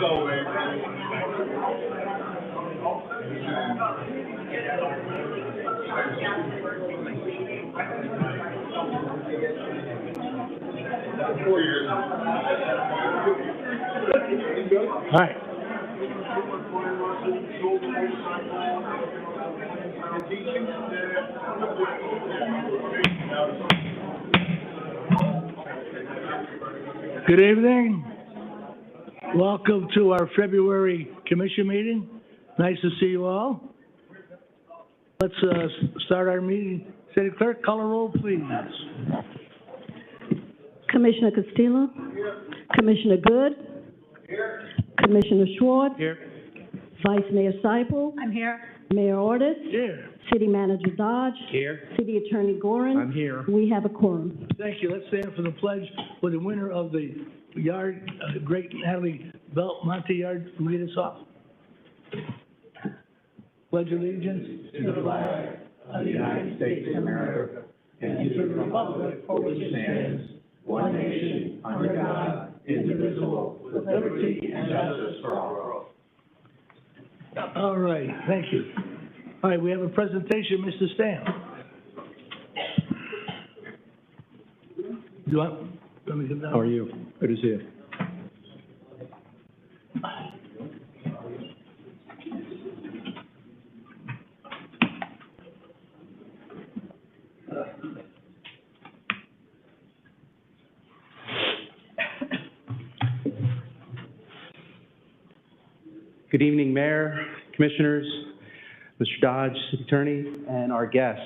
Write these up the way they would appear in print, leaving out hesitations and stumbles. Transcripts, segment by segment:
All right. Good evening. Welcome to our February commission meeting. Nice to see you all. Let's start our meeting. City Clerk, call a roll, please. Commissioner Castillo. Here. Commissioner Good. Here. Commissioner Schwartz. Here. Vice Mayor Seipel. I'm here. Mayor Ordus. Here. City Manager Dodge. Here. City Attorney Gorin. I'm here. We have a quorum. Thank you. Let's stand for the pledge with the winner of the yard, great Natalie Belmonte yard. Lead us off. Pledge allegiance to the flag of the United States of America and to the republic for which it stands, one nation, under God, indivisible, with liberty and justice for all. All right, thank you. All right, we have a presentation, Mr. Stamp. Do I, let me get down. How are you? Good to see you. Good evening, Mayor, Commissioners, Mr. Dodge, City Attorney, and our guests.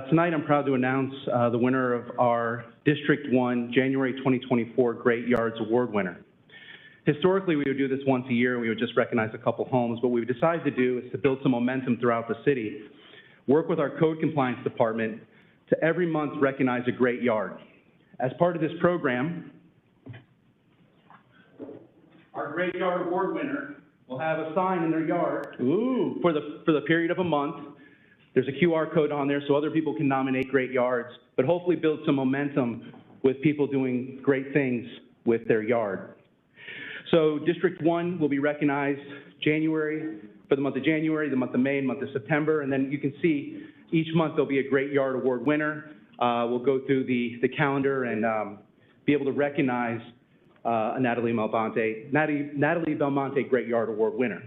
Tonight, I'm proud to announce the winner of our District 1 January 2024 Great Yards Award winner. Historically, we would do this once a year, and we would just recognize a couple homes. What we decided to do is to build some momentum throughout the city, work with our code compliance department to every month recognize a great yard. As part of this program, our Great Yard Award winner will have a sign in their yard for the period of a month. There's a QR code on there so other people can nominate great yards, but hopefully build some momentum with people doing great things with their yard. So District 1 will be recognized for the month of January, the month of May, and month of September, and then you can see each month there'll be a Great Yard Award winner. We'll go through the calendar and be able to recognize a Natalie Belmonte Great Yard Award winner.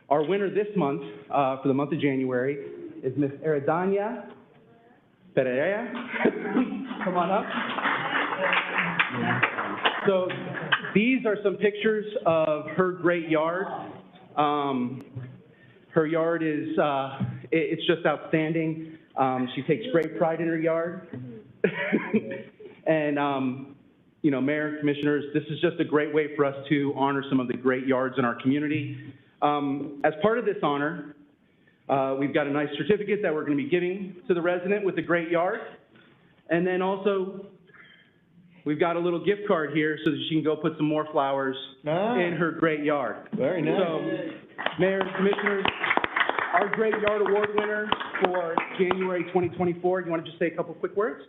Our winner this month, for the month of January, is Miss Eridania Pereira. Come on up. So these are some pictures of her great yard. Her yard is, it's just outstanding. She takes great pride in her yard. And, you know, Mayor, Commissioners, this is just a great way for us to honor some of the great yards in our community. As part of this honor, we've got a nice certificate that we're going to be giving to the resident with the great yard. And then also, we've got a little gift card here so that she can go put some more flowers in her great yard. Very nice. So, Mayor, Commissioners, our Great Yard Award winner for January 2024, you want to just say a couple quick words?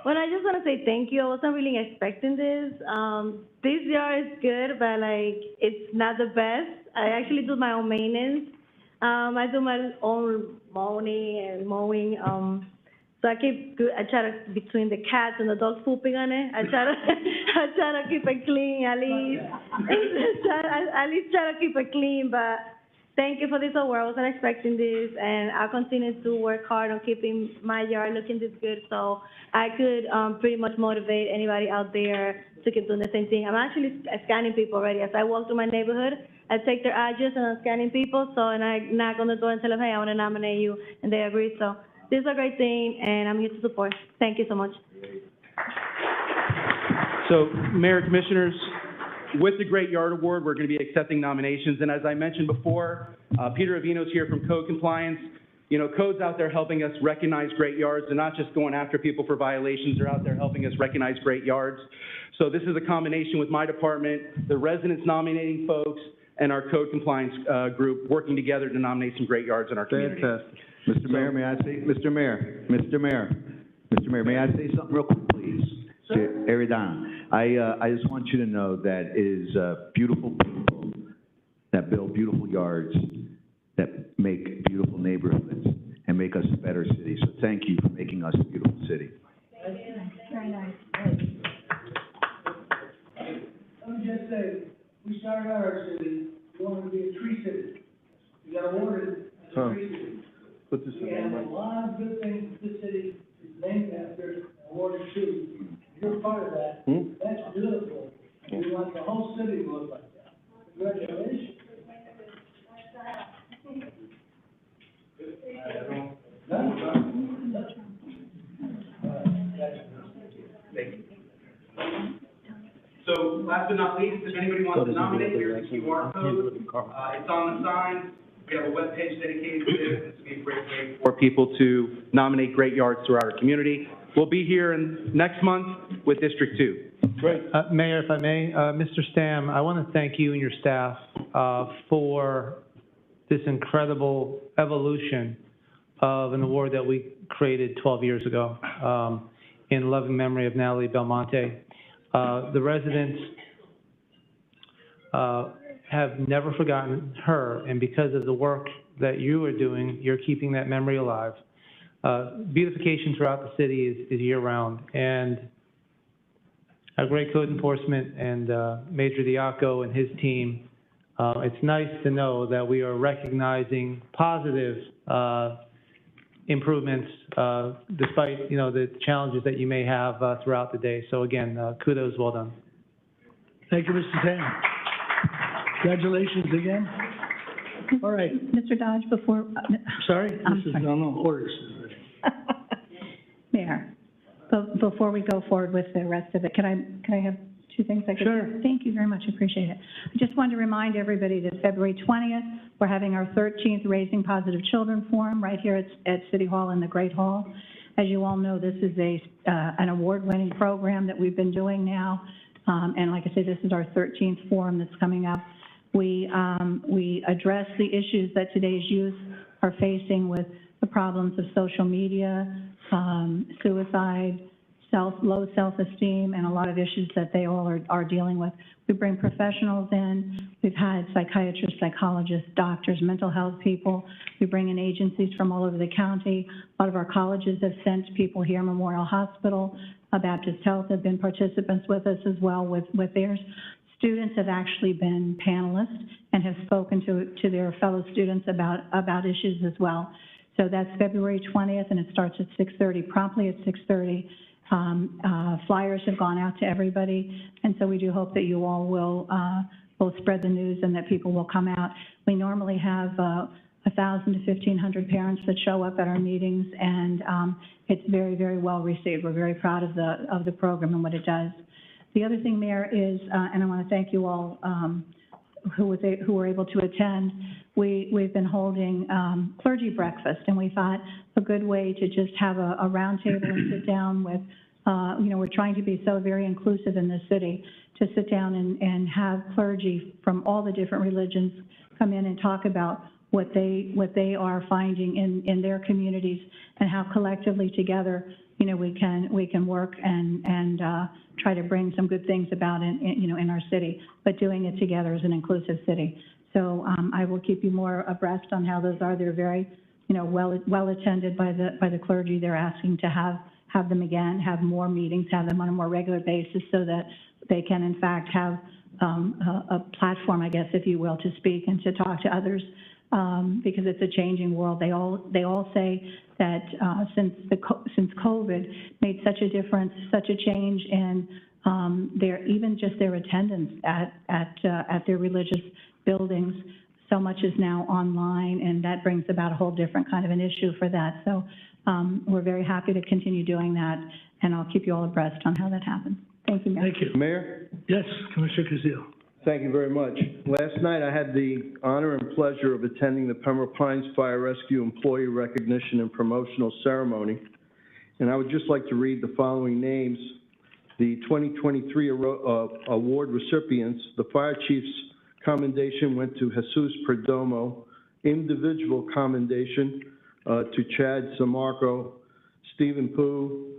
Well, I just want to say thank you. I wasn't really expecting this. This yard is good, but like it's not the best. I actually do my own maintenance. I do my own mowing. So I try to, between the cats and the dogs pooping on it, I try to keep it clean at least. At least try to keep it clean, but thank you for this award. I wasn't expecting this, and I'll continue to work hard on keeping my yard looking this good so I could pretty much motivate anybody out there to keep doing the same thing. I'm actually scanning people already. As I walk through my neighborhood, I take their address and I'm scanning people, so, and I knock on the door and tell them, hey, I want to nominate you, and they agree. So this is a great thing, and I'm here to support. Thank you so much. So, Mayor, Commissioners, with the Great Yard Award, we're going to be accepting nominations. And as I mentioned before, Peter Avino's here from Code Compliance. You know, Code's out there helping us recognize great yards. They're not just going after people for violations. They're out there helping us recognize great yards. So this is a combination with my department, the residents nominating folks, and our Code Compliance group working together to nominate some great yards in our community. Fantastic. Mr. Mayor, may I say, Mr. Mayor, may I say something real quick, please? Sure. Eridana, I just want you to know that it is beautiful people that build beautiful yards, that make beautiful neighborhoods, and make us a better city. So thank you for making us a beautiful city. Very nice. Let me just say, we started out our city, we wanted to be a tree city. We got awarded as a tree city. Put this We have a lot of good things this city is named after, and awarded to. You're part of that. That's beautiful. We want the whole city to look like that. Congratulations. So last but not least, if anybody wants to nominate, here's the QR code. It's on the sign. We have a webpage dedicated to this. This would be a great way for people to nominate great yards throughout our community. We'll be here next month with District 2. Great. Mayor, if I may, Mr. Stam, I want to thank you and your staff for this incredible evolution of an award that we created 12 years ago in loving memory of Natalie Belmonte. The residents have never forgotten her, and because of the work that you are doing, you're keeping that memory alive. Beautification throughout the city is year-round, and our great code enforcement and Major Diaco and his team, it's nice to know that we are recognizing positive improvements despite, the challenges that you may have throughout the day. So again, kudos, well done. Thank you, Mr. Tam. Congratulations again. All right. Mr. Dodge, before, Sorry? I'm This is, sorry. no, orders. Mayor, before we go forward with the rest of it, can I have two things I could? Sure. Thank you very much, appreciate it. I just wanted to remind everybody that February 20th, we're having our 13th Raising Positive Children Forum right here at City Hall in the Great Hall. As you all know, this is an award-winning program that we've been doing now. And like I said, this is our 13th forum that's coming up. We address the issues that today's youth are facing with the problems of social media, suicide, low self-esteem, and a lot of issues that they all are dealing with. We bring professionals in. We've had psychiatrists, psychologists, doctors, mental health people. We bring in agencies from all over the county. A lot of our colleges have sent people here. Memorial Hospital, Baptist Health have been participants with us as well with theirs. Students have actually been panelists and have spoken to their fellow students about issues as well. So that's February 20th, and it starts at 6:30, promptly at 6:30. Flyers have gone out to everybody, and so we do hope that you all will spread the news and that people will come out. We normally have 1,000 to 1,500 parents that show up at our meetings, and it's very, very well received. We're very proud of the program and what it does. The other thing, Mayor, is, and I want to thank you all who were able to attend. We've been holding clergy breakfast, and we thought a good way to just have a round table and sit down with, we're trying to be so very inclusive in this city, to sit down and have clergy from all the different religions come in and talk about what they are finding in their communities, and how collectively together, we can work and try to bring some good things about in our city, but doing it together as an inclusive city. So I will keep you more abreast on how those are. They're very, well attended by the clergy. They're asking to have them again, have more meetings, have them on a more regular basis, so that they can in fact have a platform, I guess, if you will, to speak and to talk to others. Because it's a changing world. They all say that since COVID made such a difference, such a change in even just their attendance at their religious buildings. So much is now online, and that brings about a whole different kind of an issue for that. So we're very happy to continue doing that, and I'll keep you all abreast on how that happens. Thank you, Mayor. Thank you. Mayor, Yes, Commissioner Kazil. thank you very much. Last night, I had the honor and pleasure of attending the Pembroke Pines Fire Rescue Employee Recognition and Promotional Ceremony, and I would just like to read the following names. The 2023 award recipients: the Fire Chief's commendation went to Jesus Perdomo, individual commendation to Chad Samarco, Stephen Pooh,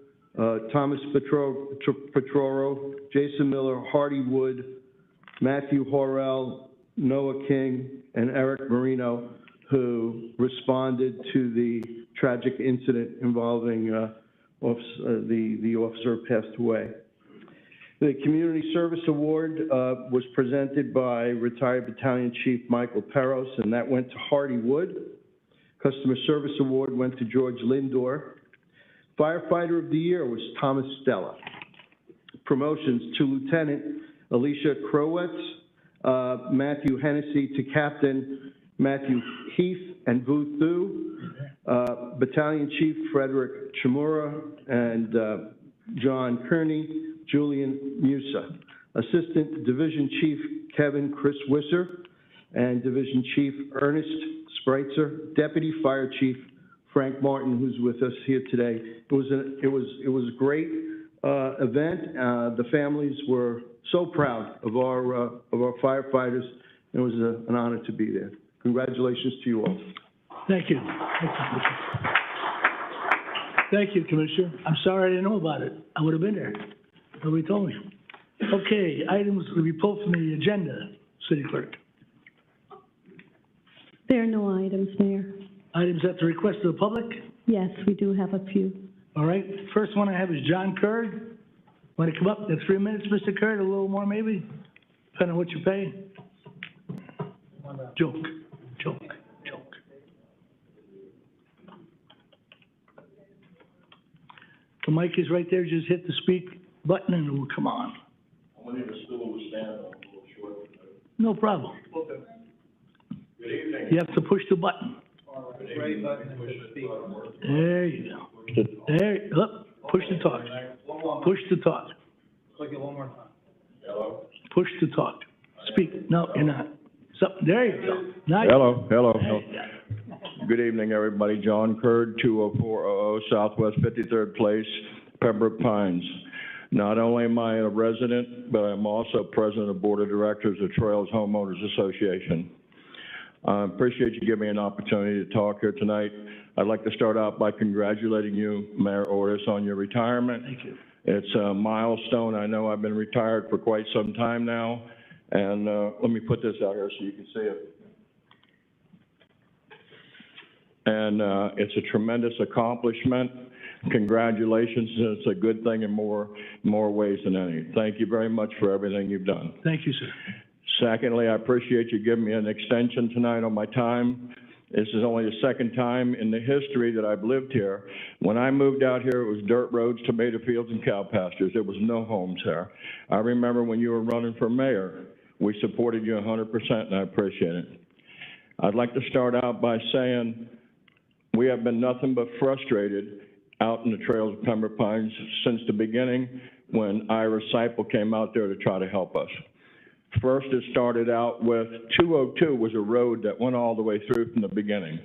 Thomas Petroro, Jason Miller, Hardy Wood, Matthew Horrell, Noah King, and Eric Marino, who responded to the tragic incident involving the officer who passed away. The Community Service Award was presented by retired Battalion Chief Michael Peros, and that went to Hardy Wood. Customer Service Award went to George Lindor. Firefighter of the Year was Thomas Stella. Promotions to Lieutenant Alicia Crowetz, Matthew Hennessy to Captain Matthew Heath and Vu Thu, Battalion Chief Frederick Chimura, and John Kearney, Julian Musa, Assistant Division Chief Kevin Chris Wisser, and Division Chief Ernest Spreitzer, Deputy Fire Chief Frank Martin, who's with us here today. It was a great event. The families were so proud of our firefighters. It was an honor to be there. Congratulations to you all. Thank you. Thank you, Commissioner. I'm sorry I didn't know about it. I would have been there. Nobody told me. Okay, items to be pulled from the agenda, City Clerk. There are no items, Mayor. Items at the request of the public? Yes, we do have a few. All right, first one I have is John Curd. Want to come up in 3 minutes, Mr. Curd, a little more maybe, depending on what you pay? Joke. The mic is right there, just hit the speak button and it will come on. I'm gonna need a stool to stand on, a little short. No problem. Okay. Good evening. You have to push the button. Right button and the speak. There you go. There, up, push to talk. Push to talk. Click it one more time. Hello? Push to talk. Speak, no, you're not. So, there you go. Nice. Hello. Hey. Good evening, everybody. John Curd, 20400 Southwest 53rd Place, Pembroke Pines. Not only am I a resident, but I'm also president of Board of Directors of Trails Homeowners Association. I appreciate you giving me an opportunity to talk here tonight. I'd like to start out by congratulating you, Mayor Ortis, on your retirement. Thank you. It's a milestone. I know I've been retired for quite some time now. And let me put this out here so you can see it. And it's a tremendous accomplishment. Congratulations. It's a good thing in more ways than any. Thank you very much for everything you've done. Thank you, sir. Secondly, I appreciate you giving me an extension tonight on my time. This is only the second time in the history that I've lived here. When I moved out here, it was dirt roads, tomato fields, and cow pastures. There was no homes there. I remember when you were running for mayor, we supported you 100%, and I appreciate it. I'd like to start out by saying we have been nothing but frustrated out in the trails of Pembroke Pines since the beginning when Ira Seipel came out there to try to help us. First, it started out with 202 was a road that went all the way through from the beginning.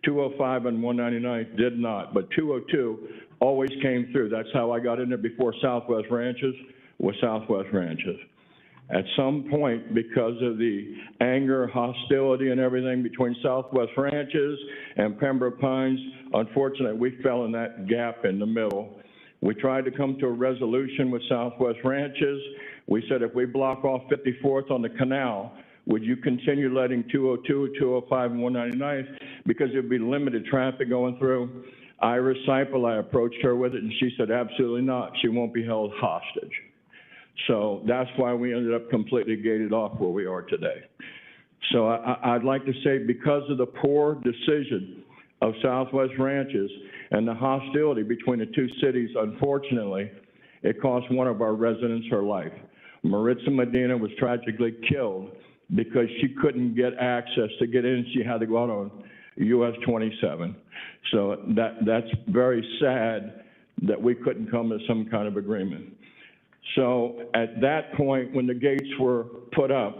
205 and 199 did not, but 202 always came through. That's how I got in there before Southwest Ranches was Southwest Ranches. At some point, because of the anger, hostility, and everything between Southwest Ranches and Pembroke Pines, unfortunately, we fell in that gap in the middle. We tried to come to a resolution with Southwest Ranches. We said if we block off 54th on the canal, would you continue letting 202, 205, and 199? Because there'd be limited traffic going through. Iris Seipel, I approached her with it, and she said absolutely not. She won't be held hostage. So that's why we ended up completely gated off where we are today. So I'd like to say because of the poor decision of Southwest Ranches and the hostility between the two cities, unfortunately, it cost one of our residents her life. Maritza Medina was tragically killed because she couldn't get access to get in. She had to go out on US 27. So that's very sad that we couldn't come to some kind of agreement. So at that point, when the gates were put up,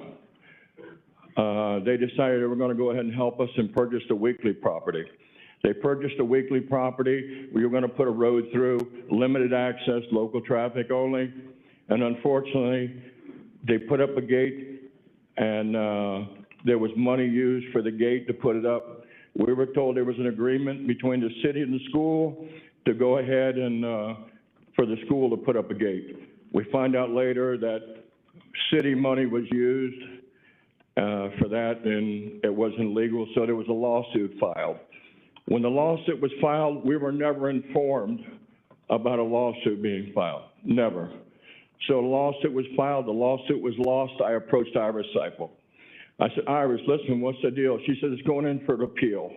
they decided they were going to go ahead and help us and purchase the Weekly property. They purchased the Weekly property. We were going to put a road through, limited access, local traffic only. And unfortunately, they put up a gate, and there was money used for the gate to put it up. We were told there was an agreement between the city and the school to go ahead and for the school to put up a gate. We find out later that city money was used for that, and it wasn't legal, so there was a lawsuit filed. When the lawsuit was filed, we were never informed about a lawsuit being filed, never. So the lawsuit was filed, the lawsuit was lost. I approached Iris Seipel. I said, Iris, listen, what's the deal? She said, it's going in for an appeal.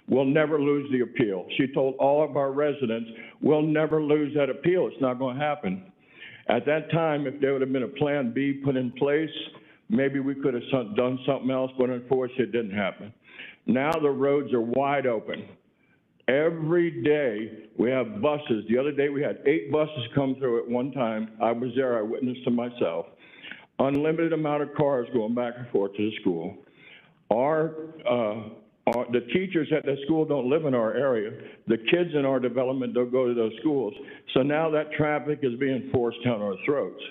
We'll never lose the appeal. She told all of our residents, we'll never lose that appeal. It's not going to happen. At that time, if there would have been a plan B put in place, maybe we could have done something else, but unfortunately it didn't happen. Now the roads are wide open. Every day we have buses. The other day we had 8 buses come through at one time. I was there, I witnessed it myself. Unlimited amount of cars going back and forth to the school. The teachers at the school don't live in our area. The kids in our development don't go to those schools. So now that traffic is being forced down our throats.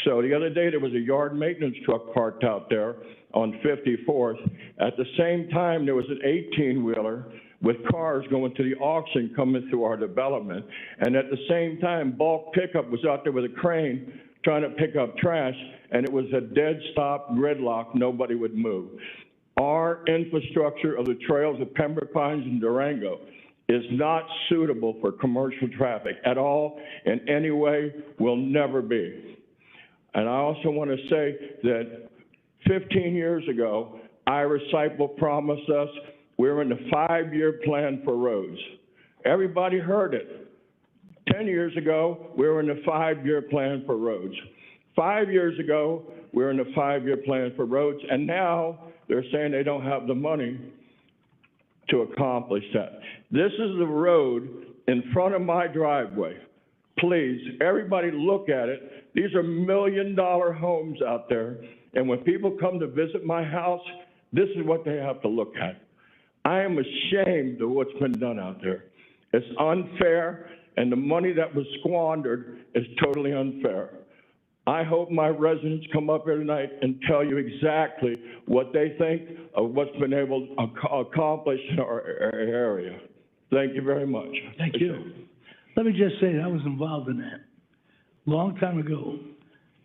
So the other day there was a yard maintenance truck parked out there on 54th. At the same time, there was an 18-wheeler with cars going to the auction coming through our development. And at the same time, bulk pickup was out there with a crane trying to pick up trash, and it was a dead stop, gridlock, nobody would move. Our infrastructure of the trails of Pembroke Pines and Durango is not suitable for commercial traffic at all, in any way, will never be. And I also want to say that 15 years ago, Iris Seipel promised us we were in the 5-year plan for roads. Everybody heard it. 10 years ago, we were in the 5-year plan for roads. 5 years ago, we were in the 5-year plan for roads, and now they're saying they don't have the money to accomplish that. This is the road in front of my driveway. Please, everybody look at it. These are million-dollar homes out there, and when people come to visit my house, this is what they have to look at. I am ashamed of what's been done out there. It's unfair, and the money that was squandered is totally unfair. I hope my residents come up here tonight and tell you exactly what they think of what's been able to accomplish in our area. Thank you very much. Thank you. Let me just say, I was involved in that a long time ago.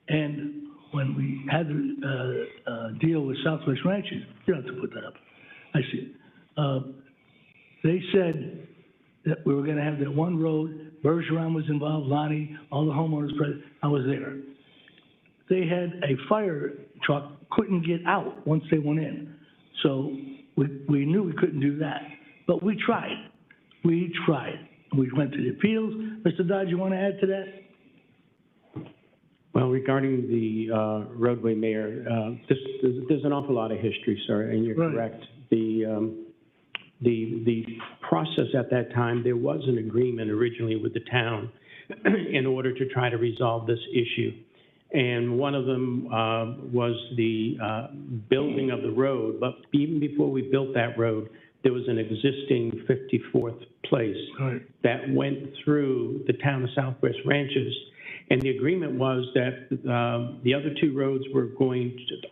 And when we had the deal with Southwest Ranches, you don't have to put that up. I see it. They said that we were going to have that one road. Bergeron was involved, Lonnie, all the homeowners present. I was there. They had a fire truck, couldn't get out once they went in. So we knew we couldn't do that. But we tried. We tried. We went to the appeals. Mr. Dodge, you want to add to that? Well, regarding the roadway, Mayor, there's an awful lot of history, sir, and you're correct. The process at that time, there was an agreement originally with the town in order to try to resolve this issue. And one of them was the building of the road. But even before we built that road, there was an existing 54th place that went through the town of Southwest Ranches. And the agreement was that the other two roads were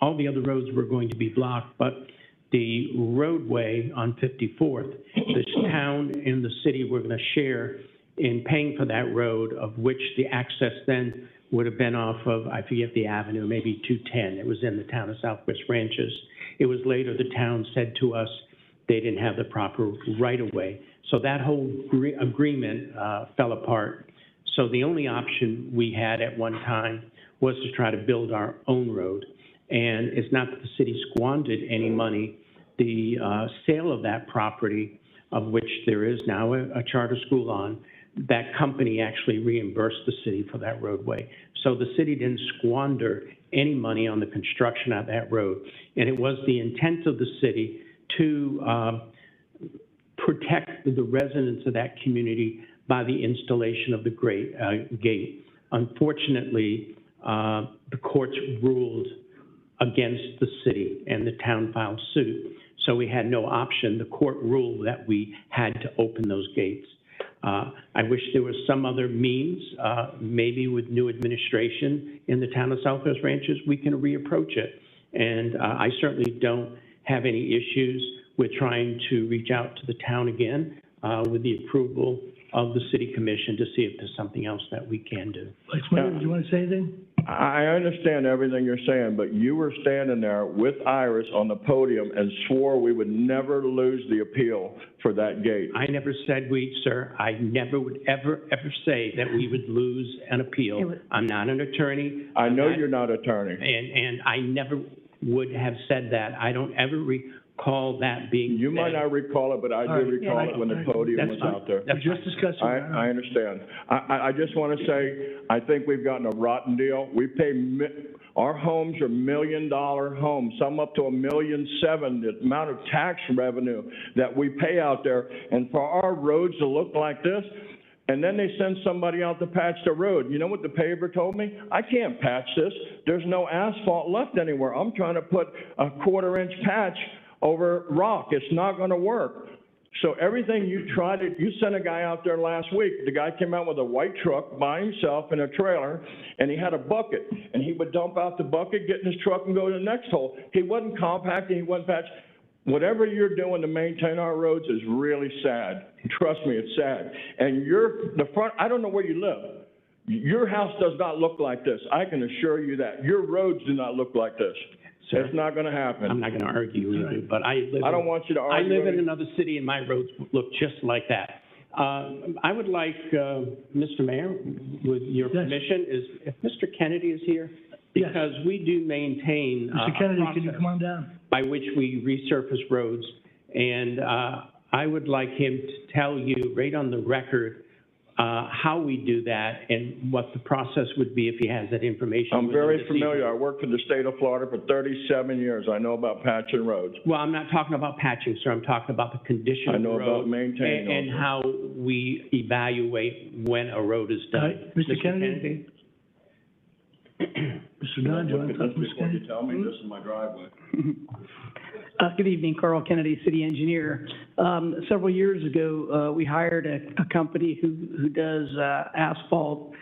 all the other roads were going to be blocked, but the roadway on 54th, the town and the city were going to share in paying for that road, of which the access then would have been off of, I forget the avenue, maybe 210. It was in the town of Southwest Ranches. It was later the town said to us they didn't have the proper right-of-way. So that whole agreement fell apart. So the only option we had at one time was to try to build our own road. And it's not that the city squandered any money. The sale of that property, of which there is now a charter school on, that company actually reimbursed the city for that roadway. So the city didn't squander any money on the construction of that road. And it was the intent of the city to protect the residents of that community by the installation of the gate. Unfortunately, the courts ruled against the city and the town filed suit. So we had no option. The court ruled that we had to open those gates. I wish there was some other means, maybe with new administration in the town of Southwest Ranches, we can reapproach it. And I certainly don't have any issues with trying to reach out to the town again with the approval of the city commission to see if there's something else that we can do. Vice Mayor, do you want to say anything? I understand everything you're saying, but you were standing there with Iris on the podium and swore we would never lose the appeal for that gate. I never said sir, I never would ever say that we would lose an appeal. I'm not an attorney. I know you're not an attorney. And I never would have said that. I don't ever recall that being said. You might not recall it, but I do recall it when the podium was out there. That's We're just discussing. I understand. I just want to say, I think we've gotten a rotten deal. We pay, our homes are $1 million homes, some up to $1.7 million, the amount of tax revenue that we pay out there. And for our roads to look like this, and then they send somebody out to patch the road. You know what the paver told me? I can't patch this. There's no asphalt left anywhere. I'm trying to put a 1/4-inch patch over rock. It's not going to work. So everything you sent a guy out there last week. The guy came out with a white truck by himself in a trailer, and he had a bucket. And he would dump out the bucket, get in his truck, and go to the next hole. He wasn't compacting. He wasn't patching. Whatever you're doing to maintain our roads is really sad. Trust me, it's sad. And I don't know where you live. Your house does not look like this. I can assure you that. Your roads do not look like this. Sir, it's not going to happen. I'm not going to argue with you, but I don't want you to argue. I live in another city, and my roads look just like that. I would like, Mr. Mayor, with your permission, if Mr. Kennedy is here, because we do maintain Mr. Kennedy, can you come on down? by which we resurface roads, and I would like him to tell you right on the record how we do that and what the process would be if he has that information. I'm very familiar. I worked for the state of Florida for 37 years. I know about patching roads. Well, I'm not talking about patching, sir. I'm talking about the condition of the road. I know about maintaining and how we evaluate when a road is done. Mr. Kennedy? Mr. Don, do you want to talk to Mr. Kennedy? You tell me this is my driveway. Good evening, Carl Kennedy, city engineer. Several years ago, we hired a company who does asphalt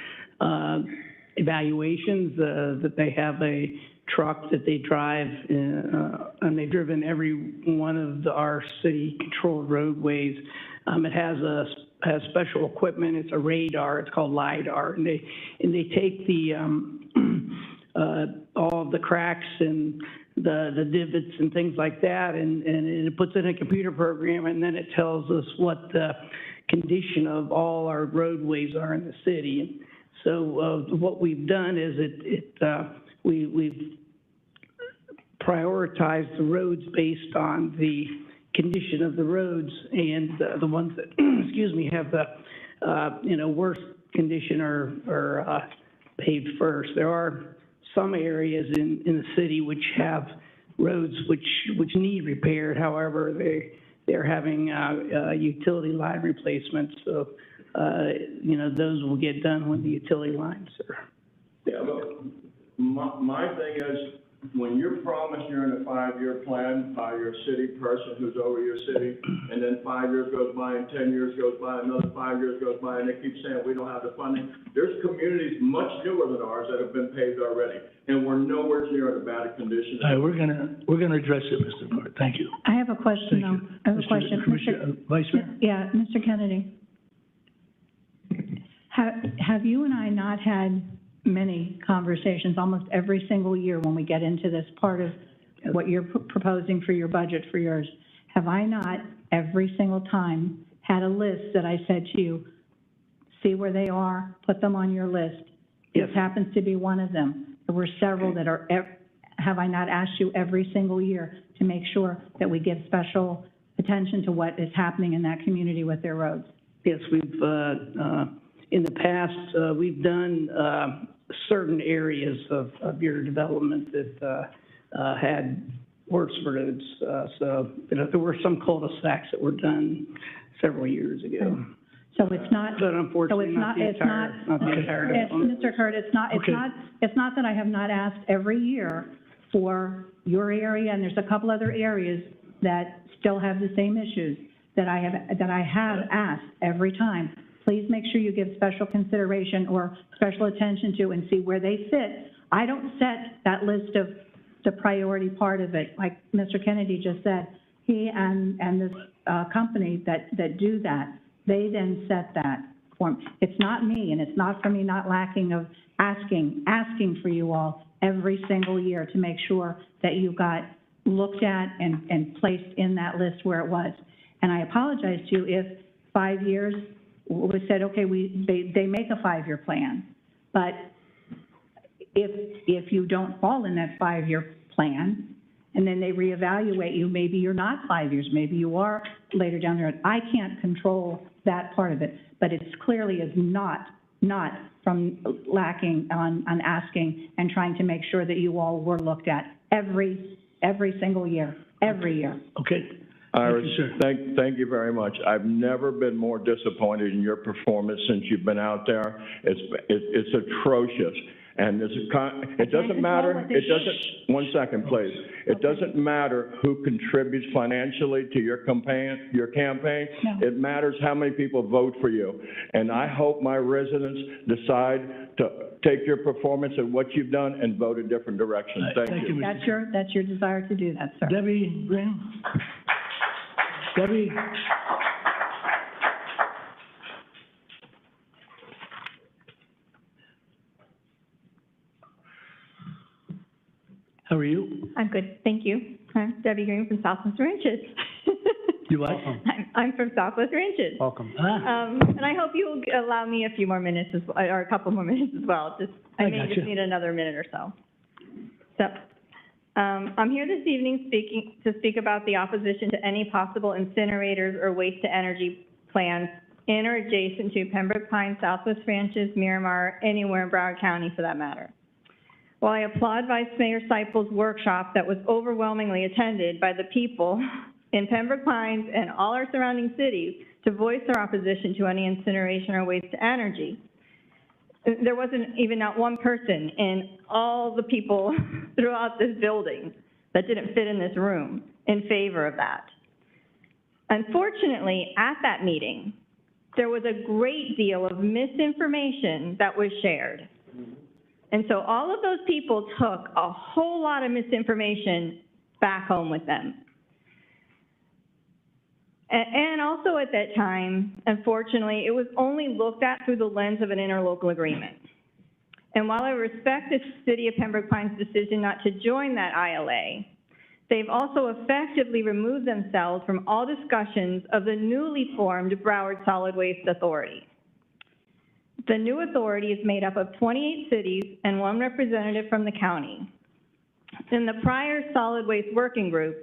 evaluations. That they have a truck that they drive, and they've driven every one of our city-controlled roadways. It has special equipment. It's a radar. It's called LiDAR, and they take the all of the cracks and the divots and things like that, and it puts it in a computer program, and then it tells us what the condition of all our roadways are in the city. So what we've done is we've prioritized the roads based on the condition of the roads, and the ones that have the worst condition are paved first. There are some areas in the city which have roads which need repaired. However, they're having utility line replacements. So those will get done when the utility lines are. Yeah, look, my thing is, when you're promised you're in a 5-year plan by your city person who's over your city, and then 5 years goes by and 10 years goes by, another 5 years goes by, and they keep saying we don't have the funding. There's communities much newer than ours that have been paved already, and we're nowhere near in a bad condition. All right, we're gonna address it, Mr. Moore. Thank you. I have a question, Thank though. you. I have a question. Vice Mayor? Yeah, Mr. Kennedy. Have you and I not had many conversations almost every single year when we get into this part of what you're proposing for your budget for yours? Have I not every single time had a list that I said to you, see where they are, put them on your list? This happens to be one of them. There were several that are, have I not asked you every single year to make sure that we give special attention to what is happening in that community with their roads? Yes, we've in the past we've done certain areas of your development that had worse roads. So there were some cul-de-sacs that were done several years ago. So it's not. But unfortunately, So it's not. Mr. Kurt, it's not that I have not asked every year for your area, and there's a couple other areas that still have the same issues that I have asked every time. Please make sure you give special consideration or special attention to and see where they fit. I don't set that list of the priority part of it, like Mr. Kennedy just said. He and this company that do that, They then set that form. It's not me, and it's not for me not lacking of asking for you all every single year to make sure that you got looked at and placed in that list where it was. And I apologize to you if 5 years was said, okay, they make a 5-year plan. But if you don't fall in that 5-year plan, and then they reevaluate you, maybe you're not 5 years, maybe you are later down the road. I can't control that part of it, but it's clearly is not from lacking on asking and trying to make sure that you all were looked at every single year, every year. Okay. Iris, Thank you, sir. thank you very much. I've never been more disappointed in your performance since you've been out there. It's atrocious. And it doesn't matter, one second, please. It doesn't matter who contributes financially to your campaign. No. It matters how many people vote for you. And I hope my residents decide to take your performance and what you've done and vote a different direction. Thank you. That's your desire to do that, sir. Debbie Graham? Debbie? How are you? I'm good, thank you. I'm Debbie Green from Southwest Ranches. You what? I'm from Southwest Ranches. Welcome. And I hope you'll allow me a few more minutes, or a couple more minutes as well. I may gotcha. just need another minute or so. So, I'm here this evening to speak about the opposition to any possible incinerators or waste-to-energy plans in or adjacent to Pembroke Pines, Southwest Ranches, Miramar, anywhere in Broward County for that matter. While I applaud Vice Mayor Seipel's workshop that was overwhelmingly attended by the people in Pembroke Pines and all our surrounding cities to voice their opposition to any incineration or waste to energy, there wasn't even not one person in all the people throughout this building that didn't fit in this room in favor of that. Unfortunately, at that meeting, there was a great deal of misinformation that was shared. And so all of those people took a whole lot of misinformation back home with them. And also at that time, unfortunately, it was only looked at through the lens of an interlocal agreement. And while I respect the City of Pembroke Pines' decision not to join that ILA, they've also effectively removed themselves from all discussions of the newly formed Broward Solid Waste Authority. The new authority is made up of 28 cities and 1 representative from the county. In the prior solid waste working group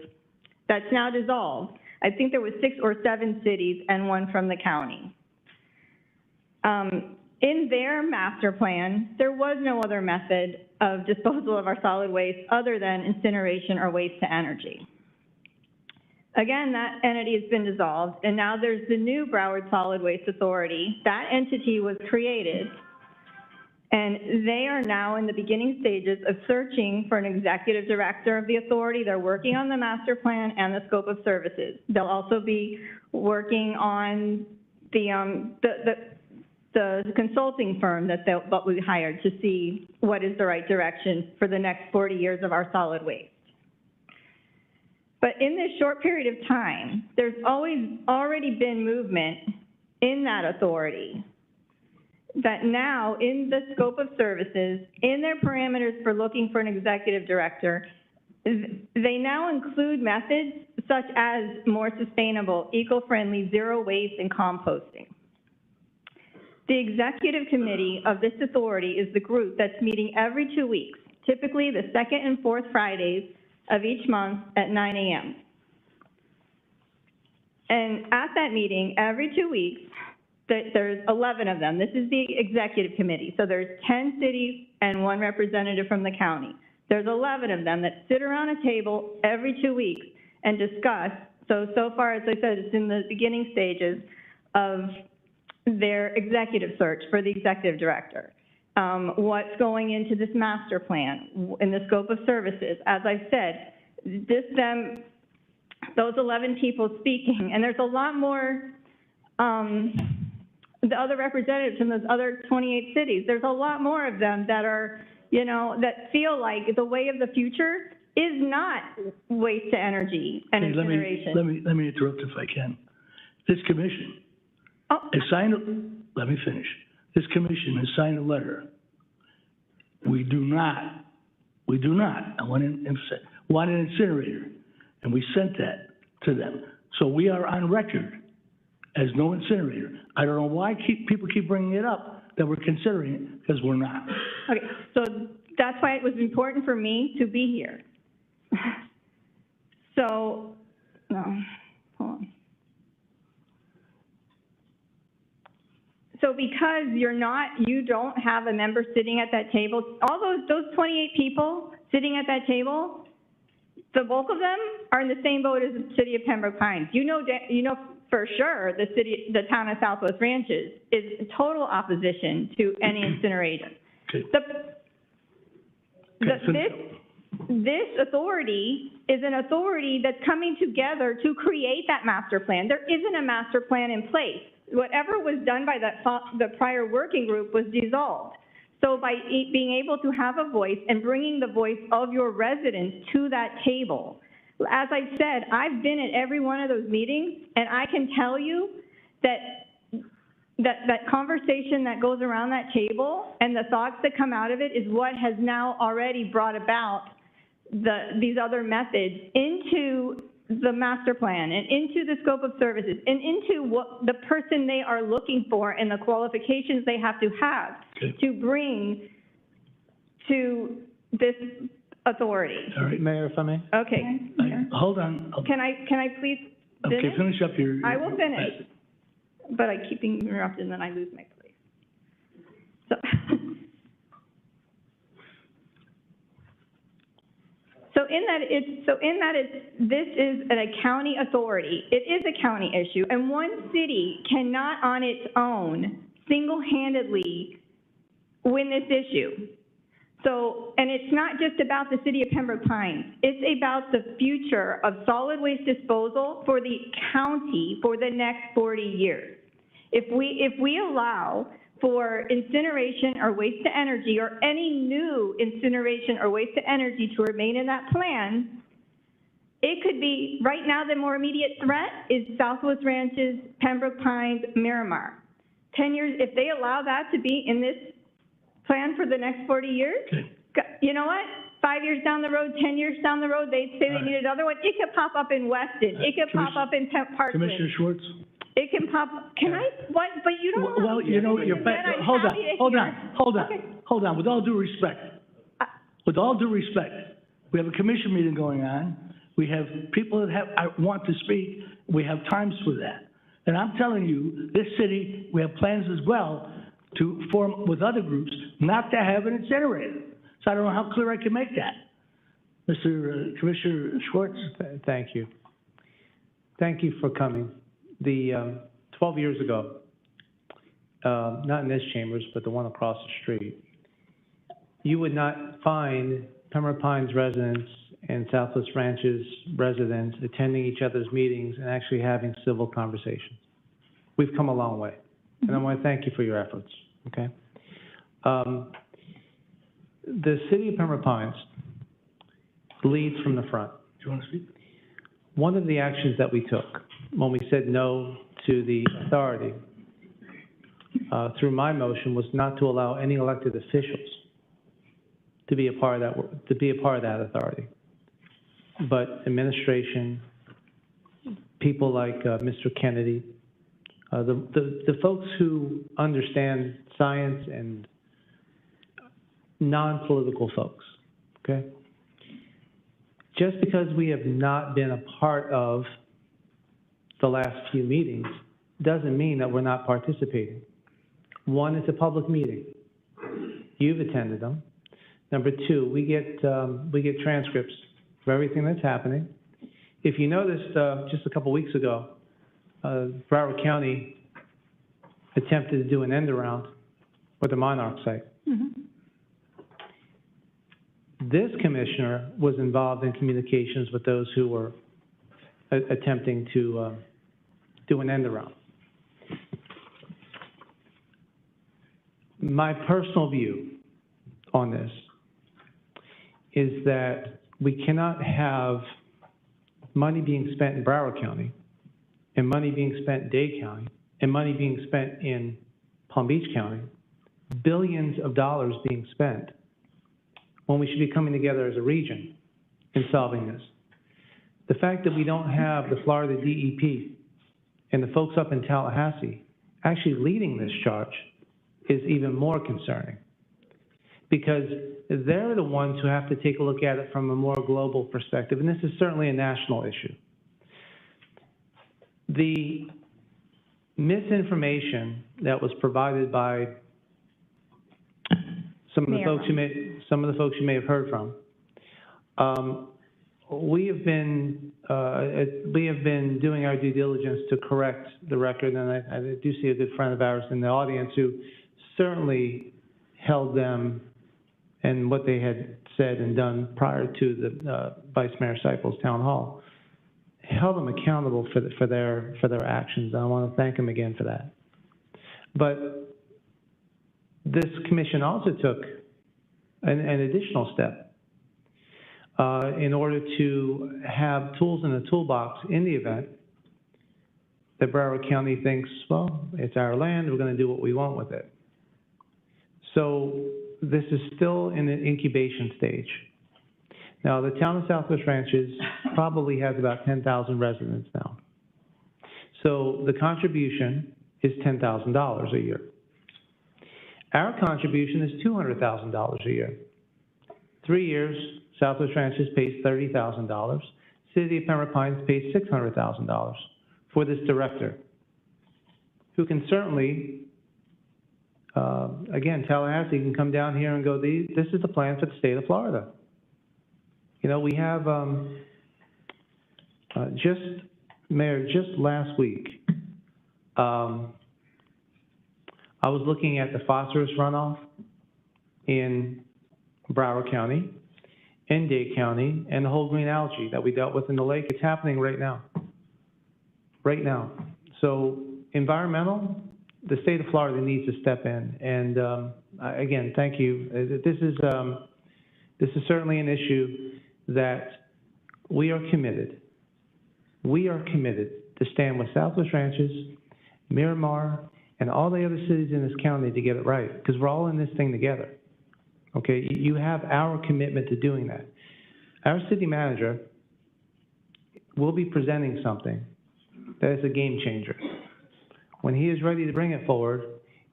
that's now dissolved, I think there was 6 or 7 cities and 1 from the county. In their master plan, there was no other method of disposal of our solid waste other than incineration or waste to energy. Again, that entity has been dissolved, and now there's the new Broward Solid Waste Authority. That entity was created, and they are now in the beginning stages of searching for an executive director of the authority. They're working on the master plan and the scope of services. They'll also be working on the consulting firm that we hired to see what is the right direction for the next 40 years of our solid waste. But in this short period of time, there's already been movement in that authority that now, in the scope of services, in their parameters for looking for an executive director, they now include methods such as more sustainable, eco-friendly, zero waste, and composting. The executive committee of this authority is the group that's meeting every 2 weeks, typically the 2nd and 4th Fridays of each month at 9 a.m. And at that meeting, every 2 weeks, there's 11 of them. This is the executive committee. So there's 10 cities and 1 representative from the county. There's 11 of them that sit around a table every 2 weeks and discuss. So far, as I said, it's in the beginning stages of their executive search for the executive director. What's going into this master plan in the scope of services. As I said, those 11 people speaking, and there's a lot more, the other representatives from those other 28 cities, there's a lot more of them that are, that feel like the way of the future is not waste to energy and incineration. Let me interrupt if I can. This commission Let me finish. This commission has signed a letter. We do not, I want to emphasize, want an incinerator, and we sent that to them. So we are on record as no incinerator. I don't know why people keep bringing it up, that we're considering it, because we're not. Okay, so that's why it was important for me to be here. So, no, hold on. So because you don't have a member sitting at that table, all those 28 people sitting at that table, the bulk of them are in the same boat as the city of Pembroke Pines. You know for sure the town of Southwest Ranches is in total opposition to any incinerator. Okay. This authority is an authority that's coming together to create that master plan. There isn't a master plan in place. Whatever was done by the prior working group was dissolved. So by being able to have a voice and bringing the voice of your residents to that table, as I said, I've been at every one of those meetings, and I can tell you that conversation that goes around that table and the thoughts that come out of it is what has now already brought about these other methods into the master plan and into the scope of services and into what the person they are looking for and the qualifications they have to bring to this authority. All right. Mayor, if I may? Okay. Hold on. Can I please finish? Okay, finish up your. I will finish, but I keep being interrupted and then I lose my place. This is a county authority. It is a county issue, and one city cannot on its own single-handedly win this issue. So, and it's not just about the city of Pembroke Pines. It's about the future of solid waste disposal for the county for the next 40 years. If we allow for incineration or waste to energy or any new incineration or waste to energy to remain in that plan, it could be, right now the more immediate threat is Southwest Ranches, Pembroke Pines, Miramar. 10 years, if they allow that to be in this plan for the next 40 years, you know what? 5 years down the road, 10 years down the road, they'd say they need another one. It could pop up in Weston. It could pop up in Parkland. Commissioner Schwartz? It can pop, can I, what, but you don't. Well, you know, hold on, with all due respect, we have a commission meeting going on, we have people that want to speak, we have times for that. And I'm telling you, this city, we have plans as well to form with other groups not to have an incinerator. So I don't know how clear I can make that. Mr. Commissioner Schwartz? Thank you. Thank you for coming. 12 years ago, not in this chambers, but the one across the street, you would not find Pembroke Pines residents and Southwest Ranches residents attending each other's meetings and actually having civil conversations. We've come a long way, and I want to thank you for your efforts, okay? The city of Pembroke Pines leads from the front. Do you want to speak? One of the actions that we took when we said no to the authority through my motion was not to allow any elected officials to be a part of that authority, but administration, people like Mr. Kennedy, the folks who understand science and non-political folks, okay? Just because we have not been a part of the last few meetings doesn't mean that we're not participating. One, it's a public meeting. You've attended them. Number two, we get transcripts of everything that's happening. If you noticed, just a couple weeks ago, Broward County attempted to do an end around with the Monarch site. Mm-hmm. This commissioner was involved in communications with those who were attempting to do an end around. My personal view on this is that we cannot have money being spent in Broward County and money being spent in Dade County and money being spent in Palm Beach County, billions of dollars being spent, when we should be coming together as a region in solving this. The fact that we don't have the Florida DEP and the folks up in Tallahassee actually leading this charge is even more concerning, because they're the ones who have to take a look at it from a more global perspective, and this is certainly a national issue. The misinformation that was provided by some of the folks you may have heard from, we have been doing our due diligence to correct the record, and I do see a good friend of ours in the audience who certainly held them and what they had said and done prior to the Vice Mayor Seipel's town hall, held them accountable for their actions. And I want to thank them again for that. But this commission also took an additional step in order to have tools in the toolbox in the event that Broward County thinks, well, it's our land, we're going to do what we want with it. So this is still in an incubation stage. Now, the town of Southwest Ranches probably has about 10,000 residents now. So the contribution is $10,000 a year. Our contribution is $200,000 a year. 3 years, Southwest Ranches pays $30,000. City of Pembroke Pines pays $600,000 for this director, who can certainly, again, Tallahassee can come down here and go, this is the plan for the state of Florida. You know, we have, Mayor, just last week, I was looking at the phosphorus runoff in Broward County, in Dade County, and the whole green algae that we dealt with in the lake. It's happening right now. Right now. So environmental, the state of Florida needs to step in. And again, thank you. This is certainly an issue that we are committed. We are committed to stand with Southwest Ranches, Miramar, and all the other cities in this county to get it right, because we're all in this thing together. Okay, you have our commitment to doing that. Our city manager will be presenting something that is a game changer. When he is ready to bring it forward,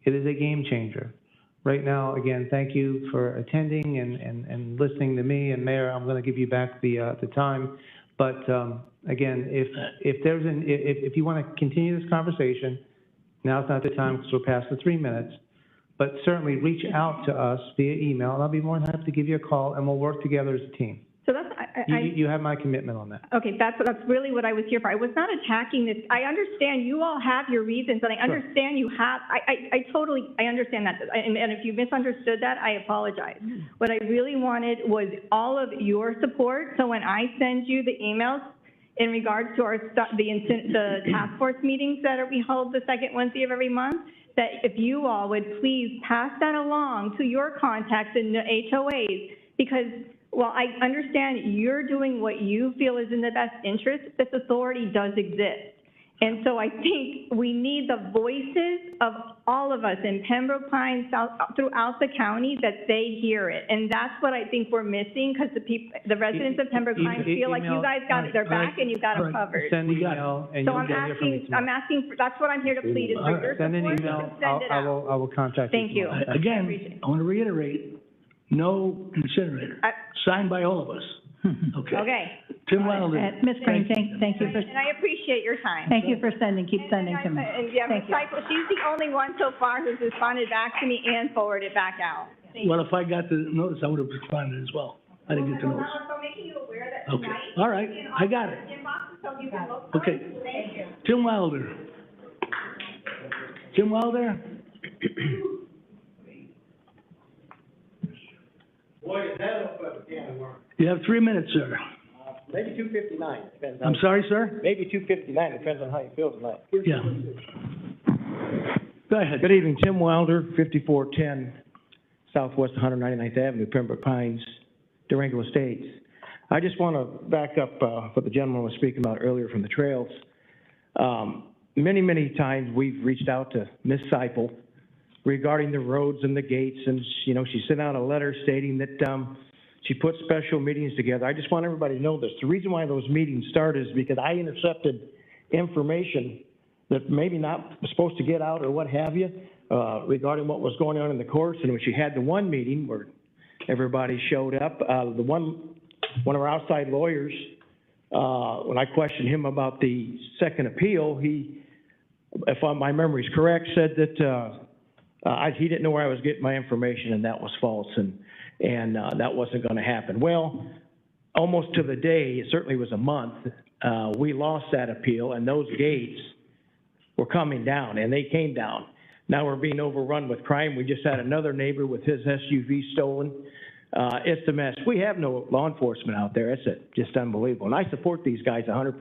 it is a game changer. Right now, again, thank you for attending and listening to me, and Mayor, I'm going to give you back the time. But again, if you want to continue this conversation, now's not the time because we're past the 3 minutes. But certainly reach out to us via email, and I'll be more than happy to give you a call, and we'll work together as a team. So that's, You have my commitment on that. okay, that's really what I was here for. I was not attacking this. I understand you all have your reasons, and I understand you have, I understand that. And if you misunderstood that, I apologize. What I really wanted was all of your support, so when I send you the emails in regards to the task force meetings that we hold the second Wednesday of every month, that if you all would please pass that along to your contacts in the HOAs, because while I understand you're doing what you feel is in the best interest, this authority does exist. And so I think we need the voices of all of us in Pembroke Pines, throughout the county, that they hear it. And that's what I think we're missing, because the residents of Pembroke Pines feel like you guys got their back and you got them covered. Send an email, and you'll get here from me tomorrow. I'm asking, that's what I'm here to plead, is for your support. Send an email, I will contact you. Thank you. Again, I want to reiterate, no incinerator, signed by all of us. Okay. Okay. Tim Wilder. Ms. Green, thank you for, And I appreciate your time. thank you for sending, keep sending to me. And yeah, Ms. Thank you. Seipel, she's the only one so far who's responded back to me and forwarded back out. Well, if I got the notice, I would have responded as well. I didn't get the notice. So making you aware that Okay, tonight. all right, I got it. Inbox, so you can look for Okay. it. Thank you. Tim Wilder. Tim Wilder? Boy, is that up a can of worms. You have 3 minutes, sir. Maybe 2:59, depends on. I'm sorry, sir? Maybe 2:59, depends on how you feel tonight. Yeah. Go ahead. Good evening, Tim Wilder, 5410 Southwest 199th Avenue, Pembroke Pines, Durango Estates. I just want to back up what the gentleman was speaking about earlier from the trails. many, many times we've reached out to Ms. Seipel regarding the roads and the gates, and, you know, she sent out a letter stating that, she put special meetings together. I just want everybody to know this. The reason why those meetings started is because I intercepted information that maybe not was supposed to get out or what have you, regarding what was going on in the courts. And when she had the one meeting where everybody showed up, one of our outside lawyers, when I questioned him about the second appeal, he, if my memory is correct, said that he didn't know where I was getting my information, and that was false, and that wasn't going to happen. Well, almost to the day, it certainly was a month, we lost that appeal, and those gates were coming down, and they came down. Now we're being overrun with crime. We just had another neighbor with his SUV stolen. It's a mess. We have no law enforcement out there. It's just unbelievable. And I support these guys 100%.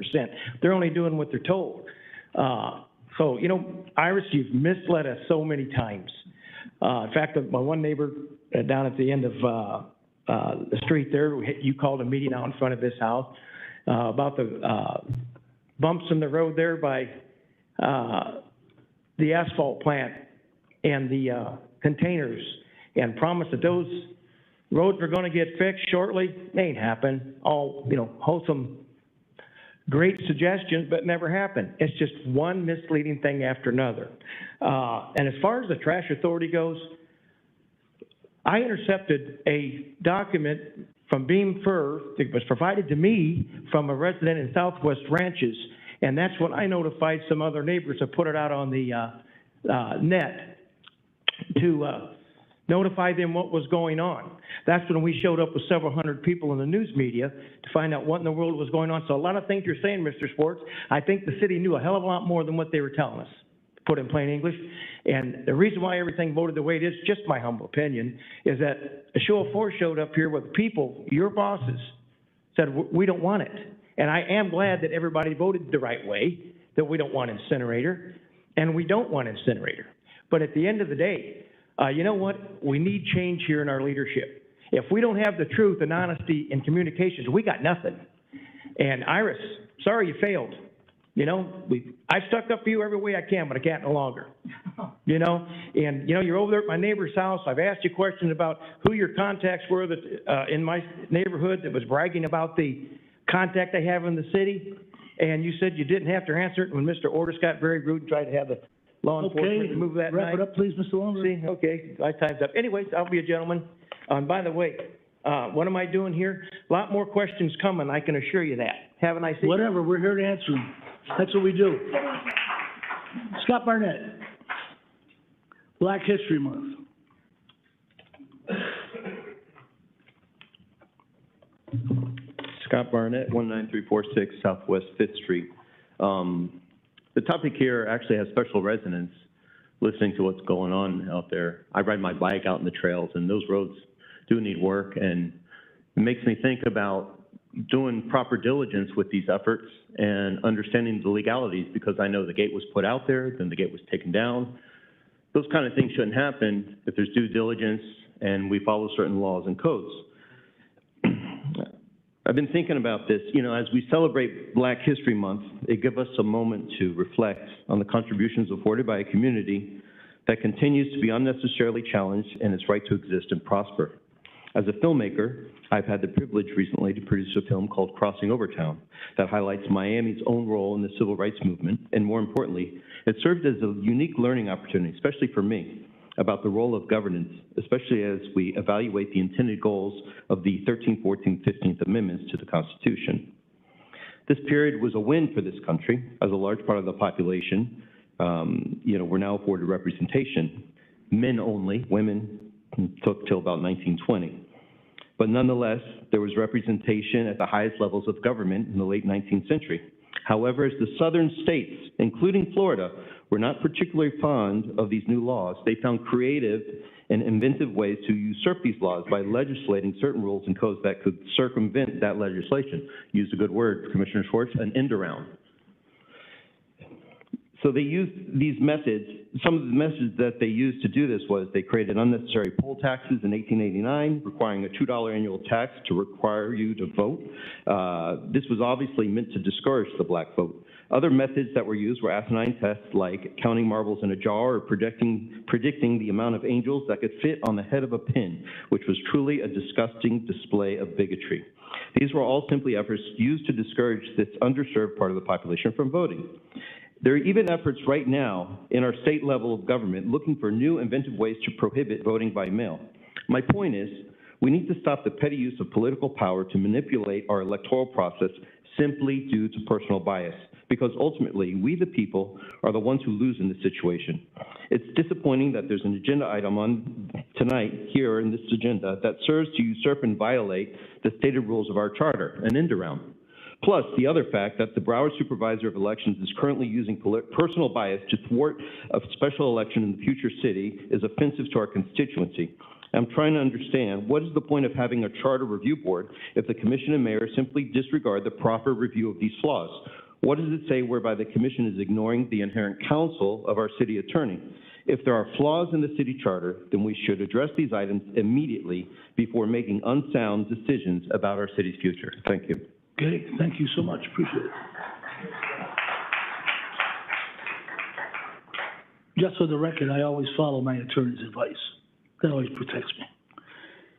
They're only doing what they're told. So, you know, Iris, you've misled us so many times. In fact, my one neighbor down at the end of the street there, you called a meeting out in front of his house about the bumps in the road there by the asphalt plant and the containers, and promised that those roads were going to get fixed shortly. They ain't happened. All, you know, wholesome, great suggestions, but never happened. It's just one misleading thing after another. And as far as the trash authority goes, I intercepted a document from Beam Fur that was provided to me from a resident in Southwest Ranches, and that's when I notified some other neighbors to put it out on the net to notify them what was going on. That's when we showed up with several hundred people in the news media to find out what in the world was going on. So a lot of things you're saying, Mr. Sports, I think the city knew a hell of a lot more than what they were telling us, put in plain English. And the reason why everything voted the way it is, just my humble opinion, is that a show of force showed up here with people, your bosses, said, we don't want it. And I am glad that everybody voted the right way, that we don't want incinerator, and we don't want incinerator. But at the end of the day, you know what? We need change here in our leadership. If we don't have the truth and honesty in communications, we got nothing. And Iris, sorry you failed. You know, I've stuck up for you every way I can, but I can't no longer. You know, and you know, you're over there at my neighbor's house. I've asked you questions about who your contacts were that in my neighborhood that was bragging about the contact they have in the city, and you said you didn't have to answer it when Mr. Orders got very rude and tried to have the law enforcement remove that night. Wrap it up, please, Mr. Lumber. See, okay, my time's up. Anyways, I'll be a gentleman. And by the way, what am I doing here? A lot more questions coming, I can assure you that. Have a nice evening. Whatever, we're here to answer them. That's what we do. Scott Barnett, Black History Month. Scott Barnett, 19346 Southwest 5th Street. The topic here actually has special resonance listening to what's going on out there. I ride my bike out in the trails, and those roads do need work, and it makes me think about doing proper diligence with these efforts and understanding the legalities, because I know the gate was put out there, then the gate was taken down. Those kind of things shouldn't happen if there's due diligence and we follow certain laws and codes. I've been thinking about this, you know, as we celebrate Black History Month, it gives us a moment to reflect on the contributions afforded by a community that continues to be unnecessarily challenged in its right to exist and prosper. As a filmmaker, I've had the privilege recently to produce a film called Crossing Over Town that highlights Miami's own role in the civil rights movement, and more importantly, it served as a unique learning opportunity, especially for me, about the role of governance, especially as we evaluate the intended goals of the 13th, 14th, 15th Amendments to the Constitution. This period was a win for this country, as a large part of the population, you know, we're now afforded representation. Men only, women took till about 1920. But nonetheless, there was representation at the highest levels of government in the late 19th century. However, as the southern states, including Florida, were not particularly fond of these new laws, they found creative and inventive ways to usurp these laws by legislating certain rules and codes that could circumvent that legislation. Use a good word, Commissioner Schwartz, an end around. So they used these methods. Some of the methods that they used to do this was they created unnecessary poll taxes in 1889, requiring a $2 annual tax to require you to vote. This was obviously meant to discourage the black vote. Other methods that were used were asinine tests like counting marbles in a jar or predicting the amount of angels that could fit on the head of a pin, which was truly a disgusting display of bigotry. These were all simply efforts used to discourage this underserved part of the population from voting. There are even efforts right now in our state level of government looking for new inventive ways to prohibit voting by mail. My point is, we need to stop the petty use of political power to manipulate our electoral process simply due to personal bias, because ultimately, we the people are the ones who lose in this situation. It's disappointing that there's an agenda item on tonight here in this agenda that serves to usurp and violate the stated rules of our charter, an end around. Plus, the other fact that the Broward Supervisor of Elections is currently using personal bias to thwart a special election in the future city is offensive to our constituency. I'm trying to understand, what is the point of having a charter review board if the commission and mayor simply disregard the proper review of these flaws? What does it say whereby the commission is ignoring the inherent counsel of our city attorney? If there are flaws in the city charter, then we should address these items immediately before making unsound decisions about our city's future. Thank you. Okay, thank you so much, appreciate it. Just for the record, I always follow my attorney's advice. That always protects me.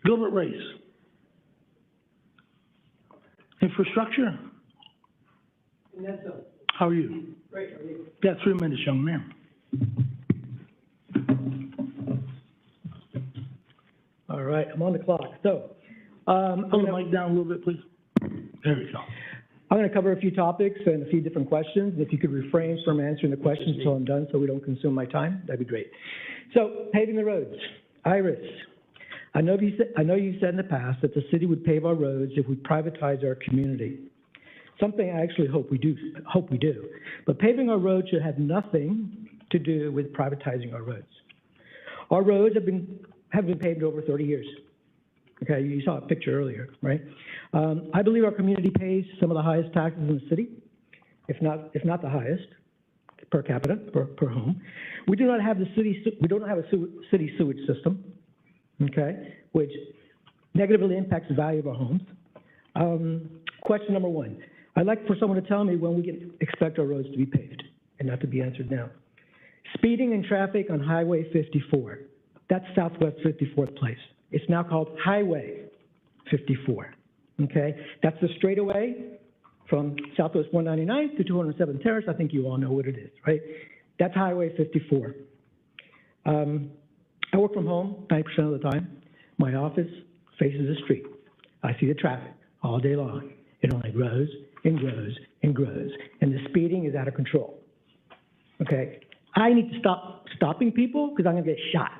Gilbert Reyes. Infrastructure? How are you? Great, how are you? Got 3 minutes, young man. All right, I'm on the clock. So, Pull the mic down a little bit, please. There we go. I'm going to cover a few topics and a few different questions. If you could refrain from answering the questions until I'm done so we don't consume my time, that'd be great. So, paving the roads. Iris, I know you said in the past that the city would pave our roads if we privatize our community. Something I actually hope we do. But paving our roads should have nothing to do with privatizing our roads. Our roads have been paved over 30 years. Okay, you saw a picture earlier, right? I believe our community pays some of the highest taxes in the city, if not the highest per capita, per home. We don't have a city sewage system, okay, which negatively impacts the value of our homes. Question number 1. I'd like for someone to tell me when we can expect our roads to be paved, and not to be answered now. Speeding and traffic on Highway 54. That's Southwest 54th Place. It's now called Highway 54, okay? That's the straightaway from Southwest 199 to 207th Terrace. I think you all know what it is, right? That's Highway 54. I work from home 90% of the time. My office faces the street. I see the traffic all day long. It only grows and grows and grows, and the speeding is out of control, okay? I need to stop stopping people because I'm gonna get shot.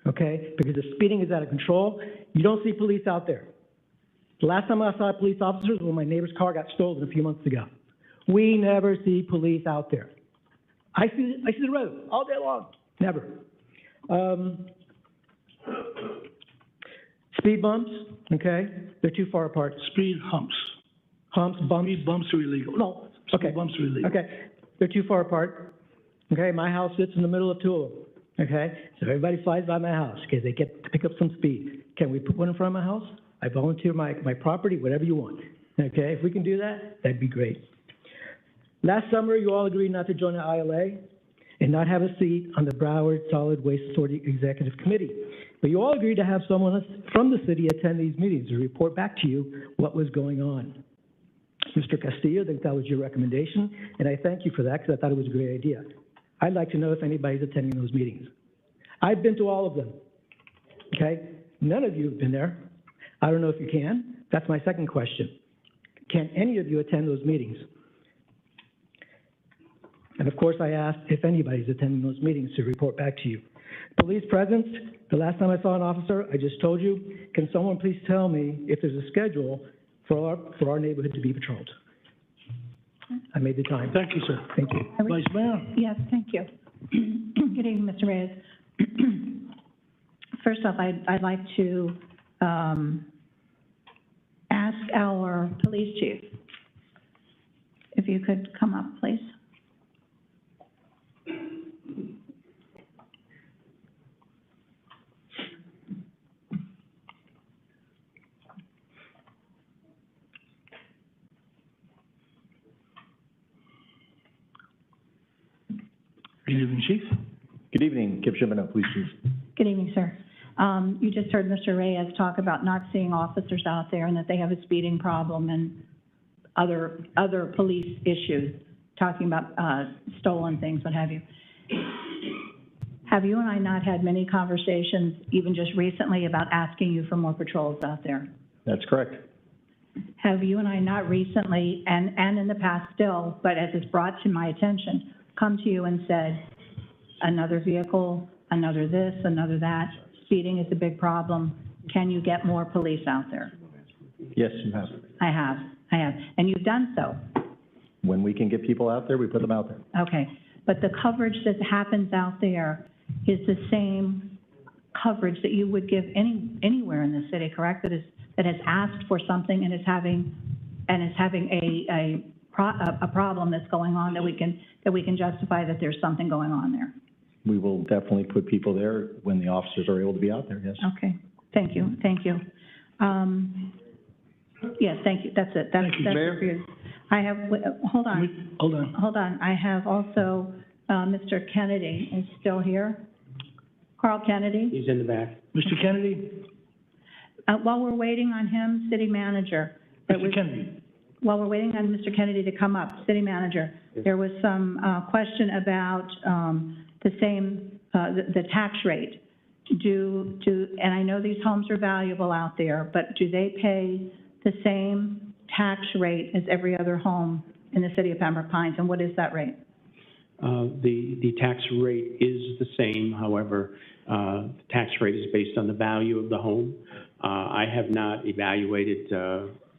Okay, because the speeding is out of control. You don't see police out there. The last time I saw police officers was when my neighbor's car got stolen a few months ago. We never see police out there. I see the road all day long, never. Speed bumps, okay, they're too far apart. Speed humps. Humps, bumps. Speed bumps are illegal. No, okay. Speed bumps are illegal. Okay, they're too far apart. Okay, my house sits in the middle of 2 of them. Okay, so everybody flies by my house because they get to pick up some speed. Can we put one in front of my house? I volunteer my property, whatever you want. Okay, if we can do that, that'd be great. Last summer, you all agreed not to join the ILA and not have a seat on the Broward Solid Waste Authority Executive Committee. But you all agreed to have someone from the city attend these meetings to report back to you what was going on. Mr. Castillo, I think that was your recommendation, and I thank you for that because I thought it was a great idea. I'd like to know if anybody's attending those meetings. I've been to all of them, okay? None of you have been there. I don't know if you can. That's my second question. Can any of you attend those meetings? And of course, I asked if anybody's attending those meetings to report back to you. Police presence, the last time I saw an officer, I just told you, can someone please tell me if there's a schedule for our neighborhood to be patrolled? I made the time. Thank you, sir. Thank you. Vice Mayor? Yes, thank you. Good evening, Mr. Reyes. First off, I'd like to ask our police chief if you could come up, please. Good evening, Chief. Good evening, Kip Shimano, Police Chief. Good evening, sir. You just heard Mr. Reyes talk about not seeing officers out there and that they have a speeding problem and other police issues, talking about stolen things, what have you. Have you and I not had many conversations, even just recently, about asking you for more patrols out there? That's correct. Have you and I not recently, and in the past still, but as it's brought to my attention, come to you and said, another vehicle, another this, another that, speeding is a big problem, can you get more police out there? Yes, you have. I have, and you've done so. When we can get people out there, we put them out there. Okay, but the coverage that happens out there is the same coverage that you would give anywhere in the city, correct? That has asked for something and is having a problem that's going on that we can justify that there's something going on there. We will definitely put people there when the officers are able to be out there, yes. Okay, thank you. Yes, thank you, that's it. Thank you, Mayor. For you. I have, hold on. I have also, Mr. Kennedy is still here. Carl Kennedy. He's in the back. Mr. Kennedy? While we're waiting on him, City Manager. Mr. Kennedy? While we're waiting on Mr. Kennedy to come up, City Manager, there was some question about the tax rate. And I know these homes are valuable out there, but do they pay the same tax rate as every other home in the city of Pembroke Pines, and what is that rate? The tax rate is the same. However, the tax rate is based on the value of the home. I have not evaluated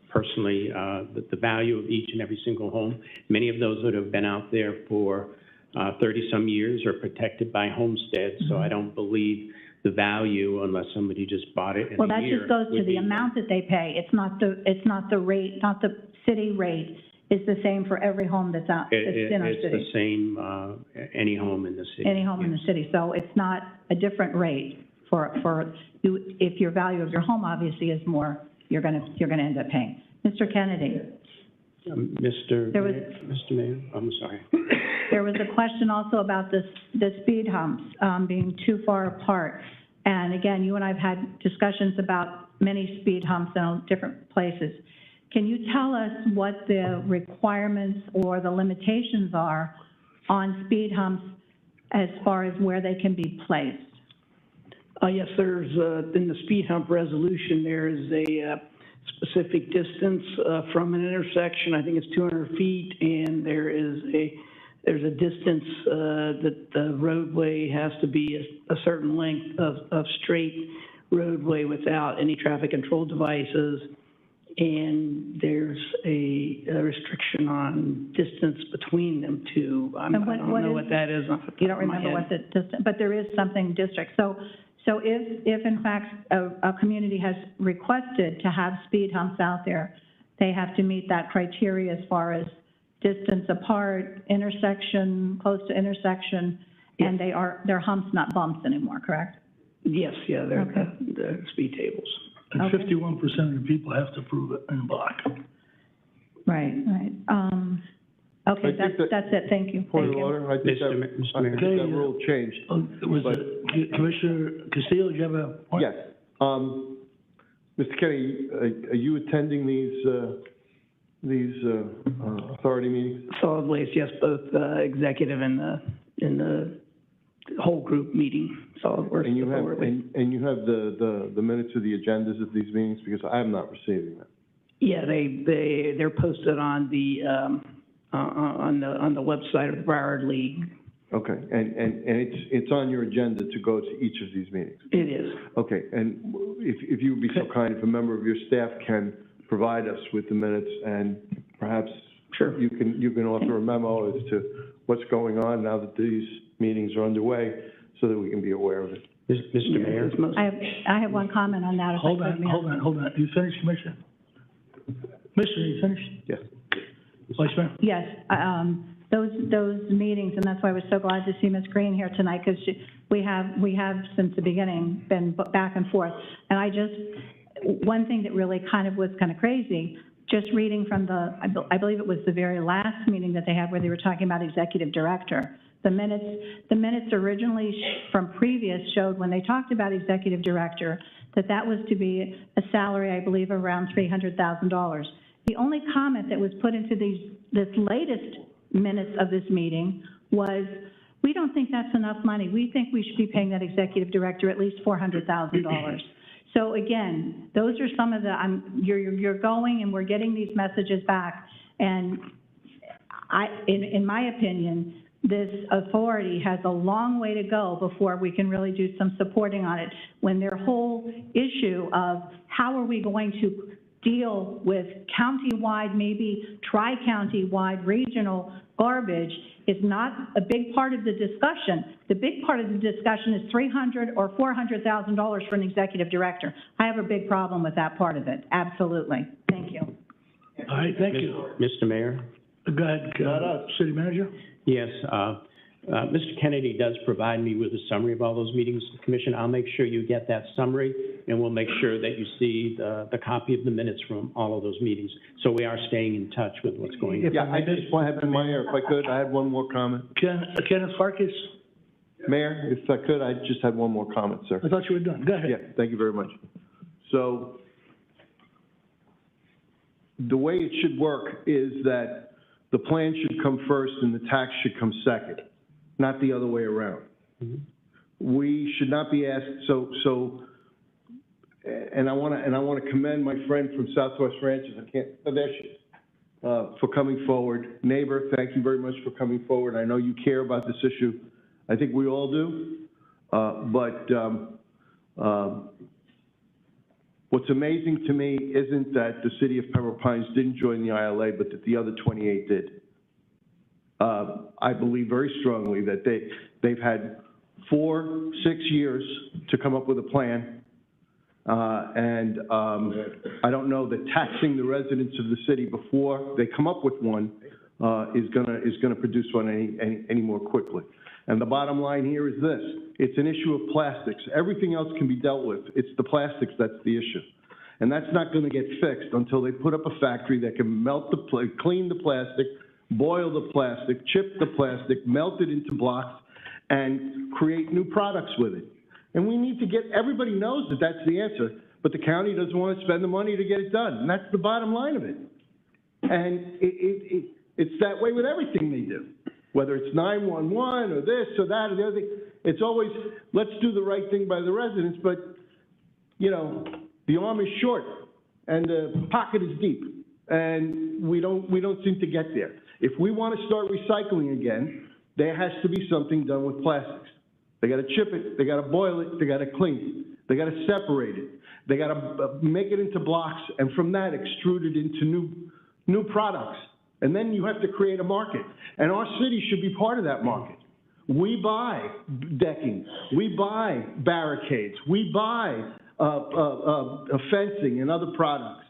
personally the value of each and every single home. Many of those that have been out there for 30-some years are protected by homesteads, so I don't believe the value unless somebody just bought it in a year. Well, that just goes to the amount that they pay. It's not the rate, not the city rate. It's the same for every home that's in our city. It's the same any home in the city. Any home in the city. So it's not a different rate for you. If your value of your home obviously is more, you're gonna end up paying. Mr. Kennedy. Mr. Mayor, I'm sorry. There was a question also about the speed humps being too far apart. And again, you and I have had discussions about many speed humps in different places. Can you tell us what the requirements or the limitations are on speed humps as far as where they can be placed? Yes, there's, in the speed hump resolution, there is a specific distance from an intersection. I think it's 200 feet, and there's a distance that the roadway has to be a certain length of straight roadway without any traffic control devices. And there's a restriction on distance between them two. I don't know what that is off the top You don't of my remember head. what the distance, but there is something district. So if in fact a community has requested to have speed humps out there, they have to meet that criteria as far as distance apart, intersection, close to intersection, and they're humps, not bumps anymore, correct? Yes, yeah, they're speed tables. And 51% of the people have to prove it in a block. Right. Okay, that's it, thank you. Point of order, I think that rule changed. Commissioner Castillo, do you have a point? Yes. Mr. Kenny, are you attending these authority meetings? Solid waste, yes, both executive and the whole group meeting, solid waste. And you have the minutes of the agendas of these meetings, because I am not receiving them. Yeah, they're posted on the website of the Broward League. Okay, and it's on your agenda to go to each of these meetings? It is. Okay, and if you would be so kind, if a member of your staff can provide us with the minutes, and perhaps you can offer a memo as to what's going on now that these meetings are underway, so that we can be aware of it. Mr. Mayor? I have one comment on that. Hold on. You finished, Commissioner? Commissioner, you finished? Yes. Vice Mayor? Yes, those meetings, and that's why I was so glad to see Ms. Green here tonight, because we have since the beginning been back and forth. And one thing that really was kind of crazy, just reading from I believe it was the very last meeting that they had where they were talking about executive director. The minutes originally from previous showed when they talked about executive director, that was to be a salary, I believe, around $300,000. The only comment that was put into this latest minutes of this meeting was, we don't think that's enough money. We think we should be paying that executive director at least $400,000. So again, those are some of the, you're going and we're getting these messages back, and in my opinion, this authority has a long way to go before we can really do some supporting on it, when their whole issue of how are we going to deal with county-wide, maybe tri-county-wide regional garbage is not a big part of the discussion. The big part of the discussion is $300,000 or $400,000 for an executive director. I have a big problem with that part of it, absolutely. Thank you. All right, thank you. Mr. Mayor? Go ahead, City Manager. Yes, Mr. Kennedy does provide me with a summary of all those meetings, Commission. I'll make sure you get that summary, and we'll make sure that you see the copy of the minutes from all of those meetings. So we are staying in touch with what's going on. Yeah, I just want to have, Mayor, if I could, I had one more comment. Kenneth Farkas? Mayor, if I could, I just had one more comment, sir. I thought you were done. Go ahead. Yeah, thank you very much. So, the way it should work is that the plan should come first and the tax should come second, not the other way around. Mm-hmm. We should not be asked, and I want to commend my friend from Southwest Ranches, there she is, for coming forward. Neighbor, thank you very much for coming forward. I know you care about this issue. I think we all do. What's amazing to me isn't that the city of Pembroke Pines didn't join the ILA, but that the other 28 did. I believe very strongly that they've had 4-6 years to come up with a plan. I don't know that taxing the residents of the city before they come up with one is gonna produce one any more quickly. And the bottom line here is this: it's an issue of plastics. Everything else can be dealt with. It's the plastics that's the issue, and that's not going to get fixed until they put up a factory that can melt clean the plastic, boil the plastic, chip the plastic, melt it into blocks, and create new products with it. And we need to get, everybody knows that that's the answer, but the county doesn't want to spend the money to get it done, and that's the bottom line of it. And it's that way with everything they do, whether it's 911 or this or that or the other thing. It's always, let's do the right thing by the residents, but, you know, the arm is short and the pocket is deep, and we don't seem to get there. If we want to start recycling again, there has to be something done with plastics. They got to chip it, they got to boil it, they got to clean it, they got to separate it, they got to make it into blocks, and from that extrude it into new products. And then you have to create a market, and our city should be part of that market. We buy decking, we buy barricades, we buy fencing and other products.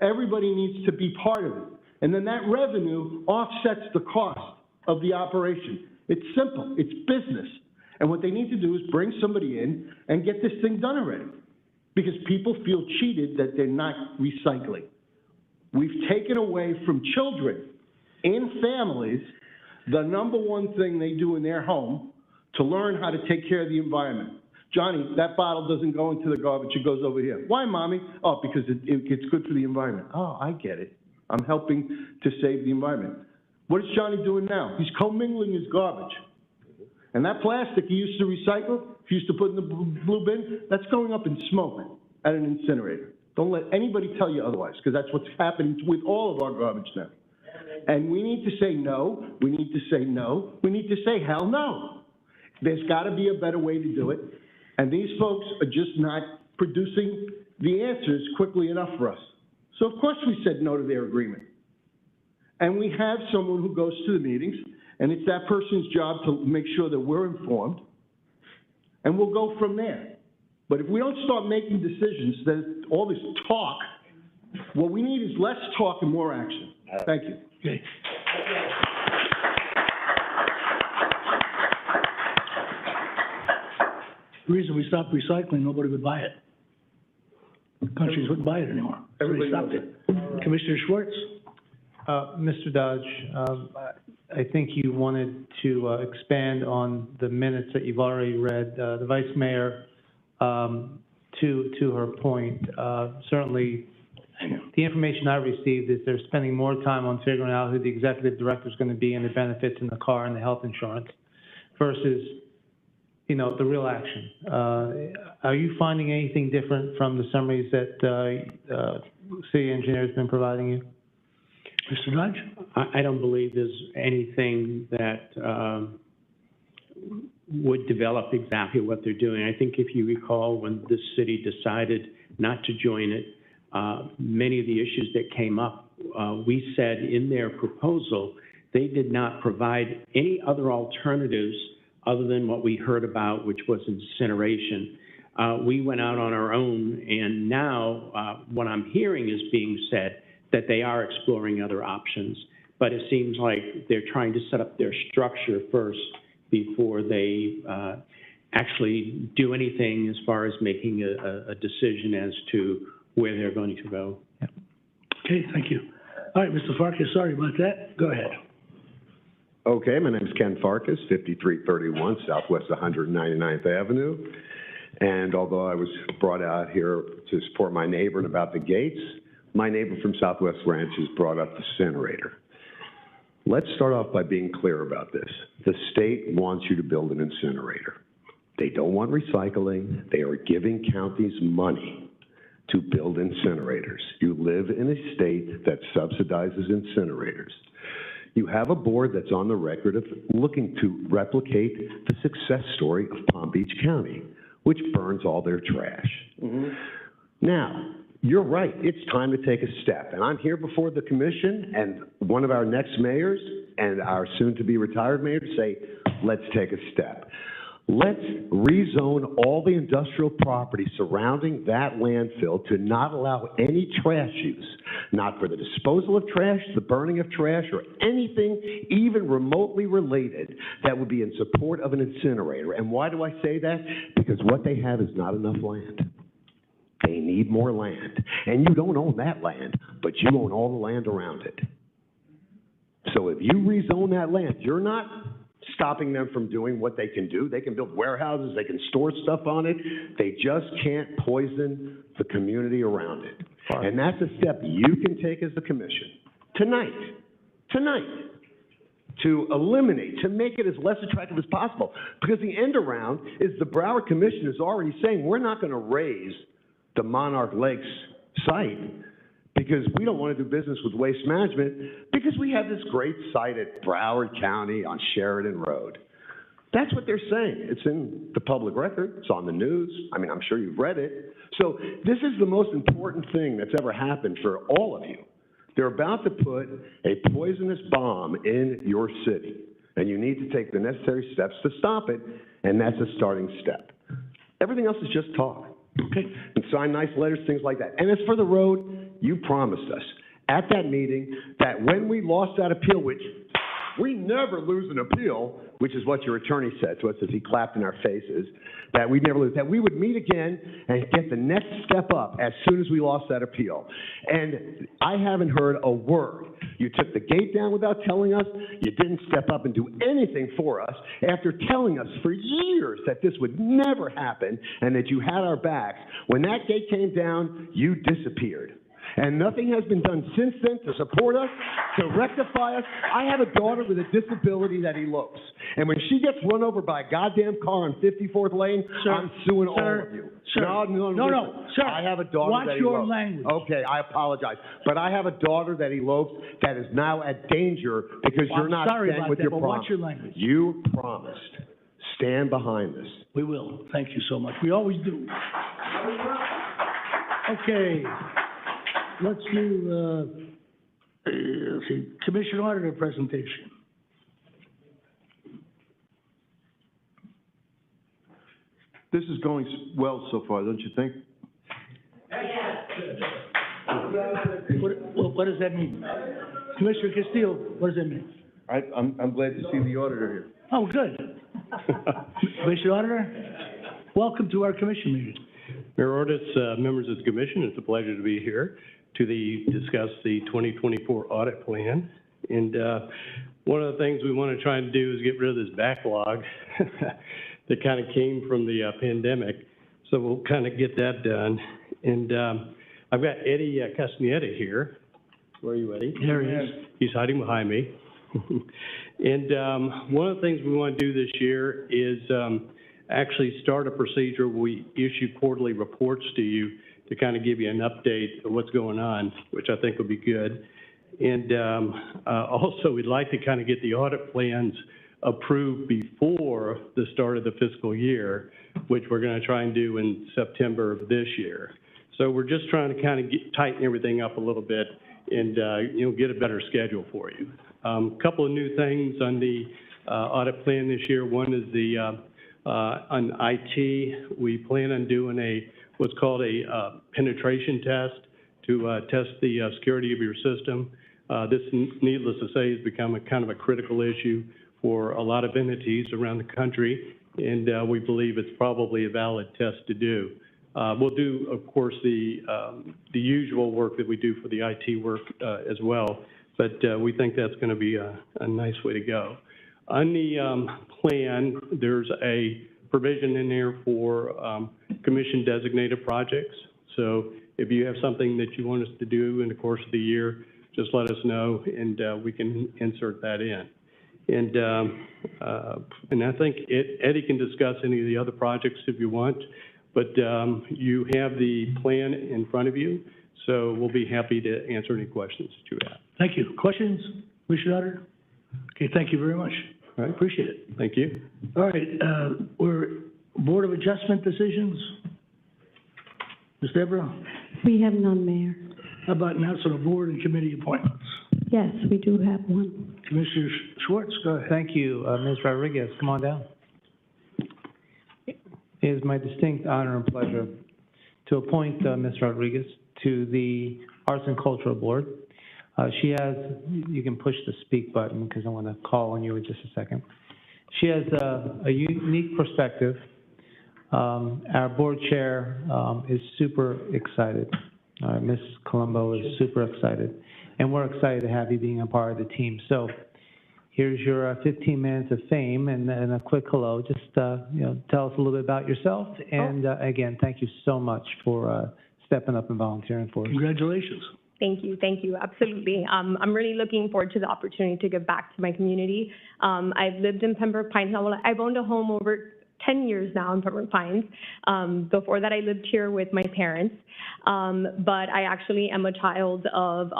Everybody needs to be part of it, and then that revenue offsets the cost of the operation. It's simple, it's business. And what they need to do is bring somebody in and get this thing done already, because people feel cheated that they're not recycling. We've taken away from children in families the number one thing they do in their home to learn how to take care of the environment. Johnny, that bottle doesn't go into the garbage, it goes over here. Why, Mommy? Oh, because it's good for the environment. Oh, I get it. I'm helping to save the environment. What is Johnny doing now? He's commingling his garbage. And that plastic he used to recycle, he used to put in the blue bin, that's going up in smoke at an incinerator. Don't let anybody tell you otherwise, because that's what's happening with all of our garbage now. And we need to say no, we need to say no, we need to say hell no. There's got to be a better way to do it, and these folks are just not producing the answers quickly enough for us. So of course we said no to their agreement. And we have someone who goes to the meetings, and it's that person's job to make sure that we're informed, and we'll go from there. But if we don't start making decisions, then all this talk, what we need is less talk and more action. Thank you. Okay. The reason we stopped recycling, nobody would buy it. Countries wouldn't buy it anymore. Everybody stopped it. Commissioner Schwartz? Mr. Dodge, I think you wanted to expand on the minutes that you've already read. The Vice Mayor, to her point, certainly the information I received is they're spending more time on figuring out who the executive director is going to be and the benefits in the car and the health insurance versus, you know, the real action. Are you finding anything different from the summaries that city engineer's been providing you? Mr. Judge? I don't believe there's anything that would develop exactly what they're doing. I think if you recall, when this city decided not to join it, many of the issues that came up, we said in their proposal, they did not provide any other alternatives other than what we heard about, which was incineration. We went out on our own, and now what I'm hearing is being said that they are exploring other options, but it seems like they're trying to set up their structure first before they actually do anything as far as making a decision as to where they're going to go. Okay, thank you. All right, Mr. Farkas, sorry about that. Go ahead. Okay, my name is Ken Farkas, 5331 Southwest 199th Avenue. And although I was brought out here to support my neighbor and about the gates, my neighbor from Southwest Ranch has brought up the incinerator. Let's start off by being clear about this. The state wants you to build an incinerator. They don't want recycling. They are giving counties money to build incinerators. You live in a state that subsidizes incinerators. You have a board that's on the record of looking to replicate the success story of Palm Beach County, which burns all their trash. Now, you're right, it's time to take a step. And I'm here before the commission and one of our next mayors and our soon-to-be retired mayor to say, let's take a step. Let's rezone all the industrial property surrounding that landfill to not allow any trash use, not for the disposal of trash, the burning of trash, or anything even remotely related that would be in support of an incinerator. And why do I say that? Because what they have is not enough land. They need more land. And you don't own that land, but you own all the land around it. So if you rezone that land, you're not stopping them from doing what they can do. They can build warehouses, they can store stuff on it. They just can't poison the community around it. And that's a step you can take as the commission tonight, to eliminate, to make it as less attractive as possible. Because the end around is the Broward Commission is already saying we're not going to raise the Monarch Lakes site because we don't want to do business with Waste Management because we have this great site at Broward County on Sheridan Road. That's what they're saying. It's in the public record. It's on the news. I mean, I'm sure you've read it. So this is the most important thing that's ever happened for all of you. They're about to put a poisonous bomb in your city, and you need to take the necessary steps to stop it, and that's a starting step. Everything else is just talk. Okay, and sign nice letters, things like that. And as for the road, you promised us at that meeting that when we lost that appeal, which we never lose an appeal, which is what your attorney said to us as he clapped in our faces, that we'd never lose, that we would meet again and get the next step up as soon as we lost that appeal. And I haven't heard a word. You took the gate down without telling us. You didn't step up and do anything for us after telling us for years that this would never happen and that you had our backs. When that gate came down, you disappeared. And nothing has been done since then to support us, to rectify us. I have a daughter with a disability that elopes. And when she gets run over by a goddamn car on 54th Lane, Sir, I'm suing all sir, of you. sir. No, sir. I have a daughter Watch that your elopes. language. Okay, I apologize. But I have a daughter that elopes that is now at danger because Well, you're not sorry standing about with that, your but promise. watch your language. You promised. Stand behind this. We will. Thank you so much. We always do. Okay. Let's do, let's see, Commission Auditor presentation. This is going well so far, don't you think? What does that mean? Commissioner Castillo, what does that mean? I'm glad to see the auditor here. Oh, good. Commissioner Auditor, welcome to our commission meeting. Mayor Ordus, members of the commission, it's a pleasure to be here to discuss the 2024 audit plan And one of the things we want to try and do is get rid of this backlog that kind of came from the pandemic. So we'll kind of get that done. And I've got Eddie Castaneda here. Where are you, Eddie? There he is. He's hiding behind me. And one of the things we want to do this year is actually start a procedure where we issue quarterly reports to you to kind of give you an update of what's going on, which I think will be good. And also, we'd like to kind of get the audit plans approved before the start of the fiscal year, which we're going to try and do in September of this year. So we're just trying to kind of tighten everything up a little bit and get a better schedule for you. A couple of new things on the audit plan this year. One is the on IT, we plan on doing what's called a penetration test to test the security of your system. This, needless to say, has become a kind of a critical issue for a lot of entities around the country, and we believe it's probably a valid test to do. We'll do, of course, the usual work that we do for the IT work as well, but we think that's going to be a nice way to go. On the plan, there's a provision in there for commission designated projects. So if you have something that you want us to do in the course of the year, just let us know, and we can insert that in. And I think Eddie can discuss any of the other projects if you want, but you have the plan in front of you, so we'll be happy to answer any questions that you have. Thank you. Questions, Commissioner Otter? Okay, thank you very much. All right. Appreciate it. Thank you. All right, we're Board of Adjustment decisions. Ms. Deborah, We have none, Mayor. how about announcing the board and committee appointments? Yes, we do have one. Commissioner Schwartz, go ahead. Thank you, Ms. Rodriguez. Come on down. It is my distinct honor and pleasure to appoint Ms. Rodriguez to the Arts and Cultural Board. She has, you can push the speak button because I want to call on you in just a second. She has a unique perspective. Our board chair is super excited. Ms. Colombo is super excited. And we're excited to have you being a part of the team. So here's your 15 minutes of fame and a quick hello. Just, tell us a little bit about yourself. And again, thank you so much for stepping up and volunteering for us. Congratulations. Thank you, absolutely. I'm really looking forward to the opportunity to give back to my community. I've lived in Pembroke Pines. I've owned a home over 10 years now in Pembroke Pines. Before that, I lived here with my parents. But I actually am a child of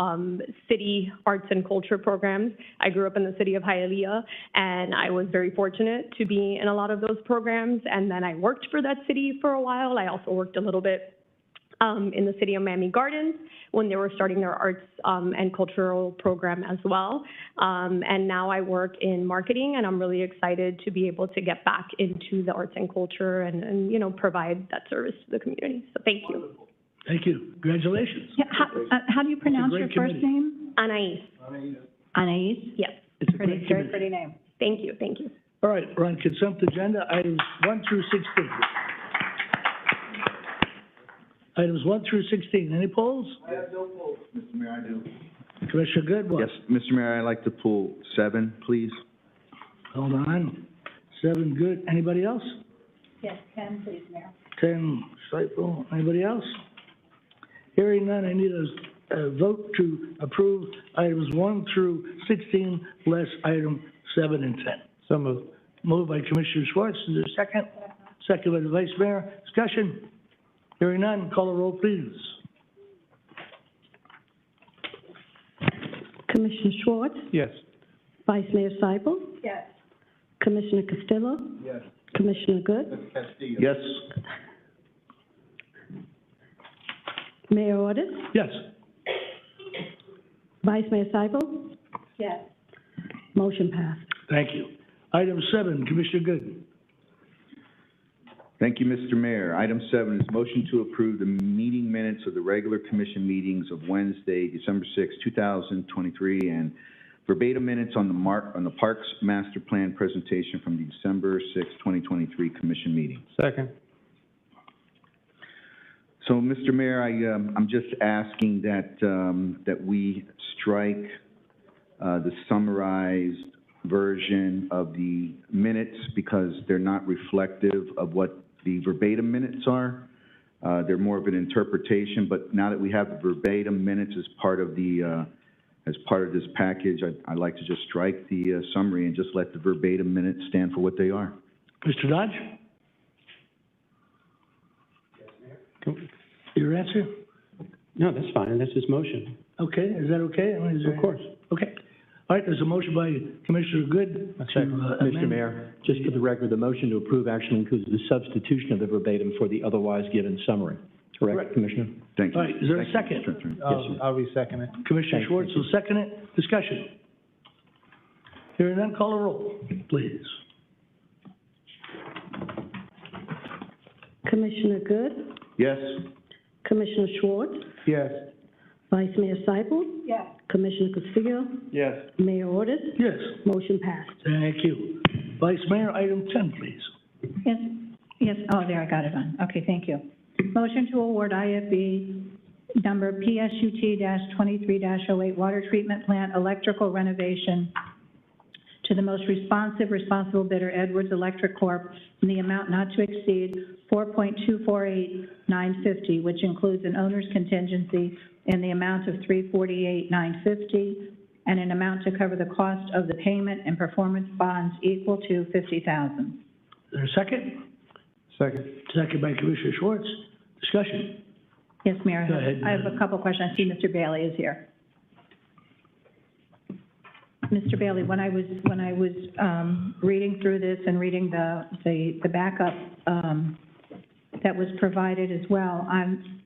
city arts and culture programs. I grew up in the city of Hialeah, and I was very fortunate to be in a lot of those programs. And then I worked for that city for a while. I also worked a little bit in the city of Miami Gardens when they were starting their arts and cultural program as well. And now I work in marketing, and I'm really excited to be able to get back into the arts and culture and provide that service to the community. So thank you. Thank you. Congratulations. Yeah, how do you pronounce your great first committee. name? Anais. Anais? Yes. It's a Pretty, great very committee. pretty name. Thank you. All right, we're on consent agenda, items 1 through 16. Items 1 through 16, any polls? I have no polls, Mr. Mayor, I do. Commissioner Goodwin? Yes, Mr. Mayor, I'd like to pull 7, please. Hold on. 7, good. Anybody else? Yes, 10, please, Mayor. 10, Stifle. Anybody else? Hearing none, I need a vote to approve items 1 through 16, less item 7 and 10. So moved. Moved by Commissioner Schwartz. Is there a second? Second by the Vice Mayor. Discussion? Hearing none, call the roll, please. Commissioner Schwartz? Yes. Vice Mayor Seibel? Yes. Commissioner Castillo? Yes. Commissioner Good? Yes. Mayor Ordus? Yes. Vice Mayor Seibel? Yes. Motion passed. Thank you. Item 7, Commissioner Good. Thank you, Mr. Mayor. Item 7 is motion to approve the meeting minutes of the regular commission meetings of Wednesday, December 6, 2023, and verbatim minutes on the Parks Master Plan presentation from the December 6, 2023 commission meeting. Second. So, Mr. Mayor, I'm just asking that we strike the summarized version of the minutes because they're not reflective of what the verbatim minutes are. They're more of an interpretation, but now that we have the verbatim minutes as part of this package, I'd like to just strike the summary and just let the verbatim minutes stand for what they are. Mr. Dodge? Your answer? No, that's fine, that's his motion. Okay, is that okay? I mean, is there? Of course. Okay. All right, there's a motion by Commissioner Good to Mr. amend. Mayor, just for the record, the motion to approve actually includes the substitution of the verbatim for the otherwise given summary. Correct, Commissioner? Thank you. All right, is there a Thank you, second? Mr. Attorney. I'll re-second it. Commissioner Schwartz will second it. Discussion. Hearing none, call a roll, please. Commissioner Good, Yes? Commissioner Schwartz, Yes. Vice Mayor Seifel, Yes. Commissioner Castillo, Yes. Mayor Ordus, Yes, motion passed. thank you. Vice Mayor, item 10, please. Yes, yes, oh, there, I got it on. Okay, thank you. Motion to award IFB number PSUT-23-08 water treatment plant electrical renovation to the most responsible bidder, Edwards Electric Corp., in the amount not to exceed $4.248950, which includes an owner's contingency in the amount of $348,950 and an amount to cover the cost of the payment and performance bonds equal to $50,000. Is there a second? Second. Second by Commissioner Schwartz. Discussion. Yes, Mayor, Go ahead. I have a couple questions. I see Mr. Bailey is here. Mr. Bailey, when I was reading through this and reading the backup that was provided as well, I'm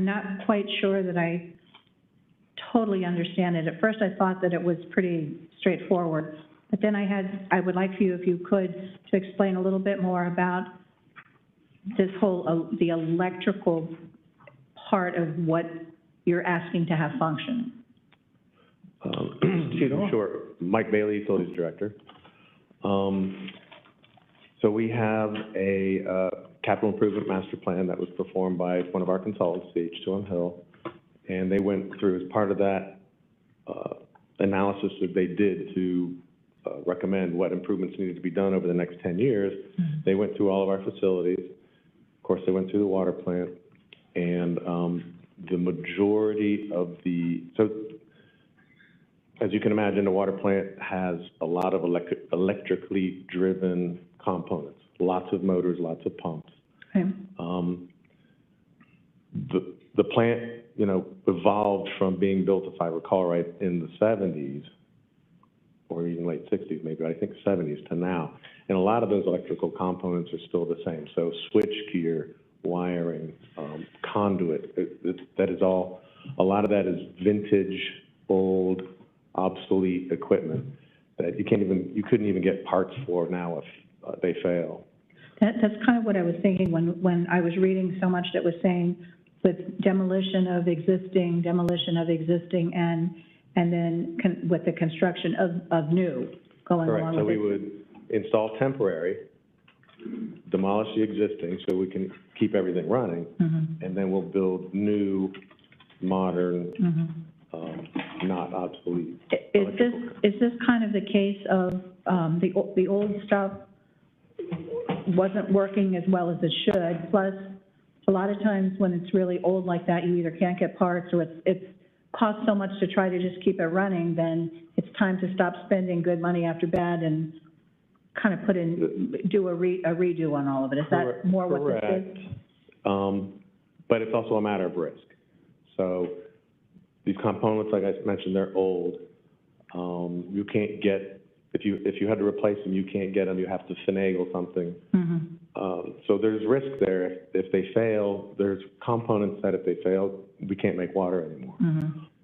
not quite sure that I totally understand it. At first, I thought that it was pretty straightforward, but then I would like for you, if you could, to explain a little bit more about this whole, the electrical part of what you're asking to have function. Sure. Mike Bailey, Utilities Director. So we have a capital improvement master plan that was performed by one of our consultants, H2M Hill, and they went through, as part of that analysis that they did to recommend what improvements needed to be done over the next 10 years, they went through all of our facilities. Of course, they went through the water plant, and the majority of so as you can imagine, the water plant has a lot of electrically driven components, lots of motors, lots of pumps. Okay. The plant, evolved from being built, if I recall right, in the 70s, or even late 60s, maybe, I think 70s to now. And a lot of those electrical components are still the same. So switch gear, wiring, conduit, that is all, a lot of that is vintage, old, obsolete equipment that you couldn't even get parts for now if they fail. That's kind of what I was thinking when I was reading so much that was saying with demolition of existing, and then with the construction of new going along with it. Correct. So we would install temporary, demolish the existing so we can keep everything running, and then we'll build new, modern, not obsolete. Is this kind of the case of the old stuff wasn't working as well as it should? Plus, a lot of times when it's really old like that, you either can't get parts or it's costs so much to try to just keep it running, then it's time to stop spending good money after bad and kind of do a redo on all of it. Is that more what this is? But it's also a matter of risk. So these components, like I mentioned, they're old. You can't get, if you had to replace them, you can't get them. You have to finagle something. So there's risk there. If they fail, there's components that if they fail, we can't make water anymore.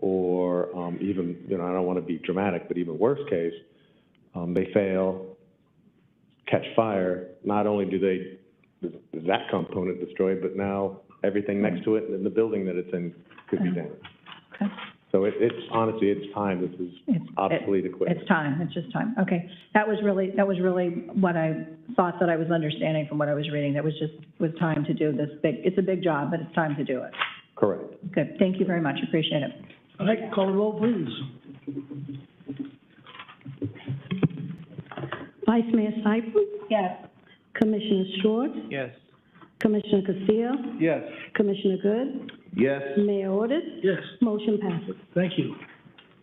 Or even, I don't want to be dramatic, but even worst case, they fail, catch fire. Not only is that component destroyed, but now everything next to it and the building that it's in could be damaged. Okay. So it's honestly, it's time. This is obsolete equipment. It's time. It's just time. Okay. That was really what I thought that I was understanding from what I was reading. That was time to do this big. It's a big job, but it's time to do it. Correct. Good. Thank you very much. Appreciate it. All right, call the roll, please. Vice Mayor Seifel. Yes. Commissioner Schwartz. Yes. Commissioner Castillo. Yes. Commissioner Good. Yes. Mayor Ordus. Yes, Motion passes. thank you.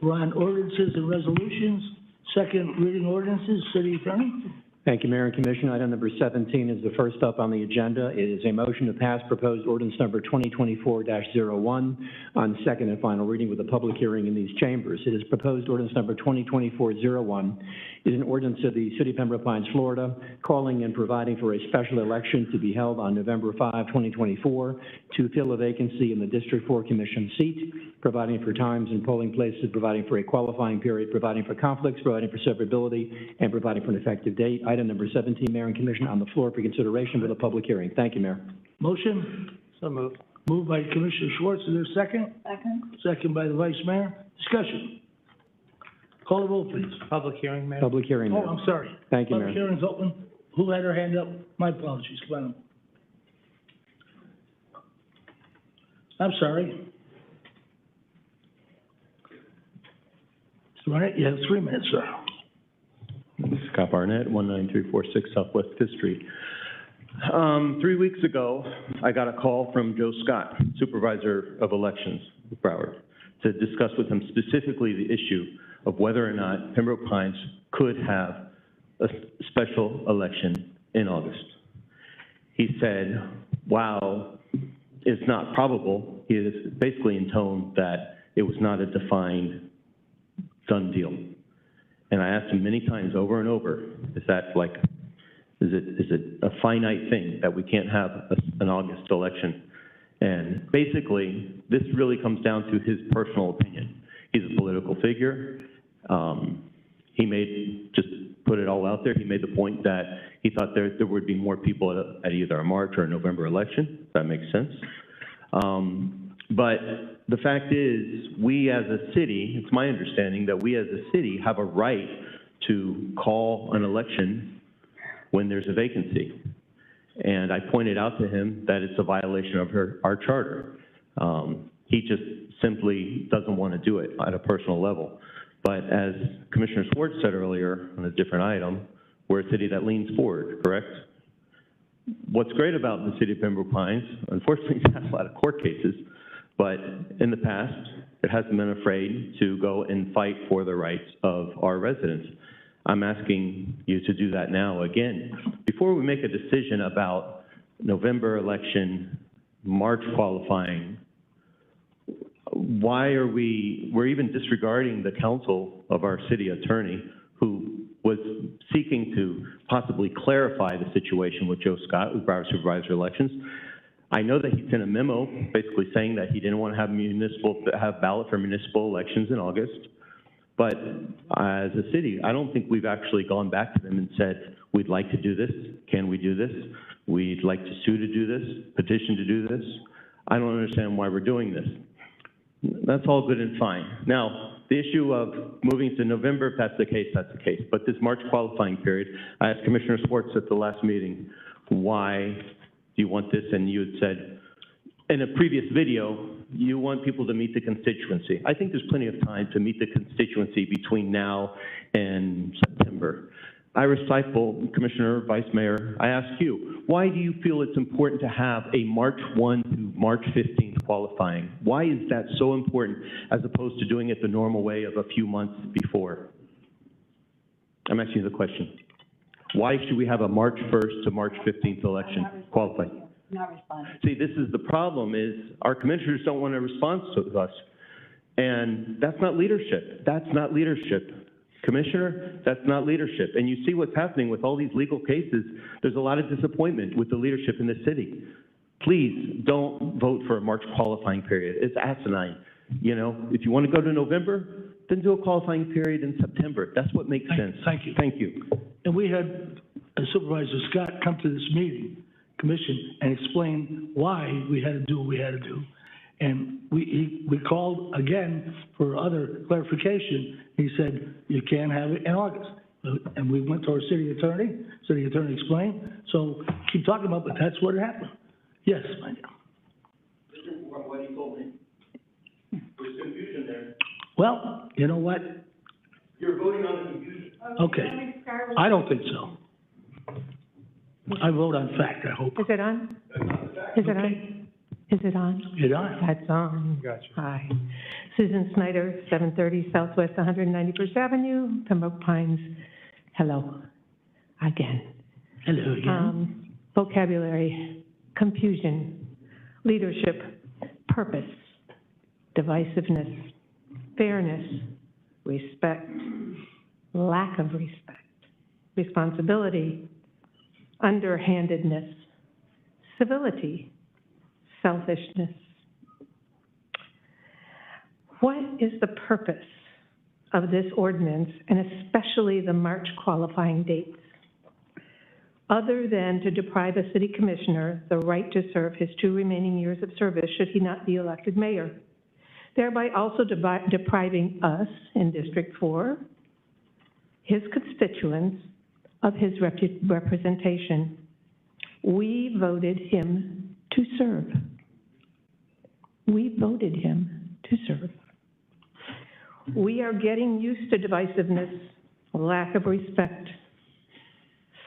We're on ordinances and resolutions. Second reading ordinances, City Attorney. Thank you, Mayor and Commission. Item number 17 is the first up on the agenda. It is a motion to pass proposed ordinance number 2024-01 on second and final reading with a public hearing in these chambers. It is proposed ordinance number 2024-01 is an ordinance of the City of Pembroke Pines, Florida, calling and providing for a special election to be held on November 5, 2024, to fill a vacancy in the District 4 Commission seat, providing for times and polling places, providing for a qualifying period, providing for conflicts, providing for severability, and providing for an effective date. Item number 17, Mayor and Commission, on the floor for consideration with a public hearing. Thank you, Mayor. Motion? So moved. Moved by Commissioner Schwartz, is there a second? Second. Second by the Vice Mayor. Discussion. Call the roll, please. Public hearing, Mayor. Public hearing, Oh, Mayor. I'm sorry. Thank you, Public Mayor. hearing's open. Who had their hand up? My apologies, come on. I'm sorry. Mr. Barnett, you have 3 minutes, sir. Scott Barnett, 19346 Southwest Fifth Street. 3 weeks ago, I got a call from Joe Scott, Supervisor of Elections, Broward, to discuss with him specifically the issue of whether or not Pembroke Pines could have a special election in August. He said, while it's not probable, he is basically in tone that it was not a defined done deal. And I asked him many times over and over, is it a finite thing that we can't have an August election? And basically, this really comes down to his personal opinion. He's a political figure. Just put it all out there, he made the point that he thought there would be more people at either a March or a November election. If that makes sense. But the fact is, we as a city, it's my understanding that we as a city have a right to call an election when there's a vacancy. And I pointed out to him that it's a violation of our charter. He just simply doesn't want to do it at a personal level. But as Commissioner Schwartz said earlier on a different item, we're a city that leans forward, correct? What's great about the city of Pembroke Pines, unfortunately, it's had a lot of court cases, but in the past, it hasn't been afraid to go and fight for the rights of our residents. I'm asking you to do that now again. Before we make a decision about November election, March qualifying, we're even disregarding the counsel of our city attorney, who was seeking to possibly clarify the situation with Joe Scott, with Broward Supervisor Elections. I know that he sent a memo basically saying that he didn't want to have ballot for municipal elections in August. But as a city, I don't think we've actually gone back to them and said, we'd like to do this. Can we do this? We'd like to sue to do this, petition to do this. I don't understand why we're doing this. That's all good and fine. Now, the issue of moving to November, if that's the case, that's the case. But this March qualifying period, I asked Commissioner Schwartz at the last meeting, why do you want this? And you had said, in a previous video, you want people to meet the constituency. I think there's plenty of time to meet the constituency between now and September. Iris Seifel, Commissioner, Vice Mayor, I ask you, why do you feel it's important to have a March 1 to March 15th qualifying? Why is that so important as opposed to doing it the normal way of a few months before? I'm asking you the question. Why should we have a March 1st to March 15th election qualifying? Not responding. See, this is the problem, is our commissioners don't want to respond to us. And that's not leadership. That's not leadership. Commissioner, that's not leadership. And you see what's happening with all these legal cases. There's a lot of disappointment with the leadership in the city. Please don't vote for a March qualifying period. It's asinine. You know, if you want to go to November, then do a qualifying period in September. That's what makes sense. Thank you. Thank you. And we had Supervisor Scott come to this meeting, commission, and explain why we had to do what we had to do. And we called again for other clarification. He said, you can't have it in August. And we went to our city attorney explained. So keep talking about, but that's what happened. Yes, my dear. From what he told me, there's confusion there. Well, you know what? You're voting on the confusion. Okay. I don't think so. I vote on fact, I hope. Is it on? Is it on? Is it on? It on. That's on. Gotcha. Hi. Susan Snyder, 730 Southwest 191st Avenue, Pembroke Pines. Hello, again. Hello again. Vocabulary, confusion, leadership, purpose, divisiveness, fairness, respect, lack of respect, responsibility, underhandedness, civility, selfishness. What is the purpose of this ordinance, and especially the March qualifying dates, other than to deprive a city commissioner the right to serve his 2 remaining years of service should he not be elected mayor, thereby also depriving us in District 4, his constituents, of his representation? We voted him to serve. We voted him to serve. We are getting used to divisiveness, lack of respect,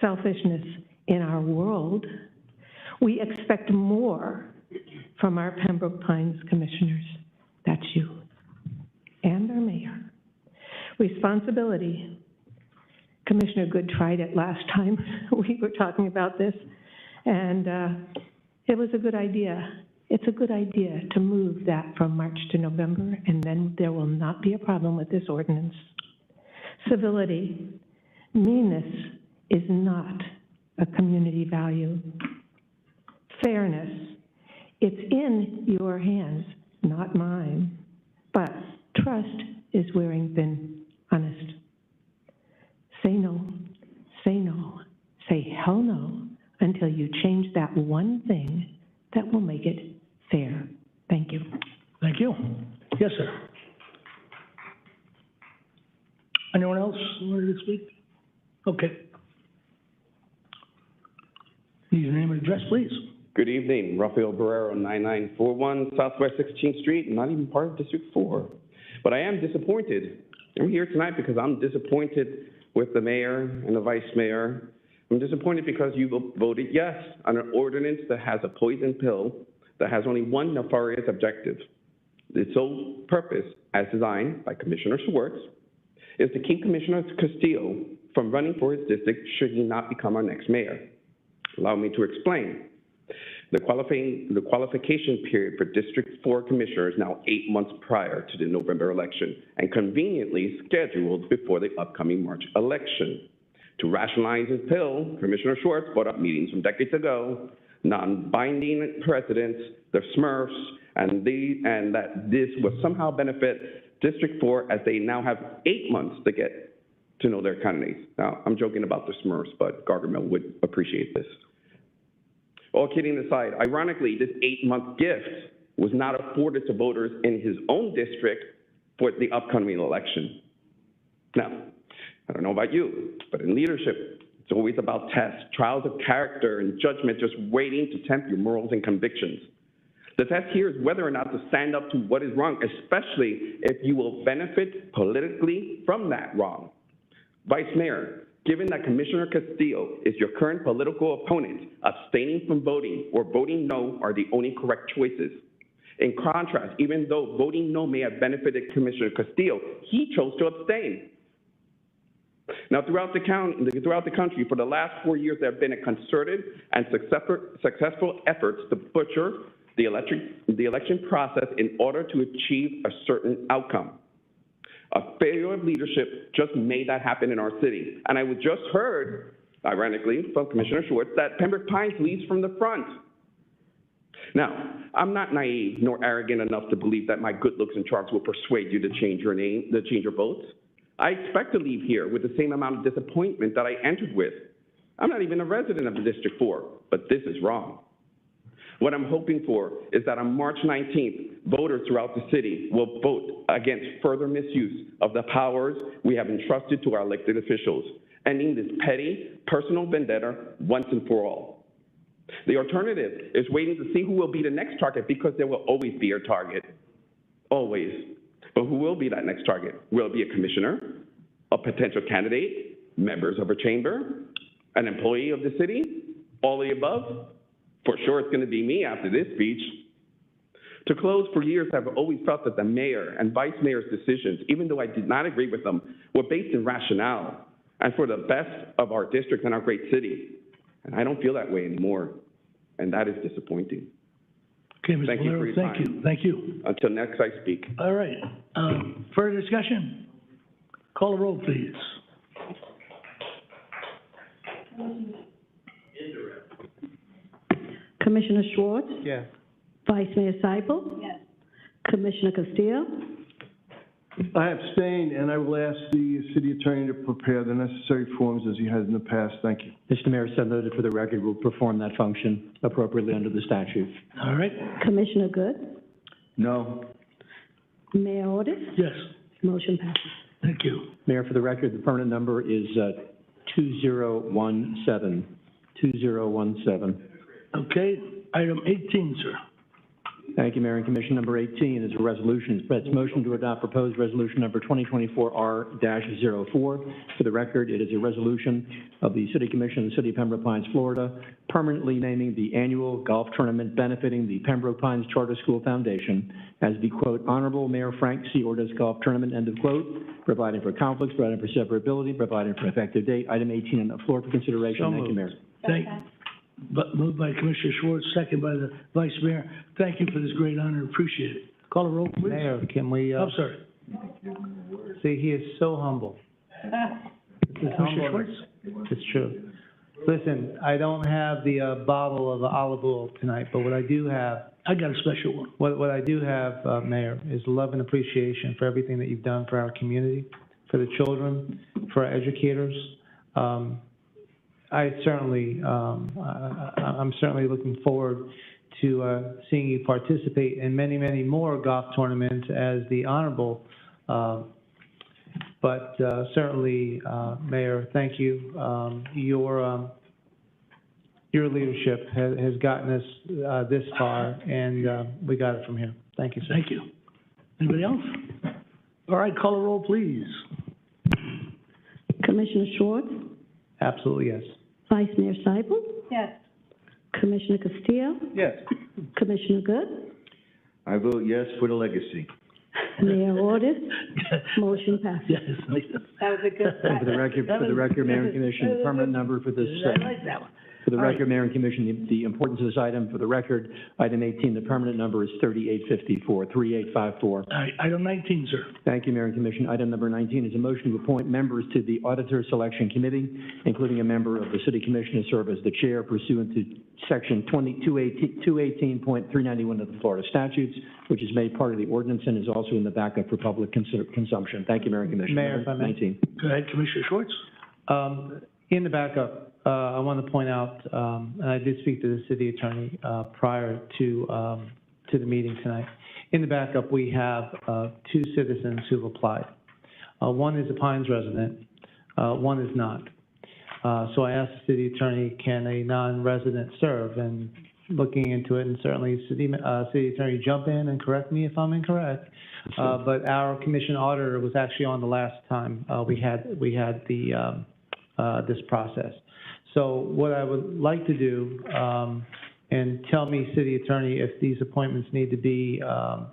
selfishness in our world. We expect more from our Pembroke Pines commissioners. That's you. And our mayor. Responsibility. Commissioner Good tried it last time. We were talking about this, and it was a good idea. It's a good idea to move that from March to November, and then there will not be a problem with this ordinance. Civility. Meanness is not a community value. Fairness. It's in your hands, not mine. But trust is wearing thin. Honest. Say no, say hell no, until you change that one thing that will make it fair. Thank you. Thank you. Yes, sir. Anyone else wanted to speak? Okay. Need your name and address, please. Good evening, Rafael Barrero, 9941 Southwest 16th Street, not even part of District 4. But I am disappointed. I'm here tonight because I'm disappointed with the mayor and the vice mayor. I'm disappointed because you voted yes on an ordinance that has a poison pill that has only one nefarious objective. Its sole purpose, as designed by Commissioner Schwartz, is to keep Commissioner Castillo from running for his district should he not become our next mayor. Allow me to explain. The qualification period for District 4 commissioners is now 8 months prior to the November election and conveniently scheduled before the upcoming March election. To rationalize his pill, Commissioner Schwartz brought up meetings from decades ago, non-binding precedents, the Smurfs, and that this would somehow benefit District 4 as they now have 8 months to get to know their candidates. Now, I'm joking about the Smurfs, but Gargamel would appreciate this. All kidding aside, ironically, this 8-month gift was not afforded to voters in his own district for the upcoming election. Now, I don't know about you, but in leadership, it's always about tests, trials of character and judgment just waiting to tempt your morals and convictions. The test here is whether or not to stand up to what is wrong, especially if you will benefit politically from that wrong. Vice Mayor, given that Commissioner Castillo is your current political opponent, abstaining from voting or voting no are the only correct choices. In contrast, even though voting no may have benefited Commissioner Castillo, he chose to abstain. Now, throughout the country, for the last 4 years, there have been a concerted and successful efforts to butcher the election process in order to achieve a certain outcome. A failure of leadership just made that happen in our city. And I just heard, ironically, from Commissioner Schwartz that Pembroke Pines leads from the front. Now, I'm not naive nor arrogant enough to believe that my good looks and charms will persuade you to change your name, to change your votes. I expect to leave here with the same amount of disappointment that I entered with. I'm not even a resident of the District 4, but this is wrong. What I'm hoping for is that on March 19th, voters throughout the city will vote against further misuse of the powers we have entrusted to our elected officials, ending this petty, personal vendetta once and for all. The alternative is waiting to see who will be the next target, because there will always be a target. Always. But who will be that next target? Will it be a commissioner, a potential candidate, members of a chamber, an employee of the city, all the above? For sure, it's going to be me after this speech. To close, for years, I've always felt that the mayor and vice mayor's decisions, even though I did not agree with them, were based in rationale and for the best of our district and our great city. And I don't feel that way anymore, and that is disappointing. Okay, Mr. Thank you for Valero, your thank time. you, thank you. Until next I speak. All right, further discussion? Call the roll, please. Commissioner Schwartz? Yes. Vice Mayor Seipel? Yes. Commissioner Castillo? I abstain, and I will ask the city attorney to prepare the necessary forms as he has in the past. Thank you. Mr. Mayor, so noted for the record, will perform that function appropriately under the statute. All right, Commissioner Good? No. Mayor Ordus? yes, Motion passes. thank you. Mayor, for the record, the permanent number is 2017. 2017. Okay, item 18, sir. Thank you, Mayor and Commission. Number 18 is a resolution. It's motion to adopt proposed resolution number 2024-R-04. For the record, it is a resolution of the City Commission of the City of Pembroke Pines, Florida, permanently naming the annual golf tournament benefiting the Pembroke Pines Charter School Foundation as the, quote, Honorable Mayor Frank C. Ordus Golf Tournament, end of quote, providing for conflicts, providing for severability, providing for effective date. Item 18 on the floor for consideration. So Thank you, Mayor. But moved by Commissioner Schwartz, second by the Vice Mayor. Thank you for this great honor, appreciate it. Call the roll, please. Mayor, can we, I'm sorry. see, he is so humble. This is Commissioner humble. Schwartz? It's true. Listen, I don't have the bottle of olive oil tonight, but what I do have, I got a special one. what I do have, Mayor, is love and appreciation for everything that you've done for our community, for the children, for our educators. I certainly, I'm certainly looking forward to seeing you participate in many, many more golf tournaments as the honorable. But certainly, Mayor, thank you. Your leadership has gotten us this far, and we got it from here. Thank you, sir. Thank you. Anybody else? All right, call the roll, please. Commissioner Schwartz? Absolutely, yes. Vice Mayor Seipel? Yes. Commissioner Castillo? Yes. Commissioner Good? I vote yes for the legacy. Mayor Ordus? Motion passes. Yes. That was a good And for the record, Mayor and Commission, the permanent number for this, I like that one. for the All right. record, Mayor and Commission, the importance of this item, for the record, item 18, the permanent number is 3854, 3854. All right, item 19, sir. Thank you, Mayor and Commission. Item number 19 is a motion to appoint members to the Auditor Selection Committee, including a member of the City Commission to serve as the chair pursuant to Section 218.391 of the Florida statutes, which is made part of the ordinance and is also in the backup for public consumption. Thank you, Mayor and Commission. Mayor, if I may. 19. Go ahead, Commissioner Schwartz. In the backup, I want to point out, and I did speak to the city attorney prior to the meeting tonight. In the backup, we have two citizens who've applied. One is a Pines resident, one is not. So I asked the city attorney, can a non-resident serve? And looking into it, and certainly city attorney, jump in and correct me if I'm incorrect. But our commission auditor was actually on the last time we had the this process. So what I would like to do, and tell me, city attorney, if these appointments need to be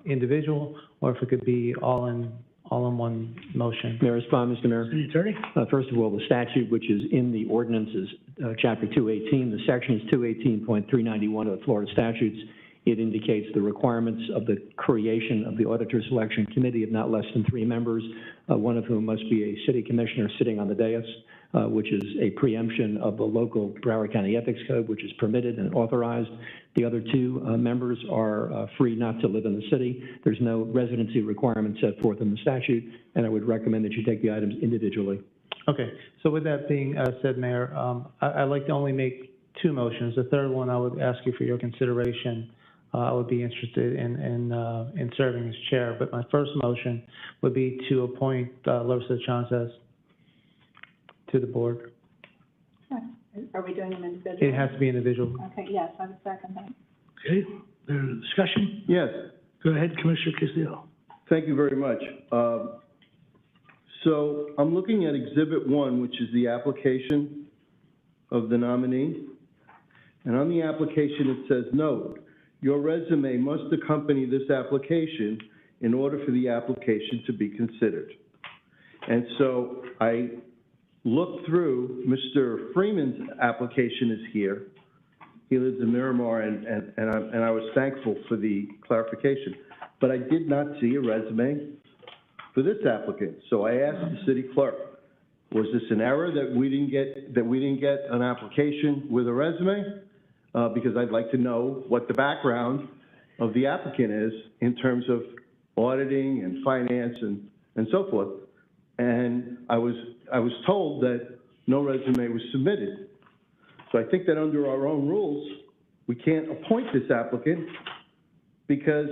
individual or if it could be all in one motion. May I respond, Mr. Mayor? City attorney. First of all, the statute, which is in the ordinance, is Chapter 218. The section is 218.391 of the Florida statutes. It indicates the requirements of the creation of the Auditor Selection Committee of not less than 3 members, one of whom must be a city commissioner sitting on the dais, which is a preemption of the local Broward County Ethics Code, which is permitted and authorized. The other 2 members are free not to live in the city. There's no residency requirement set forth in the statute, and I would recommend that you take the items individually. Okay, so with that being said, Mayor, I'd like to only make 2 motions. The third one, I would ask you for your consideration. I would be interested in serving as chair, but my first motion would be to appoint Larissa Chances to the board. Are we doing them individually? It has to be individual. Okay, yes, I would second that. Okay, there's discussion? Yes. Go ahead, Commissioner Castillo. Thank you very much. So I'm looking at Exhibit 1, which is the application of the nominee. And on the application, it says, "Note, your resume must accompany this application in order for the application to be considered." And so I looked through, Mr. Freeman's application is here. He lives in Miramar, and I was thankful for the clarification. But I did not see a resume for this applicant. So I asked the city clerk, was this an error that we didn't get an application with a resume? Because I'd like to know what the background of the applicant is in terms of auditing and finance and so forth. And I was told that no resume was submitted. So I think that under our own rules, we can't appoint this applicant because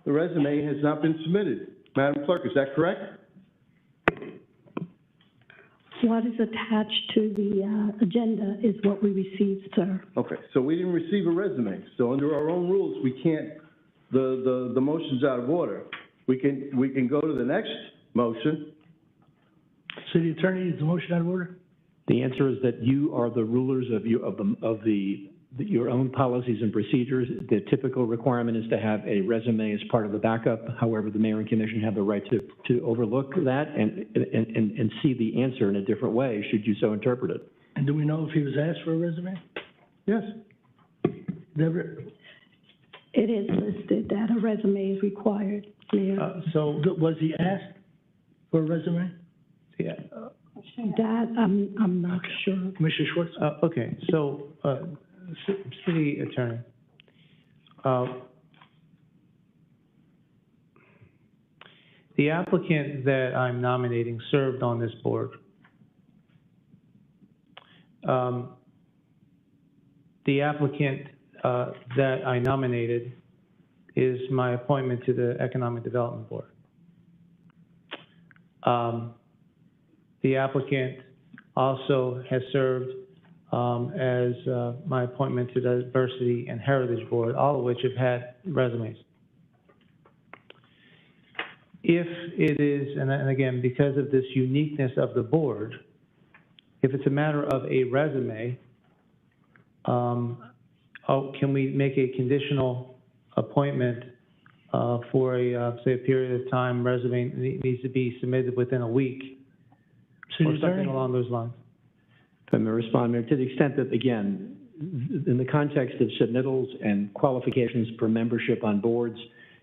the resume has not been submitted. Madam Clerk, is that correct? What is attached to the agenda is what we received, sir. Okay, so we didn't receive a resume. So under our own rules, we can't, the motion's out of order. We can go to the next motion. City Attorney, is the motion out of order? The answer is that you are the rulers of your own policies and procedures. The typical requirement is to have a resume as part of the backup. However, the mayor and commission have the right to overlook that and see the answer in a different way, should you so interpret it. And do we know if he was asked for a resume? Yes. Deborah? It is listed that a resume is required, Mayor. Was he asked for a resume? Yeah. That, I'm not sure. Commissioner Schwartz? Okay, so, City Attorney, the applicant that I'm nominating served on this board. The applicant that I nominated is my appointment to the Economic Development Board. The applicant also has served as my appointment to the Diversity and Heritage Board, all of which have had resumes. If it is, and again, because of this uniqueness of the board, if it's a matter of a resume, can we make a conditional appointment for say, a period of time? Resume needs to be submitted within a week, or something along those lines. If I may respond, Mayor, to the extent that, again, in the context of submittals and qualifications for membership on boards,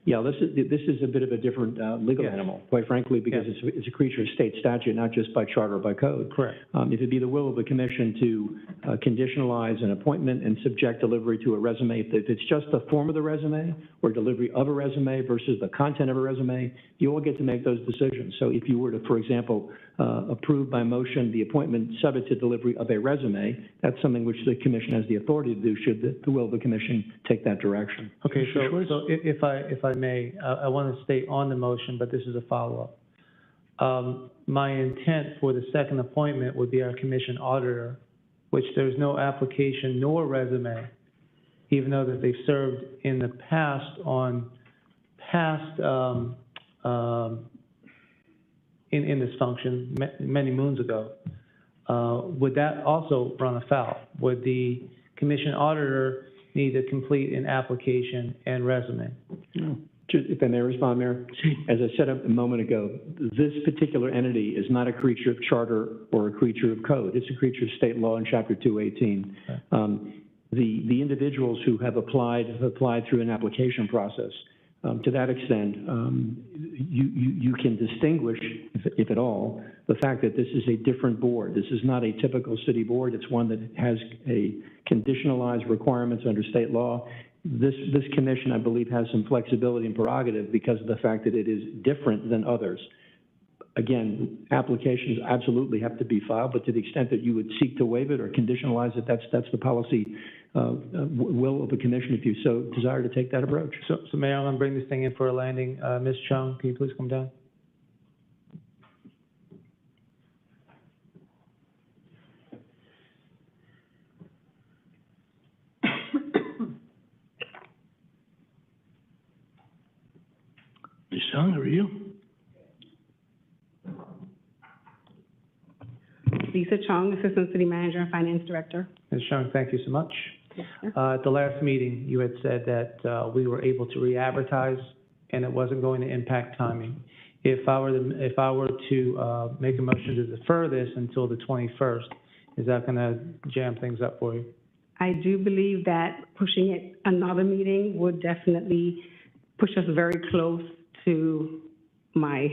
yeah, this is a bit of a different legal animal, quite frankly, because it's a creature of state statute, not just by charter or by code. Correct. If it'd be the will of the commission to conditionalize an appointment and subject delivery to a resume, if it's just the form of the resume or delivery of a resume versus the content of a resume, you all get to make those decisions. So if you were to, for example, approve by motion the appointment subject to delivery of a resume, that's something which the commission has the authority to do should the will of the commission take that direction. Okay, so if I may, I want to state on the motion, but this is a follow-up. My intent for the second appointment would be our commission auditor, which there's no application nor resume, even though that they've served in the past on past in this function many moons ago. Would that also run afoul? Would the commission auditor need to complete an application and resume? No. If I may respond, Mayor, as I said a moment ago, this particular entity is not a creature of charter or a creature of code. It's a creature of state law in Chapter 218. The individuals who have applied through an application process. To that extent, you can distinguish, if at all, the fact that this is a different board. This is not a typical city board. It's one that has a conditionalized requirements under state law. This commission, I believe, has some flexibility and prerogative because of the fact that it is different than others. Again, applications absolutely have to be filed, but to the extent that you would seek to waive it or conditionalize it, that's the policy will of the commission if you so desire to take that approach. So Mayor, I'm going to bring this thing in for a landing. Ms. Chung, can you please come down? Ms. Chung, how are you? Lisa Chung, Assistant City Manager and Finance Director. Ms. Chung, thank you so much. At the last meeting, you had said that we were able to re-advertise and it wasn't going to impact timing. If I were to make a motion to defer this until the 21st, is that going to jam things up for you? I do believe that pushing it another meeting would definitely push us very close to my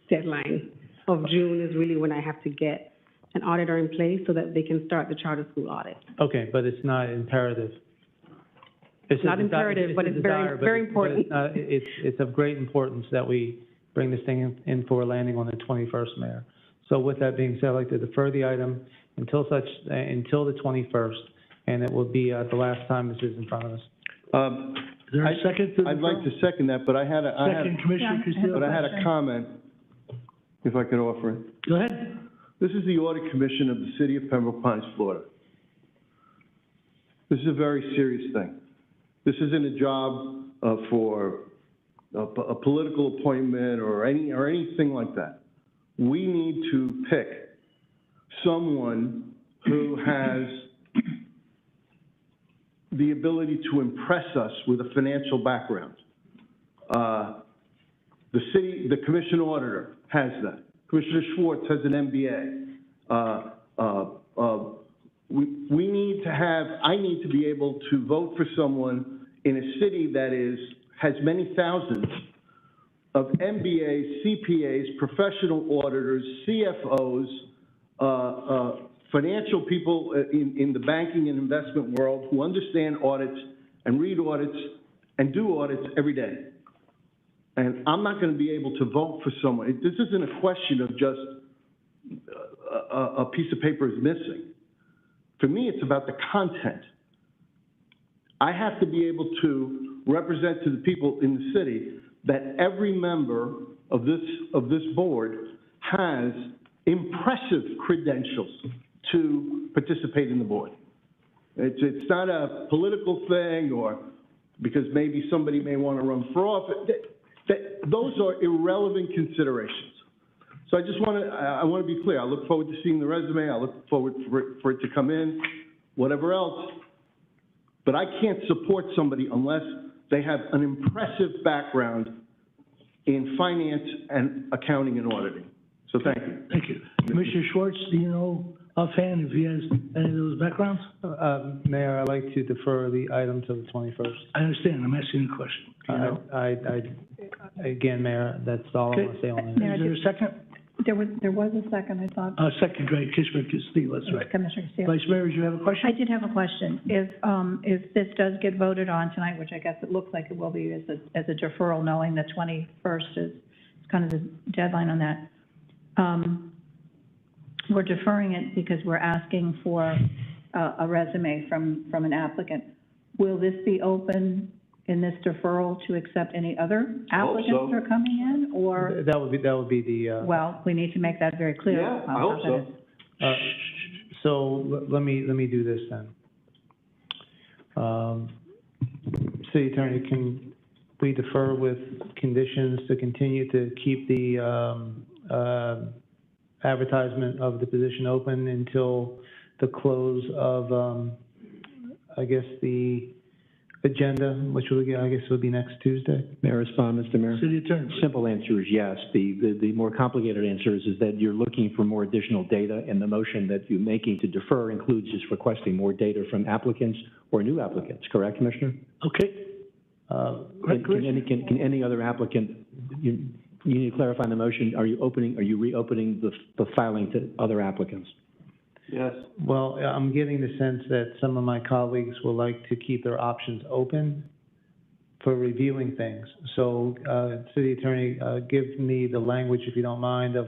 deadline of June is really when I have to get an auditor in place so that they can start the charter school audit. Okay, but it's not imperative. It's not imperative, but it's very, very important. It's of great importance that we bring this thing in for a landing on the 21st, Mayor. So with that being said, I'd like to defer the item until the 21st, and it will be the last time this is in front of us. Is there a second to the I'd like to second that, but I had Commissioner Castillo. but I had a comment, if I could offer it. Go ahead. This is the Audit Commission of the City of Pembroke Pines, Florida. This is a very serious thing. This isn't a job for a political appointment or anything like that. We need to pick someone who has the ability to impress us with a financial background. The commission auditor has that. Commissioner Schwartz has an MBA. I need to be able to vote for someone in a city that has many thousands of MBAs, CPAs, professional auditors, CFOs, financial people in the banking and investment world who understand audits and read audits and do audits every day. And I'm not going to be able to vote for someone. This isn't a question of just a piece of paper is missing. For me, it's about the content. I have to be able to represent to the people in the city that every member of this board has impressive credentials to participate in the board. It's not a political thing or because maybe somebody may want to run for office. Those are irrelevant considerations. So I want to be clear. I look forward to seeing the resume. I look forward for it to come in, whatever else. But I can't support somebody unless they have an impressive background in finance and accounting and auditing. So thank you. Thank you. Commissioner Schwartz, do you know offhand if he has any of those backgrounds? Mayor, I'd like to defer the item to the 21st. I understand. I'm asking a question. Again, Mayor, that's all I want to say on that. Is there a second? There was a second, I thought. Second, great. Commissioner Castillo, that's right. Commissioner Castillo. Vice Mayor, do you have a question? I did have a question. If this does get voted on tonight, which I guess it looks like it will be as a deferral, knowing the 21st is kind of the deadline on that, we're deferring it because we're asking for a resume from an applicant. Will this be open in this deferral to accept any other applicants that are coming in, or? That would be the. Well, we need to make that very clear. Yeah, I hope so. So let me do this then. City Attorney, can we defer with conditions to continue to keep the advertisement of the position open until the close of, I guess, the agenda, which will be, I guess, will be next Tuesday? May I respond, Mr. Mayor? City Attorney. Simple answer is yes. The more complicated answer is that you're looking for more additional data, and the motion that you're making to defer includes just requesting more data from applicants or new applicants, correct, Commissioner? Okay. Can any other applicant, you need to clarify the motion, are you reopening the filing to other applicants? Yes. Well, I'm getting the sense that some of my colleagues would like to keep their options open for reviewing things. So, City Attorney, give me the language, if you don't mind, of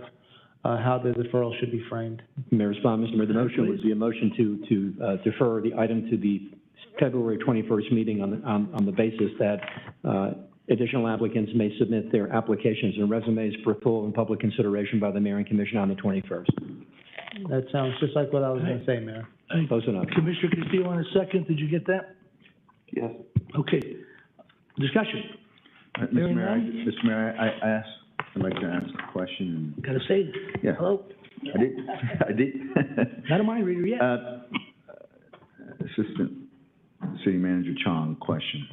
how the deferral should be framed. May I respond, Mr. Mayor? The motion would be a motion to defer the item to the February 21st meeting on the basis that additional applicants may submit their applications and resumes for full and public consideration by the Mayor and Commission on the 21st. That sounds just like what I was going to say, Mayor. Close enough. Commissioner Castillo on a second. Did you get that? Yes. Okay. Discussion. Mr. Mayor, I'd like to ask a question. Gotta say, Yeah. hello? I did. Not a mind reader yet. Assistant City Manager Chong, question.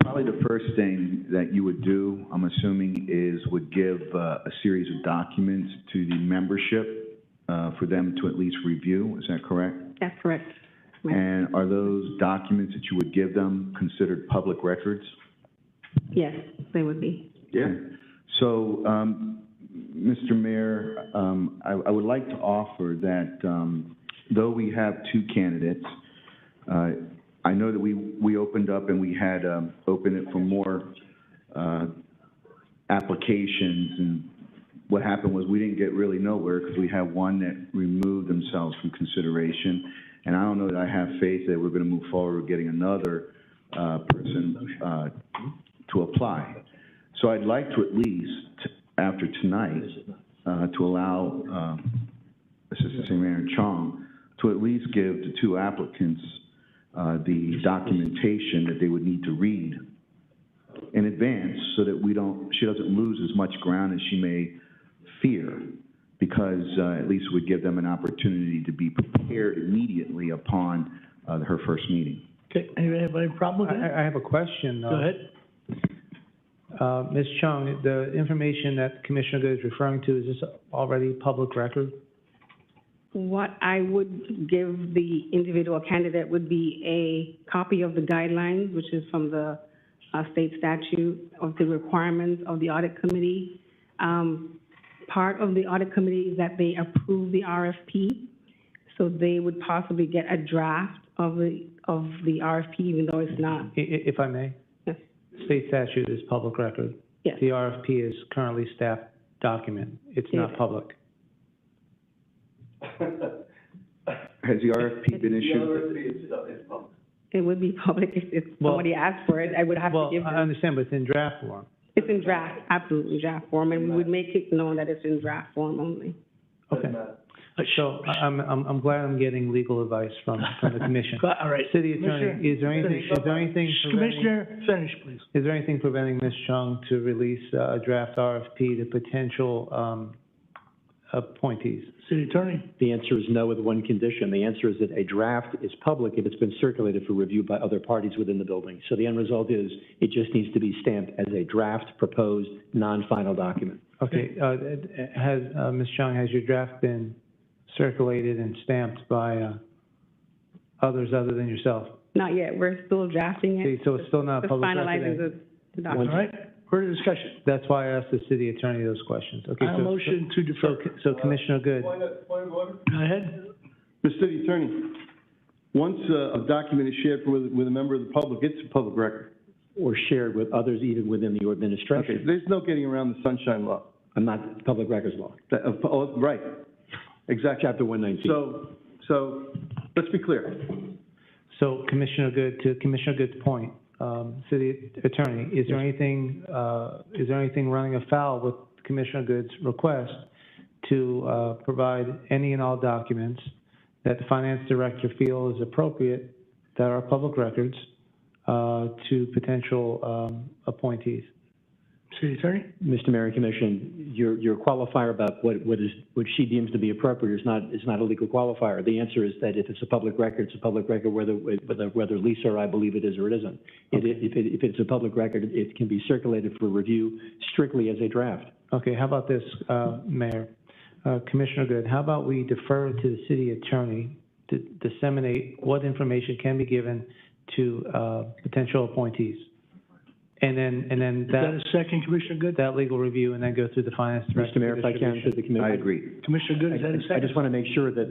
Probably the first thing that you would do, I'm assuming, would give a series of documents to the membership for them to at least review. Is that correct? That's correct. And are those documents that you would give them considered public records? Yes, they would be. Yeah. So, Mr. Mayor, I would like to offer that though we have two candidates, I know that we opened up and we had opened it for more applications, and what happened was we didn't get really nowhere because we had one that removed themselves from consideration, and I don't know that I have faith that we're going to move forward with getting another person to apply. So I'd like to at least, after tonight, to allow Assistant City Manager Chong to at least give the two applicants the documentation that they would need to read in advance, so that she doesn't lose as much ground as she may fear, because at least it would give them an opportunity to be prepared immediately upon her first meeting. Okay, anybody have any problem with that? I have a question. Go ahead. Ms. Chung, the information that Commissioner Good is referring to, is this already public record? What I would give the individual candidate would be a copy of the guidelines, which is from the state statute, of the requirements of the audit committee. Part of the audit committee is that they approve the RFP, so they would possibly get a draft of the RFP, even though it's not. If I may? Yes. State statute is public record. Yes. The RFP is currently staff document. It's not public. Has the RFP been issued? It would be public if somebody asked for it. I would have to give them. I understand, but it's in draft form. It's in draft, absolutely draft form, and we would make it known that it's in draft form only. Okay. So I'm glad I'm getting legal advice from the commission. All right. City Attorney, is there anything Commissioner, finish, please. Is there anything preventing Ms. Chung to release a draft RFP to potential appointees? City Attorney? The answer is no, with one condition. The answer is that a draft is public if it's been circulated for review by other parties within the building. So the end result is it just needs to be stamped as a draft, proposed, non-final document. Okay, Ms. Chung, has your draft been circulated and stamped by others other than yourself? Not yet, we're still drafting it. See, so it's still not Just public finalizing record? the document. All right, further discussion. That's why I asked the city attorney those questions. Okay, I have a motion to defer. So Commissioner Good. Point of order. Go ahead. Mr. City Attorney, once a document is shared with a member of the public, it's a public record. Or shared with others even within the administration. Okay, there's no getting around the sunshine law. I'm not public records law. Right, exactly. Chapter 119. So let's be clear. So Commissioner Good, to Commissioner Good's point, city attorney, is there anything running afoul with Commissioner Good's request to provide any and all documents that the finance director feels is appropriate that are public records to potential appointees? City Attorney? Mr. Mayor and Commission, your qualifier about what she deems to be appropriate is not a legal qualifier. The answer is that if it's a public record, it's a public record, whether Lisa or I believe it is or it isn't. Okay. If it's a public record, it can be circulated for review strictly as a draft. Okay, how about this, Mayor? Commissioner Good, how about we defer to the city attorney to disseminate what information can be given to potential appointees? And then Is that a second, Commissioner Good? that legal review, and then go through the finance director. Mr. Mayor, if I can, to the commission. I agree. Commissioner Good, is that a second? I just want to make sure that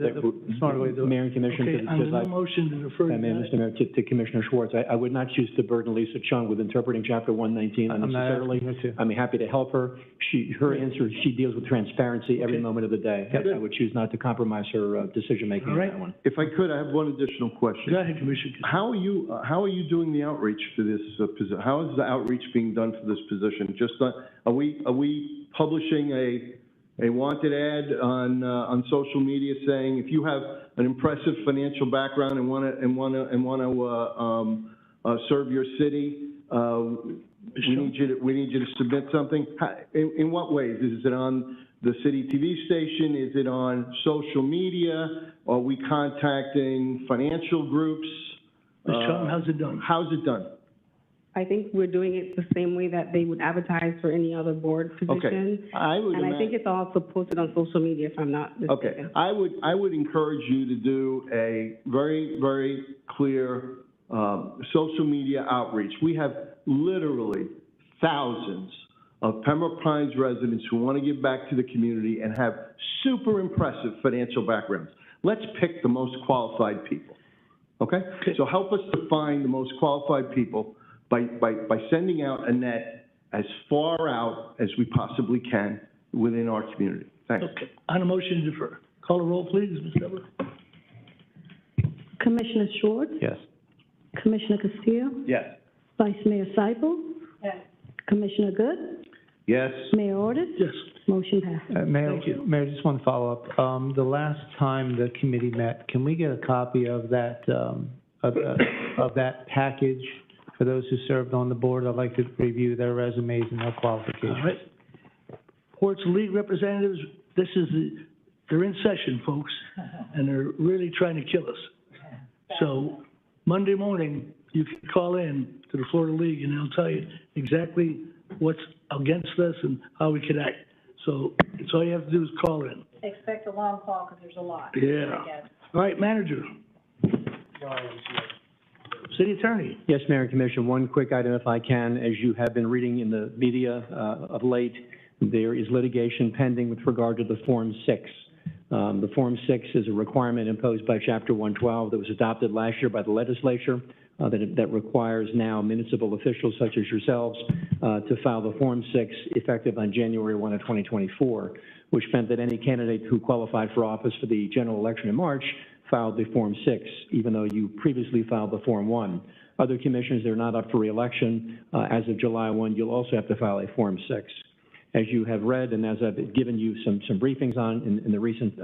Smart way to do it. Mayor and Commission. Okay, on the motion to defer. Mr. Mayor, to Commissioner Schwartz, I would not choose to burden Lisa Chung with interpreting Chapter 119 unnecessarily. I'm not asking her to. I'm happy to help her. Her answer, she deals with transparency every moment of the day. I would choose not to compromise her decision-making on that one. If I could, I have one additional question. Go ahead, Commissioner. How are you doing the outreach for this position? How is the outreach being done for this position? Just are we publishing a wanted ad on social media saying if you have an impressive financial background and want to serve your city, we need you to submit something. In what ways? Is it on the city TV station? Is it on social media? Are we contacting financial groups? Ms. Chong, how's it done? How's it done? I think we're doing it the same way that they would advertise for any other board position. And I think it's also posted on social media, if I'm not mistaken. Okay, I would encourage you to do a very, very clear social media outreach. We have literally thousands of Pembroke Pines residents who want to give back to the community and have super impressive financial backgrounds. Let's pick the most qualified people, okay? So help us to find the most qualified people by sending out a net as far out as we possibly can within our community. Thanks. Okay, on a motion to defer. Call the roll, please, Ms. Deborah. Commissioner Schwartz? Yes. Commissioner Castillo? Yes. Vice Mayor Seifel? Yes. Commissioner Good? Yes. Mayor Ordus? Yes. Motion passes. Mayor, just one follow-up. The last time the committee met, can we get a copy of that, of that package for those who served on the board? I'd like to review their resumes and their qualifications. All right. Ports League representatives, they're in session, folks, and they're really trying to kill us. So Monday morning, you can call in to the Florida League and they'll tell you exactly what's against us and how we can act. So it's all you have to do is call in. Expect a long call because there's a lot. Yeah. All right, manager. City Attorney. Yes, Mayor and Commission, one quick item if I can. As you have been reading in the media of late, there is litigation pending with regard to the Form 6. The Form 6 is a requirement imposed by Chapter 112 that was adopted last year by the legislature that requires now municipal officials such as yourselves to file the Form 6 effective on January 1 of 2024, which meant that any candidate who qualified for office for the general election in March filed the Form 6, even though you previously filed the Form 1. Other commissioners that are not up for re-election, as of July 1, you'll also have to file a Form 6. As you have read and as I've given you some briefings on in the recent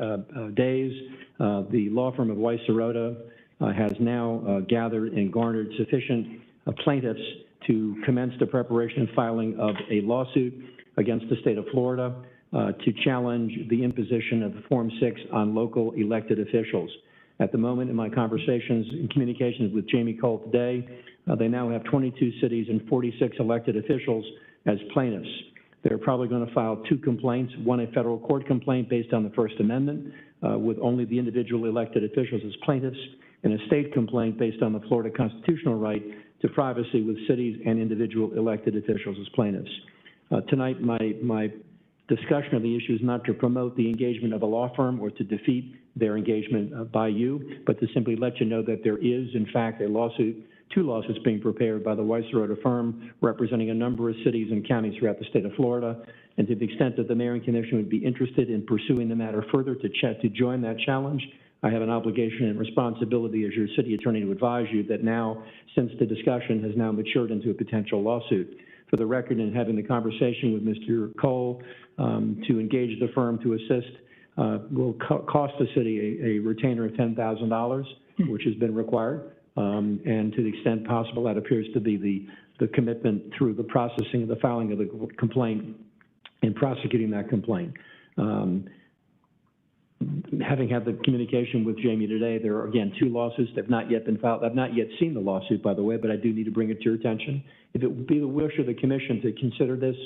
days, the law firm of Weiss Sirota has now gathered and garnered sufficient plaintiffs to commence the preparation and filing of a lawsuit against the state of Florida to challenge the imposition of Form 6 on local elected officials. At the moment, in my conversations and communications with Jamie Cole today, they now have 22 cities and 46 elected officials as plaintiffs. They're probably going to file 2 complaints, one a federal court complaint based on the First Amendment with only the individual elected officials as plaintiffs, and a state complaint based on the Florida constitutional right to privacy with cities and individual elected officials as plaintiffs. Tonight, my discussion of the issue is not to promote the engagement of a law firm or to defeat their engagement by you, but to simply let you know that there is, in fact, a lawsuit, 2 lawsuits being prepared by the Weiss Sirota firm representing a number of cities and counties throughout the state of Florida. And to the extent that the mayor and commission would be interested in pursuing the matter further to join that challenge, I have an obligation and responsibility as your city attorney to advise you that now, since the discussion has now matured into a potential lawsuit, for the record, in having the conversation with Mr. Cole to engage the firm to assist will cost the city a retainer of $10,000, which has been required. And to the extent possible, that appears to be the commitment through the processing of the filing of the complaint and prosecuting that complaint. Having had the communication with Jamie today, there are, again, 2 lawsuits that have not yet been filed. I've not yet seen the lawsuit, by the way, but I do need to bring it to your attention. If it would be the wish of the commission to consider this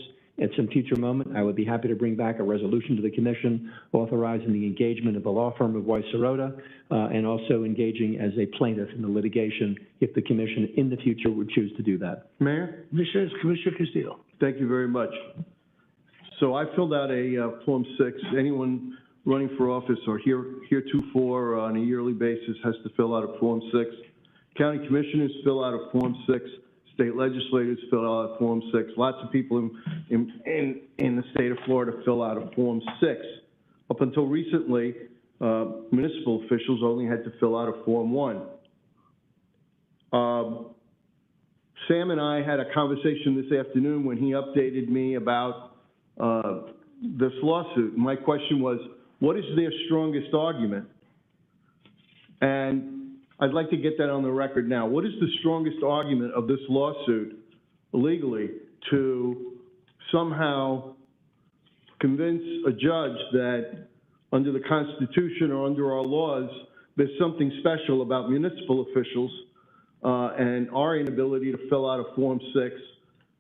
at some future moment, I would be happy to bring back a resolution to the commission authorizing the engagement of the law firm of Weiss Sirota and also engaging as a plaintiff in the litigation if the commission in the future would choose to do that. Mayor? Commissioner Castillo. Thank you very much. So I filled out a Form 6. Anyone running for office or heretofore on a yearly basis has to fill out a Form 6. County commissioners fill out a Form 6. State legislators fill out a Form 6. Lots of people in the state of Florida fill out a Form 6. Up until recently, municipal officials only had to fill out a Form 1. Sam and I had a conversation this afternoon when he updated me about this lawsuit. My question was, what is their strongest argument? And I'd like to get that on the record now. What is the strongest argument of this lawsuit legally to somehow convince a judge that under the Constitution or under our laws, there's something special about municipal officials and our inability to fill out a Form 6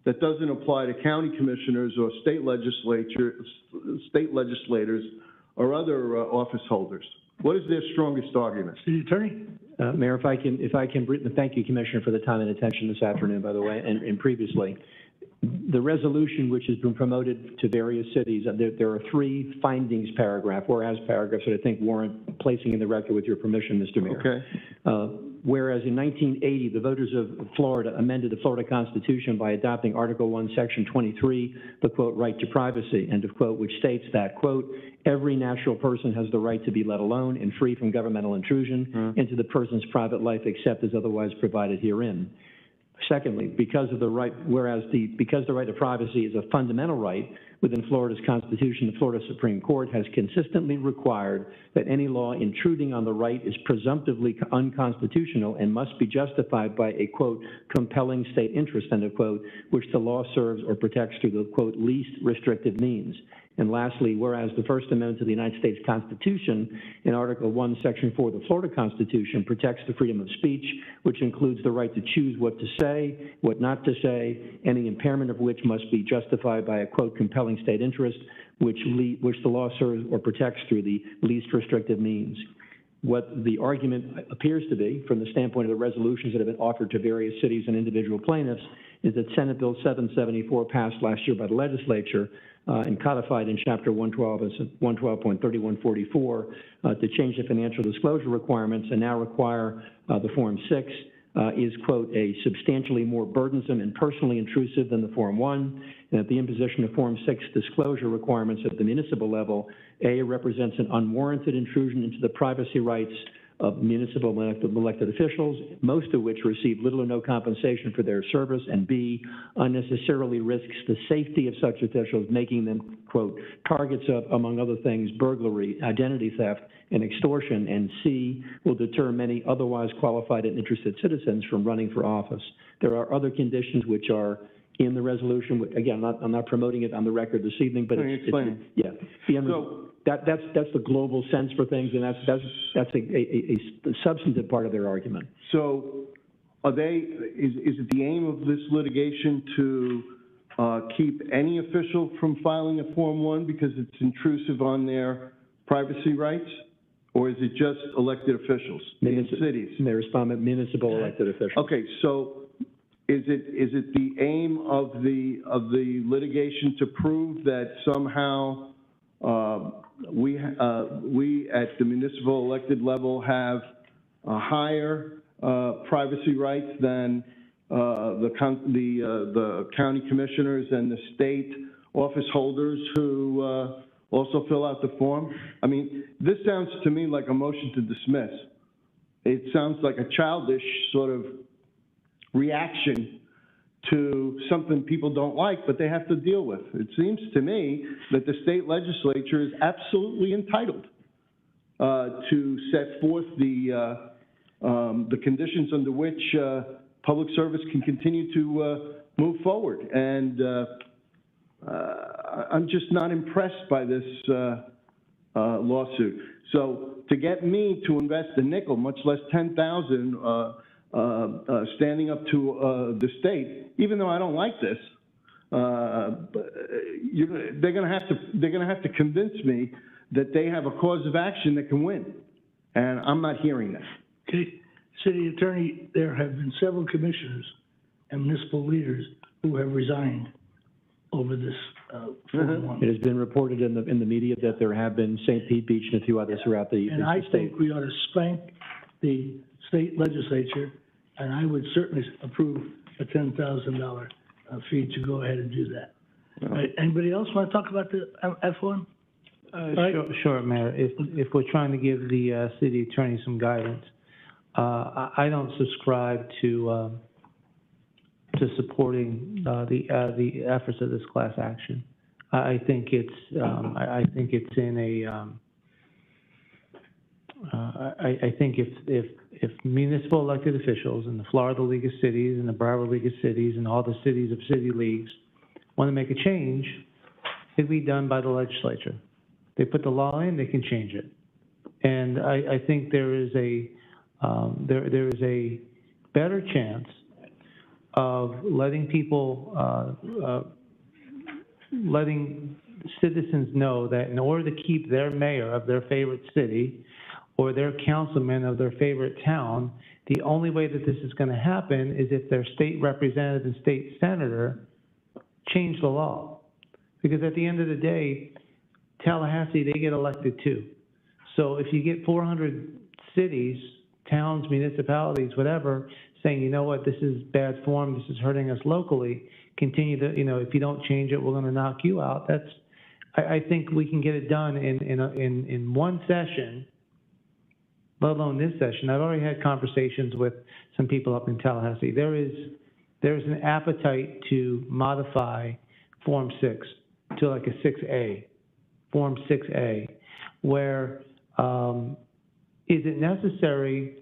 that doesn't apply to county commissioners or state legislators or other office holders. What is their strongest argument? City Attorney? Mayor, if I can, thank you, Commissioner, for the time and attention this afternoon, by the way, and previously. The resolution which has been promoted to various cities, there are 3 findings whereas paragraphs that I think warrant placing in the record with your permission, Mr. Mayor. Okay. Whereas in 1980, the voters of Florida amended the Florida Constitution by adopting Article 1, Section 23, the, quote, right to privacy, end of quote, which states that, quote, every natural person has the right to be let alone and free from governmental intrusion into the person's private life except as otherwise provided herein. Secondly, because the right to privacy is a fundamental right within Florida's Constitution, the Florida Supreme Court has consistently required that any law intruding on the right is presumptively unconstitutional and must be justified by a, quote, compelling state interest, end of quote, which the law serves or protects through the, quote, least restrictive means. And lastly, whereas the First Amendment to the United States Constitution in Article 1, Section 4 of the Florida Constitution protects the freedom of speech, which includes the right to choose what to say, what not to say, any impairment of which must be justified by a, quote, compelling state interest, which the law serves or protects through the least restrictive means. What the argument appears to be, from the standpoint of the resolutions that have been offered to various cities and individual plaintiffs, is that Senate Bill 774 passed last year by the legislature and codified in Chapter 112 as 112.3144 to change the financial disclosure requirements and now require the Form 6 is, quote, a substantially more burdensome and personally intrusive than the Form 1, and that the imposition of Form 6 disclosure requirements at the municipal level, A, represents an unwarranted intrusion into the privacy rights of municipal elected officials, most of which receive little or no compensation for their service, and B, unnecessarily risks the safety of such officials, making them, quote, targets of, among other things, burglary, identity theft, and extortion, and C, will deter many otherwise qualified and interested citizens from running for office. There are other conditions which are in the resolution. Again, I'm not promoting it on the record this evening, but that's the global sense for things, and that's a substantive part of their argument. So, is it the aim of this litigation to keep any official from filing a Form 1 because it's intrusive on their privacy rights, or is it just elected officials in cities? They respond, municipal elected officials. Okay, so is it the aim of the litigation to prove that somehow we at the municipal elected level have a higher privacy rights than the county commissioners and the state office holders who also fill out the form? I mean, this sounds to me like a motion to dismiss. It sounds like a childish sort of reaction to something people don't like, but they have to deal with. It seems to me that the state legislature is absolutely entitled to set forth the conditions under which public service can continue to move forward. And I'm just not impressed by this lawsuit. So to get me to invest a nickel, much less $10,000, standing up to the state, even though I don't like this, they're going to have to convince me that they have a cause of action that can win, and I'm not hearing that. Okay, City Attorney, there have been several commissioners and municipal leaders who have resigned over this Form 1. It has been reported in the media that there have been St. Pete Beach and a few others throughout the and I think we ought to spank the state legislature, and I would certainly approve a $10,000 fee to go ahead and do that. All right, anybody else want to talk about the F1? Sure, Mayor. If we're trying to give the city attorney some guidance, I don't subscribe to supporting the efforts of this class action. I think it's in a I think if municipal elected officials in the Florida League of Cities and the Broward League of Cities and all the cities of city leagues want to make a change, it be done by the legislature. They put the law in, they can change it. And I think there is a better chance of letting people, letting citizens know that in order to keep their mayor of their favorite city or their councilman of their favorite town, the only way that this is going to happen is if their state representative and state senator change the law. Because at the end of the day, Tallahassee, they get elected too. So if you get 400 cities, towns, municipalities, whatever, saying, you know what, this is bad form, this is hurting us locally, continue to, you know, if you don't change it, we're going to knock you out. That's, I think we can get it done in one session, let alone this session. I've already had conversations with some people up in Tallahassee. There's an appetite to modify Form 6 to like a 6A, Form 6A, where is it necessary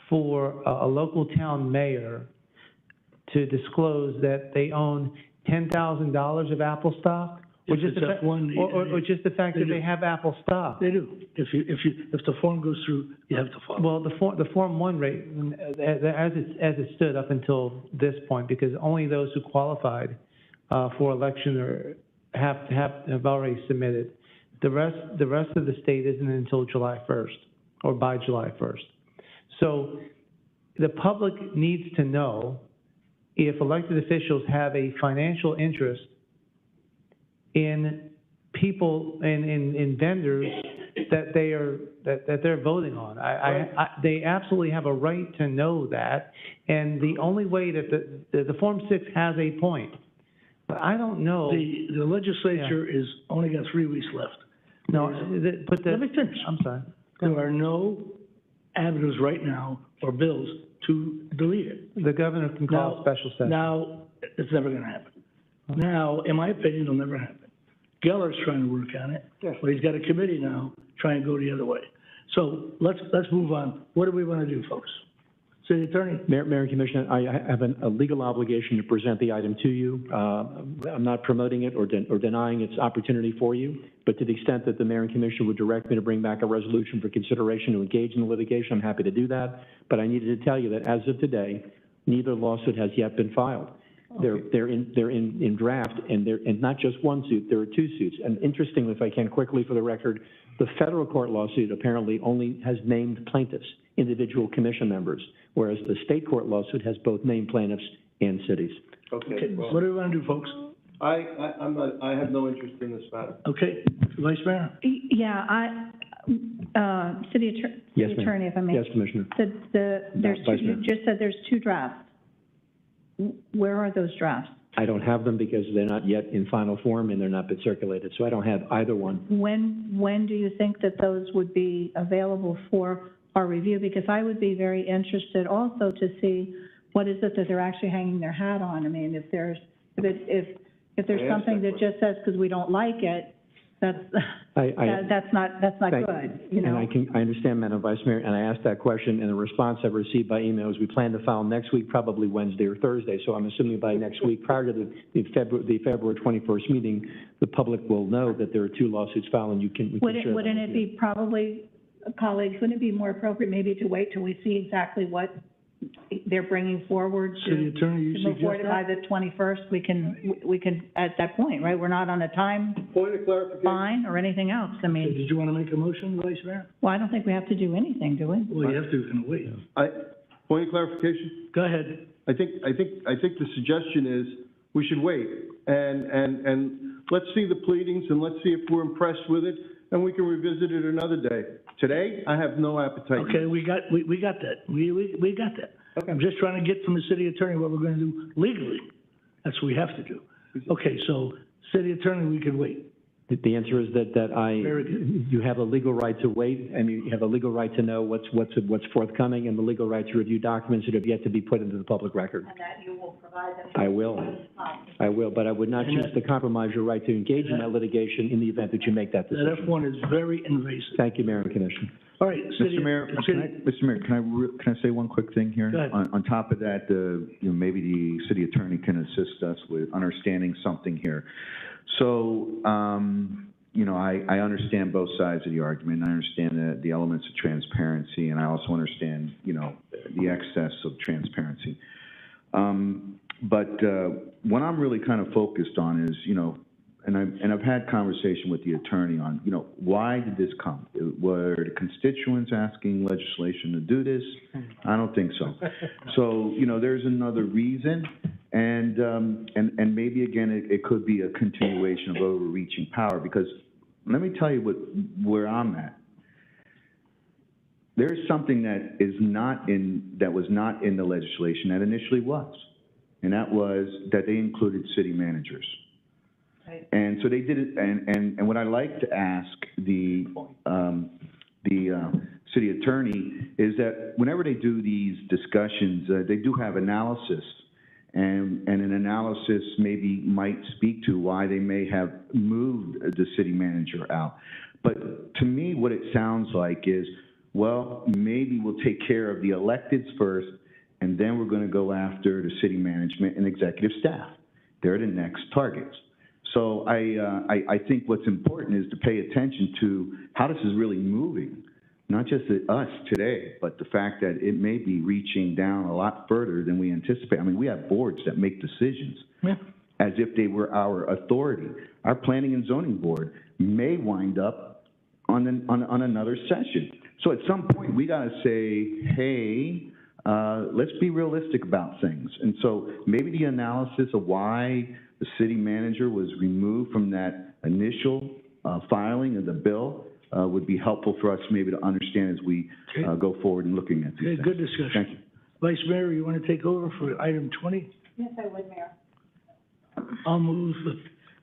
for a local town mayor to disclose that they own $10,000 of Apple stock? Or just, or just the fact that they have Apple stock? They do. If the form goes through, you have to follow. Well, the Form 1 rate, as it stood up until this point, because only those who qualified for election or have already submitted. The rest of the state isn't until July 1st or by July 1st. So the public needs to know if elected officials have a financial interest in people in vendors that they're voting on. They absolutely have a right to know that, and the only way that the Form 6 has a point, but I don't know. The legislature is only got 3 weeks left. No, let me finish. I'm sorry. There are no avenues right now or bills to delete it. The governor can call a special session. Now, it's never going to happen. Now, in my opinion, it'll never happen. Geller's trying to work on it, but he's got a committee now trying to go the other way. So let's move on. What do we want to do, folks? City Attorney? Mayor and Commissioner, I have a legal obligation to present the item to you. I'm not promoting it or denying its opportunity for you, but to the extent that the Mayor and Commissioner would direct me to bring back a resolution for consideration to engage in the litigation, I'm happy to do that. But I needed to tell you that as of today, neither lawsuit has yet been filed. They're in draft, and not just one suit, there are 2 suits. And interestingly, if I can quickly for the record, the federal court lawsuit apparently only has named plaintiffs, individual commission members, whereas the state court lawsuit has both named plaintiffs and cities. Okay. What do we want to do, folks? I have no interest in this matter. Okay. Vice Mayor? Yeah, City Yes, ma'am. Attorney, if I may. Yes, Commissioner. You just said there's 2 drafts. Where are those drafts? I don't have them because they're not yet in final form and they're not been circulated, so I don't have either one. When do you think that those would be available for our review? Because I would be very interested also to see what is it that they're actually hanging their hat on. I mean, if there's something that just says because we don't like it, that's not good, you know? And I understand, Madam Vice Mayor, and I asked that question, and the response I've received by email is we plan to file next week, probably Wednesday or Thursday. So I'm assuming by next week, prior to the February 21st meeting, the public will know that there are 2 lawsuits filed, and we can share them. Wouldn't it be probably, colleagues, wouldn't it be more appropriate maybe to wait till we see exactly what they're bringing forward City Attorney, you to move forward by the 21st? We can at that point, right? We're not on a time Point of clarification. fine or anything else. I mean, Did you want to make a motion, Vice Mayor? well, I don't think we have to do anything, do we? Well, you have to, you can wait. Point of clarification? Go ahead. I think the suggestion is we should wait and let's see the pleadings and let's see if we're impressed with it, and we can revisit it another day. Today, I have no appetite. Okay, we got that. We got that. Okay. I'm just trying to get from the City Attorney what we're going to do legally. That's what we have to do. Okay, so City Attorney, we can wait. The answer is that you have a legal right to wait, and you have a legal right to know what's forthcoming, and the legal right to review documents that have yet to be put into the public record. And that you will provide them. I will, but I would not choose to compromise your right to engage in that litigation in the event that you make that decision. That F1 is very invasive. Thank you, Mayor and Commissioner. All right, city. Mr. Mayor, can I say one quick thing here? Go ahead. On top of that, maybe the city attorney can assist us with understanding something here. So, I understand both sides of the argument. I understand the elements of transparency, and I also understand, the excess of transparency. But what I'm really kind of focused on is, and I've had conversation with the attorney on, why did this come? Were the constituents asking legislation to do this? I don't think so. So, there's another reason, and maybe again, it could be a continuation of overreaching power, because let me tell you where I'm at. There's something that was not in the legislation that initially was, and that was that they included city managers. Right. And so they did it, and what I like to ask the city attorney is that whenever they do these discussions, they do have analysis, and an analysis maybe might speak to why they may have moved the city manager out. But to me, what it sounds like is, well, maybe we'll take care of the electeds first, and then we're going to go after the city management and executive staff. They're the next targets. So I think what's important is to pay attention to how this is really moving, not just at us today, but the fact that it may be reaching down a lot further than we anticipate. I mean, we have boards that make decisions as if they were our authority. Our planning and zoning board may wind up on another session. So at some point, we got to say, hey, let's be realistic about things. And so maybe the analysis of why the city manager was removed from that initial filing of the bill would be helpful for us maybe to understand as we go forward in looking at these things. Good discussion. Thank you. Vice Mayor, you want to take over for item 20? Yes, I would, Mayor. I'll move.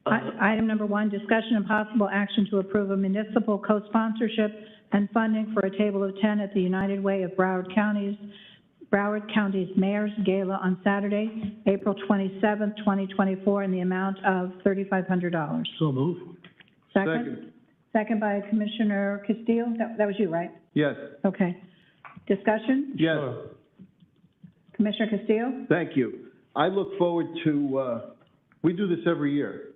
Item number 1, discussion and possible action to approve a municipal co-sponsorship and funding for a table of 10 at the United Way of Broward County's Mayor's Gala on Saturday, April 27th, 2024, in the amount of $3,500. So move. Second? Second by Commissioner Castillo. That was you, right? Yes. Okay. Discussion? Yes. Commissioner Castillo? Thank you. I look forward to, we do this every year.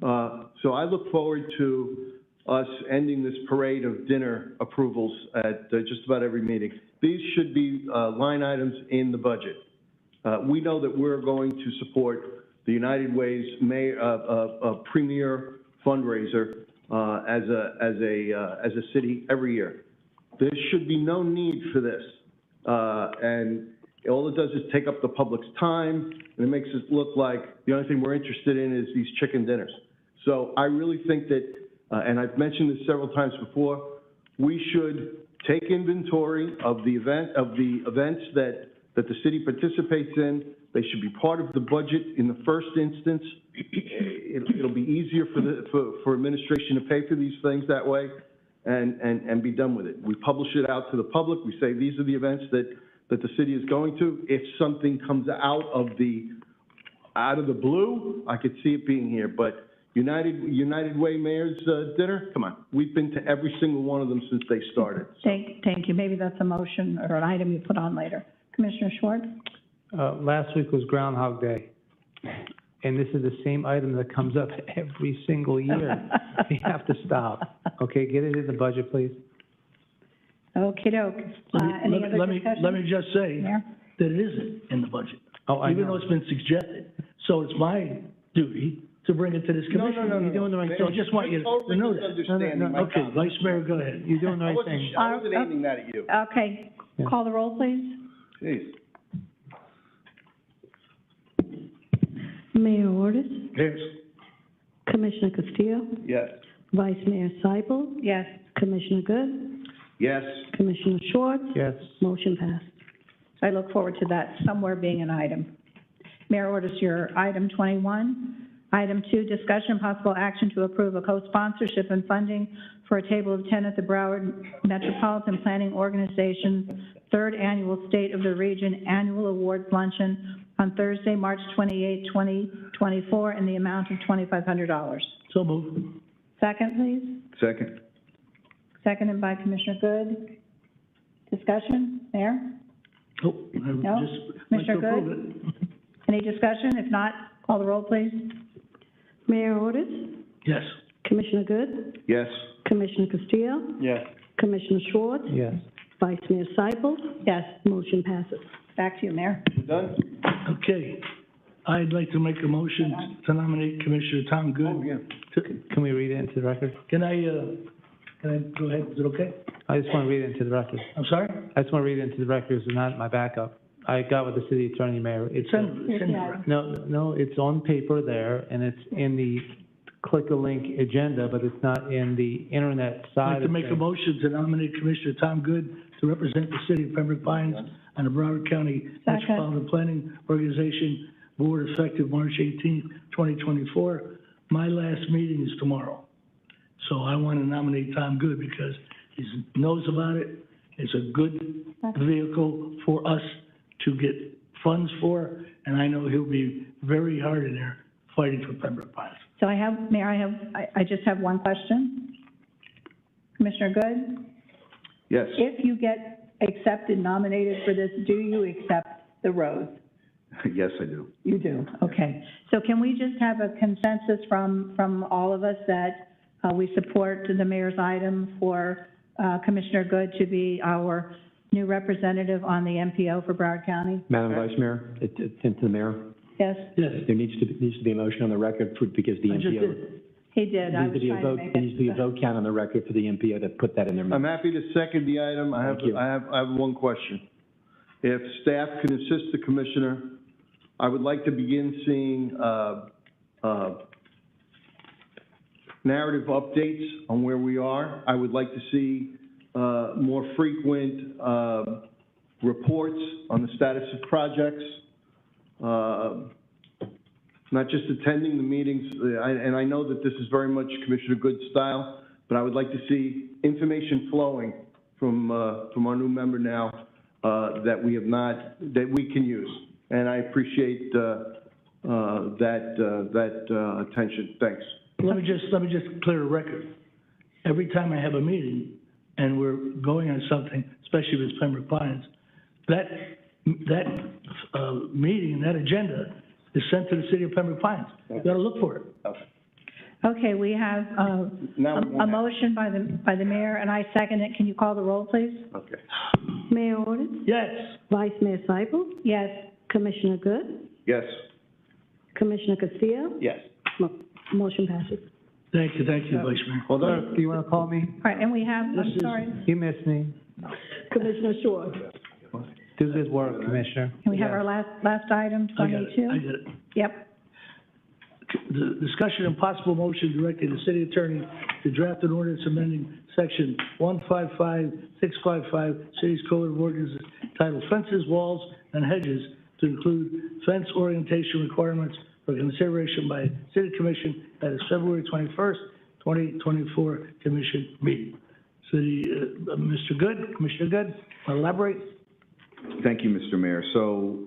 So I look forward to us ending this parade of dinner approvals at just about every meeting. These should be line items in the budget. We know that we're going to support the United Way's premier fundraiser as a city every year. There should be no need for this. And all it does is take up the public's time, and it makes it look like the only thing we're interested in is these chicken dinners. So I really think that, and I've mentioned this several times before, we should take inventory of the events that the city participates in. They should be part of the budget in the first instance. It'll be easier for administration to pay for these things that way, and be done with it. We publish it out to the public. We say these are the events that the city is going to. If something comes out of the blue, I could see it being here. But United Way Mayor's dinner, come on. We've been to every single one of them since they started. So. Thank you. Maybe that's a motion or an item you put on later. Commissioner Schwartz? Last week was Groundhog Day, and this is the same item that comes up every single year. We have to stop. Okay, get it in the budget, please. Okey doke. Any other discussion? Let me just say Mayor? that it isn't in the budget. Oh, I Even know. though it's been suggested. So it's my duty to bring it to this commission. No. You're doing the right So I thing. just want you to know that. No. Okay, Vice Mayor, go ahead. You're doing the right thing. I wasn't aiming that at you. Okay. Yeah. Call the roll, please. Jeez. Mayor Ordus, Yes. Commissioner Castillo, Yes. Vice Mayor Seipel, Yes. Commissioner Good, Yes. Commissioner Schwartz, Yes. motion passed. I look forward to that somewhere being an item. Mayor Ordus, your item 21. Item 2, discussion and possible action to approve a co-sponsorship and funding for a table of 10 at the Broward Metropolitan Planning Organization's 3rd Annual State of the Region Annual Awards Luncheon on Thursday, March 28, 2024, in the amount of $2,500. So move. Second, please. Second. seconded by Commissioner Good. Discussion, Mayor? Oh, I would No? just like to Commissioner approve Good? it. Any discussion? If not, call the roll, please. Mayor Ordus? Yes. Commissioner Good? Yes. Commissioner Castillo? Yes. Commissioner Schwartz? Yes. Vice Mayor Seifel? Yes. Motion passes. Back to you, Mayor. Done? Okay. I'd like to make a motion to nominate Commissioner Tom Good. Oh, yeah. Can we read it into the record? Can I go ahead? Is it okay? I just want to read it into the record. I'm sorry? I just want to read it into the record, it's not my backup. I got with the city attorney, Mayor. It's Send it. no, it's on paper there, and it's in the click-a-link agenda, but it's not in the internet I'd side like to of make a things. motion to nominate Commissioner Tom Good to represent the city of Pembroke Pines on the Broward County Metropolitan Planning Organization Board effective March 18th, 2024. My last meeting is tomorrow. So I want to nominate Tom Good because he knows about it. It's a good vehicle for us to get funds for, and I know he'll be very hard in there fighting for Pembroke Pines. So Mayor, I just have one question. Commissioner Good? Yes. If you get accepted, nominated for this, do you accept the rose? Yes, I do. You do, okay. So can we just have a consensus from all of us that we support the mayor's item for Commissioner Good to be our new representative on the MPO for Broward County? Madam Vice Mayor, it's into the mayor. Yes? Yes. There needs to be a motion on the record because the I just MPO. did. He did, I Needs was to be a trying to vote, make there needs to be a it. vote count on the record for the MPO to put that in their I'm minutes. happy to second the item. I have one question. If staff can assist the commissioner, I would like to begin seeing, narrative updates on where we are. I would like to see, more frequent, reports on the status of projects. Not just attending the meetings, and I know that this is very much Commissioner Good's style, but I would like to see information flowing from our new member now, that we have not, that we can use. And I appreciate, that attention. Thanks. Let me just clear a record. Every time I have a meeting and we're going on something, especially with Pembroke Pines, that meeting, that agenda is sent to the city of Pembroke Pines. You gotta look for it. Okay, we have a motion by the mayor, and I second it. Can you call the roll, please? Okay. Mayor Ordus? Yes. Vice Mayor Seifel? Yes. Commissioner Good? Yes. Commissioner Castillo? Yes. Motion passes. Thank you, Vice Mayor. Hold on. Clerk, do you want to call me? All right, and we have, I'm sorry, You missed me. Commissioner Schwartz? Do good work, Commissioner. and we have our last item, I got it. 22. I get it. Yep. The discussion and possible motion directing the city attorney to draft an ordinance amending section 155655 City's Code of Ordinances titled Fences, Walls, and Hedges to include fence orientation requirements for consideration by City Commission at its February 21st, 2024 Commission meeting. City, Mr. Good, Commissioner Good, elaborate. Thank you, Mr. Mayor. So,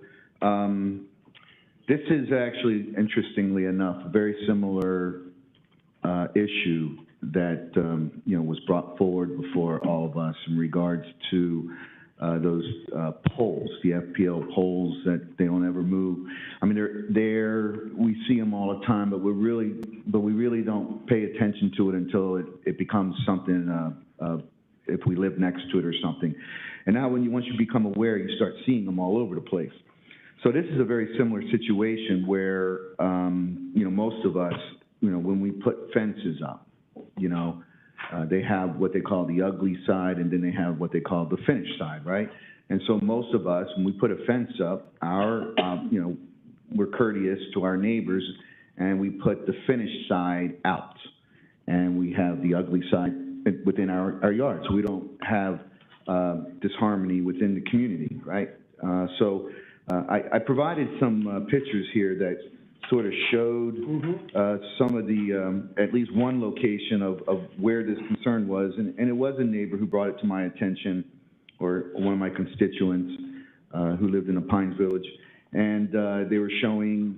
this is actually, interestingly enough, a very similar issue that, was brought forward before all of us in regards to those poles, the FPL poles that they don't ever move. I mean, we see them all the time, but we really don't pay attention to it until it becomes something, if we live next to it or something. And now once you become aware, you start seeing them all over the place. So this is a very similar situation where, most of us, when we put fences up, they have what they call the ugly side, and then they have what they call the finished side, right? And so most of us, when we put a fence up, we're courteous to our neighbors, and we put the finished side out, and we have the ugly side within our yard, so we don't have disharmony within the community, right? I provided some pictures here that sort of showed some of the, at least one location of where this concern was, and it was a neighbor who brought it to my attention, or one of my constituents who lived in a Pines Village, and they were showing,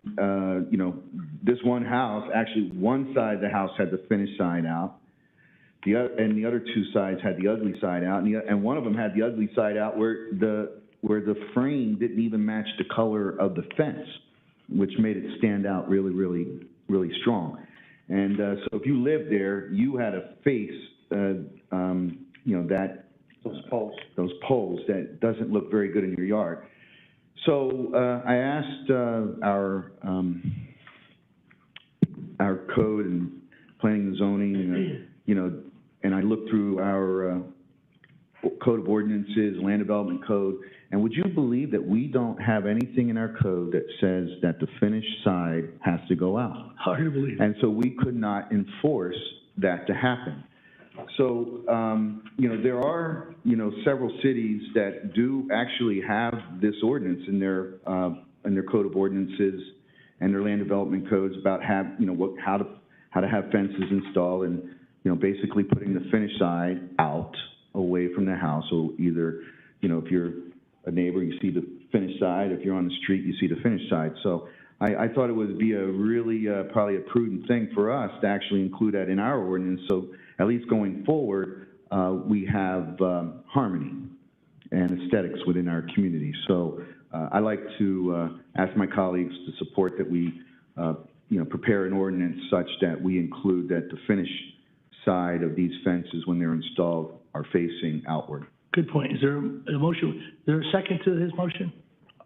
this one house, actually one side of the house had the finished side out, and the other two sides had the ugly side out, and one of them had the ugly side out where the frame didn't even match the color of the fence, which made it stand out really, really, really strong. And so if you lived there, you had to face, those poles that doesn't look very good in your yard. So I asked our code and planning and zoning, and I looked through our code of ordinances, land development code, and would you believe that we don't have anything in our code that says that the finished side has to go out? Hard to believe. And so we could not enforce that to happen. So, there are, several cities that do actually have this ordinance in their code of ordinances and their land development codes about how to have fences installed and, basically putting the finished side out away from the house. So either, if you're a neighbor, you see the finished side. If you're on the street, you see the finished side. So I thought it would be a really, probably a prudent thing for us to actually include that in our ordinance. So at least going forward, we have harmony and aesthetics within our community. So I like to ask my colleagues to support that we, prepare an ordinance such that we include that the finished side of these fences, when they're installed, are facing outward. Good point. Is there a motion? Is there a second to his motion?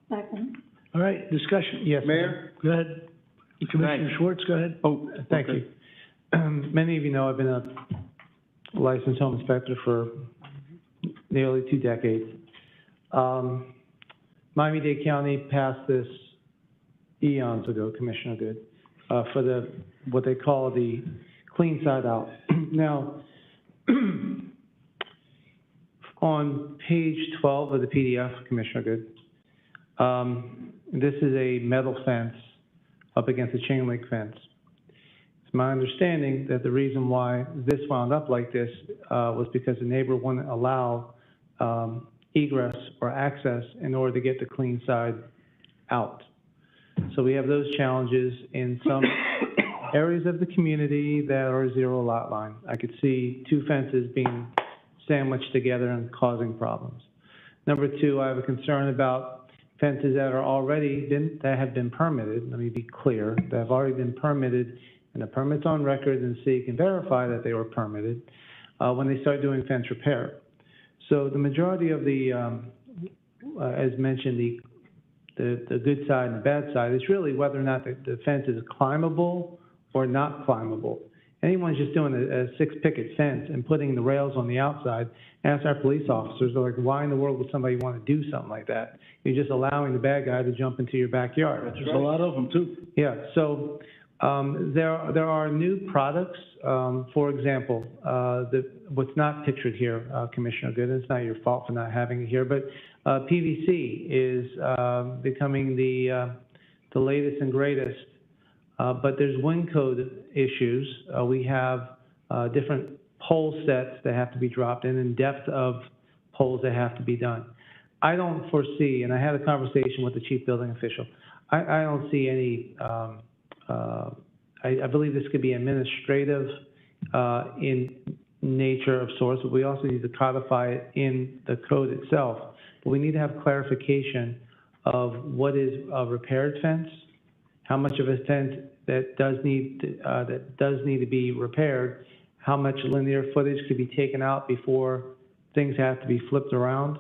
Second. All right, discussion. Yes. Mayor, go ahead. Commissioner Schwartz, go ahead. Oh, thank you. Many of you know I've been a licensed home inspector for nearly 2 decades. Miami-Dade County passed this eons ago, Commissioner Good, for what they call the clean side out. Now, on page 12 of the PDF, Commissioner Good, this is a metal fence up against a chain link fence. It's my understanding that the reason why this wound up like this was because the neighbor wouldn't allow egress or access in order to get the clean side out. So we have those challenges in some areas of the community that are 0 lot line. I could see 2 fences being sandwiched together and causing problems. Number 2, I have a concern about fences that that have been permitted. Let me be clear, that have already been permitted, and the permit's on record, and the city can verify that they were permitted when they start doing fence repair. So the majority of the, as mentioned, the good side and the bad side is really whether or not the fence is climbable or not climbable. Anyone's just doing a 6-picket fence and putting the rails on the outside. Ask our police officers, they're like, why in the world would somebody want to do something like that? You're just allowing the bad guy to jump into your backyard. There's a lot of them, too. Yeah, so there are new products. For example, what's not pictured here, Commissioner Good, it's not your fault for not having it here, but PVC is becoming the latest and greatest. But there's wind code issues. We have different pole sets that have to be dropped in depth of poles that have to be done. I don't foresee, and I had a conversation with the chief building official, I don't see any, I believe this could be administrative in nature of sorts, but we also need to codify it in the code itself. But we need to have clarification of what is a repaired fence, how much of a fence that does need to be repaired, how much linear footage could be taken out before things have to be flipped around.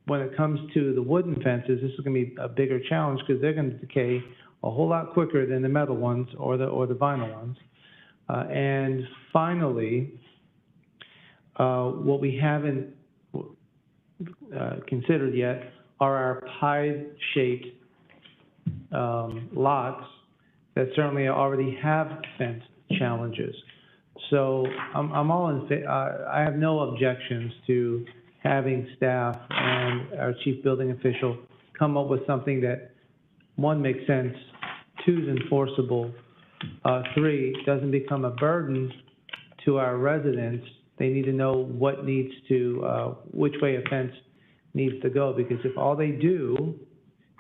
When it comes to the wooden fences, this is going to be a bigger challenge because they're going to decay a whole lot quicker than the metal ones or the vinyl ones. And finally, what we haven't considered yet are our pie-shaped lots that certainly already have fence challenges. So I'm all in favor. I have no objections to having staff and our chief building official come up with something that, 1, makes sense, 2, is enforceable, 3, doesn't become a burden to our residents. They need to know what needs to, which way a fence needs to go, because if all they do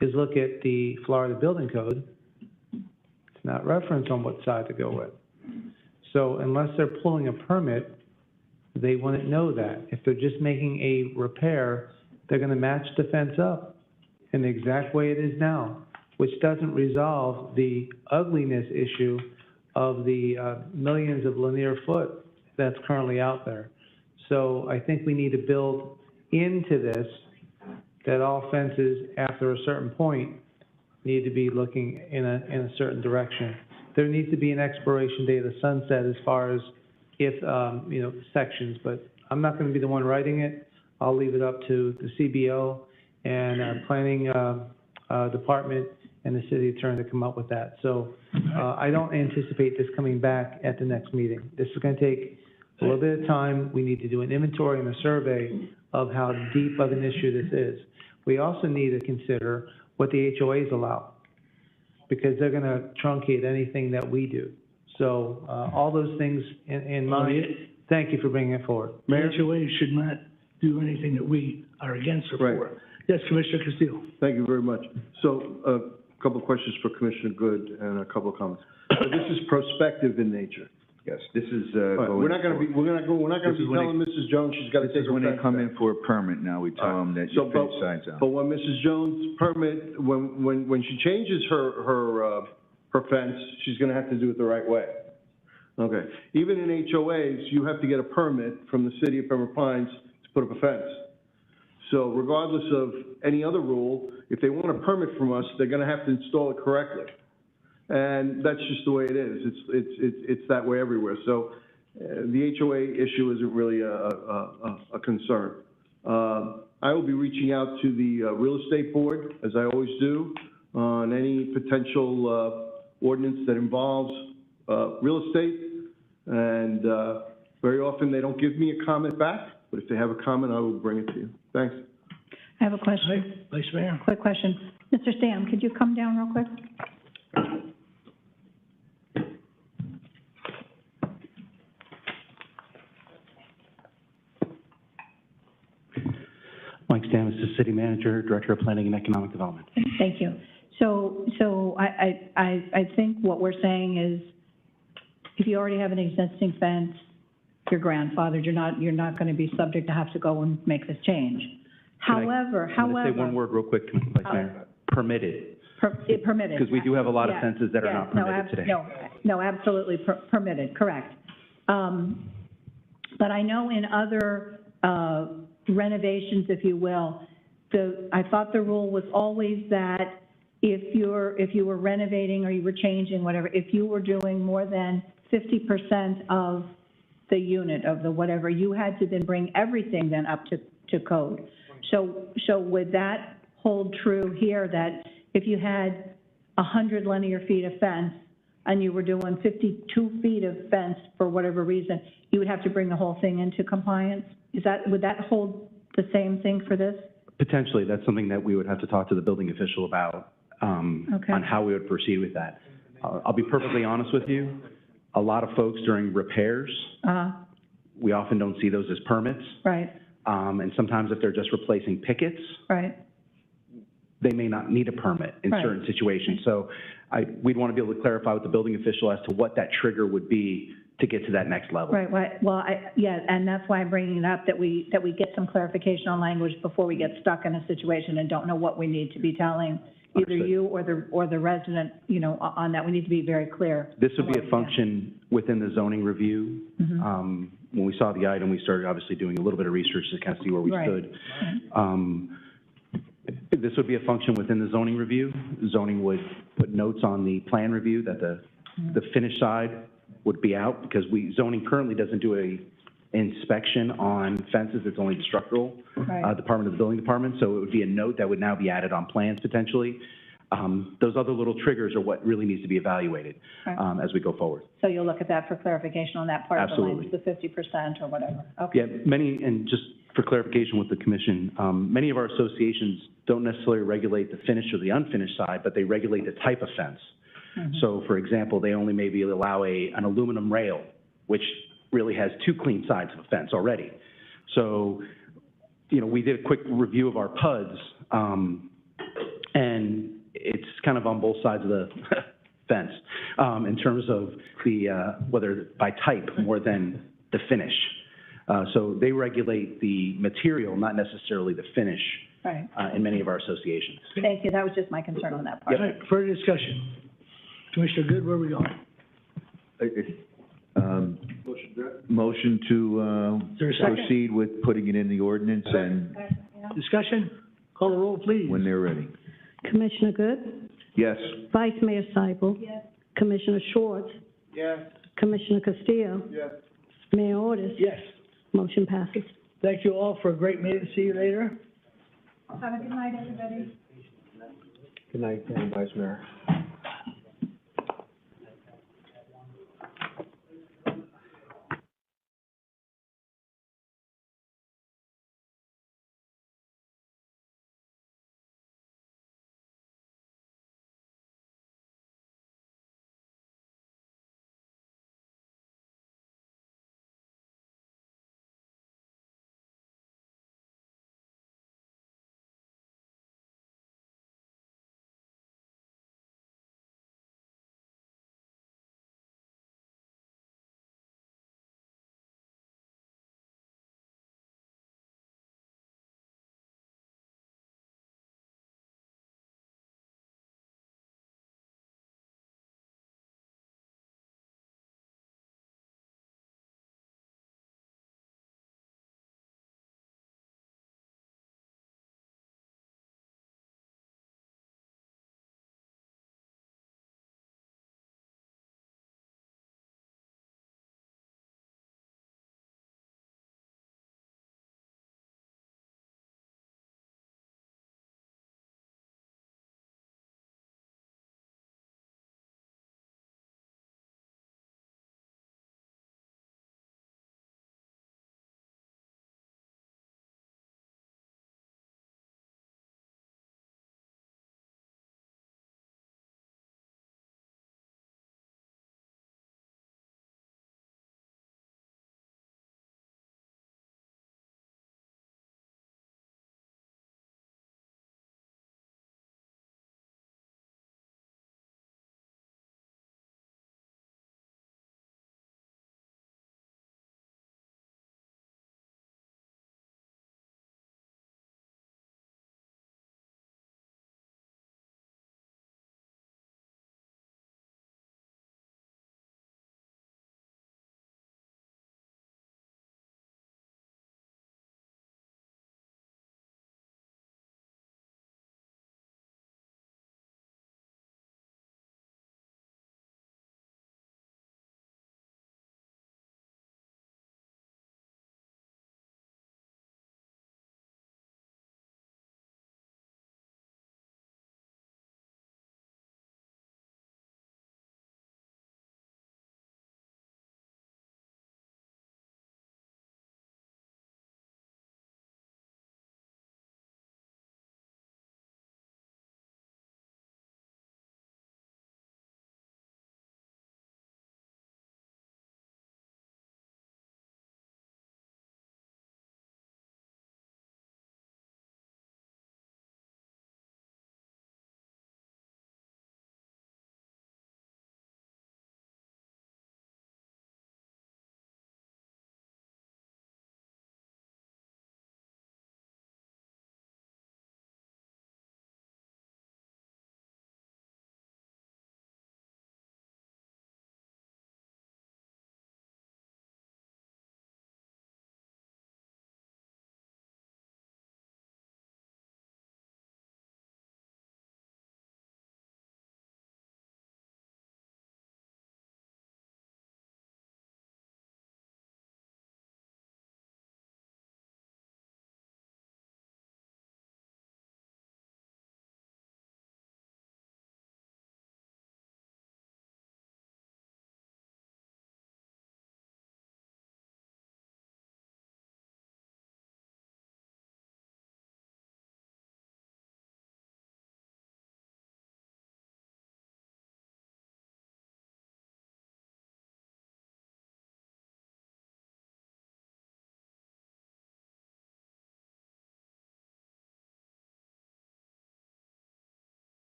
is look at the Florida Building Code, it's not referenced on what side to go with. So unless they're pulling a permit, they wouldn't know that. If they're just making a repair, they're gonna match the fence up in the exact way it is now, which doesn't resolve the ugliness issue of the millions of linear foot that's currently out there. So I think we need to build into this that all fences, after a certain point, need to be looking in a certain direction. There needs to be an expiration date of sunset as far as if, sections, but I'm not gonna be the one writing it. I'll leave it up to the CBO and planning department and the city attorney to come up with that. So I don't anticipate this coming back at the next meeting. This is gonna take a little bit of time. We need to do an inventory and a survey of how deep of an issue this is. We also need to consider what the HOAs allow, because they're gonna truncate anything that we do. So all those things in mind, thank you for bringing it forward. The HOA should not do anything that we are against or for. Right. Yes, Commissioner Castillo. Thank you very much. So, a couple of questions for Commissioner Good and a couple of comments. So this is prospective in nature. Yes, this is, We're not gonna be telling Mrs. Jones she's gotta This take is her when they fence come down. in for a permit, now we tell them that your fence side's out. But when Mrs. Jones' permit, when she changes her fence, she's gonna have to do it the right way. Okay. Even in HOAs, you have to get a permit from the city of Pembroke Pines to put up a fence. So regardless of any other rule, if they want a permit from us, they're gonna have to install it correctly. And that's just the way it is. It's that way everywhere. So the HOA issue isn't really a concern. I will be reaching out to the real estate board, as I always do, on any potential ordinance that involves real estate. And very often they don't give me a comment back, but if they have a comment, I will bring it to you. Thanks. I have a question. Vice Mayor. Quick question. Mr. Stam, could you come down real quick? Mike Stamus, the City Manager, Director of Planning and Economic Development. Thank you. So I think what we're saying is, if you already have an existing fence, you're grandfathered, you're not gonna be subject to have to go and make this change. However. I'm gonna say one word real quick, Vice Mayor. Permitted. Permitted. Because we do have a lot of Yeah. fences that are Yeah. not permitted today. No, absolutely permitted, correct. But I know in other renovations, if you will, I thought the rule was always that if you were renovating or you were changing, whatever, if you were doing more than 50% of the unit, of the whatever, you had to then bring everything then up to code. So would that hold true here, that if you had 100 linear feet of fence and you were doing 52 feet of fence for whatever reason, you would have to bring the whole thing into compliance? Would that hold the same thing for this? Potentially, that's something that we would have to talk to the building official about, Okay. on how we would proceed with that. I'll be perfectly honest with you, a lot of folks during repairs, we often don't see those as permits. Right, And sometimes if they're just replacing pickets, right. they may not need a permit in Right. certain situations. So we'd want to be able to clarify with the building official as to what that trigger would be to get to that next level. Right, well, and that's why I'm bringing it up, that we get some clarification on language before we get stuck in a situation and don't know what we need to be telling either Understood. you or the resident, on that. We need to be very clear. This would be a function within the zoning review. Mhm. When we saw the item, we started obviously doing a little bit of research to kind of see where we Right. stood. This would be a function within the zoning review. Zoning would put notes on the plan review that the finished side would be out, because zoning currently doesn't do a inspection on fences, it's only the structural Right. department of the building department, so it would be a note that would now be added on plans potentially. Those other little triggers are what really needs to be evaluated Right. as we go forward. So you'll look at that for clarification on that part of the Absolutely. language, the 50% or whatever. Okay. Yeah, and just for clarification with the commission, many of our associations don't necessarily regulate the finished or the unfinished side, but they regulate the type of fence. Mhm. So, for example, they only maybe allow an aluminum rail, which really has two clean sides of a fence already. So, we did a quick review of our PUDs, and it's kind of on both sides of fence, in terms of the, whether by type more than the finish. So they regulate the material, not necessarily the finish, Right. in many of our associations. Thank you, that was just my concern on that part. All right, further discussion. Commissioner Good, where are we going? Motion to, Is there a second? proceed with putting it in the ordinance and Discussion? Call the roll, please. when they're ready. Commissioner Good? Yes. Vice Mayor Seibel? Yes. Commissioner Schwartz? Yes. Commissioner Castillo? Yes. Mayor Ordus? Yes. Motion passes. Thank you all for a great meeting. See you later. Have a good night, everybody. Good night, Vice Mayor.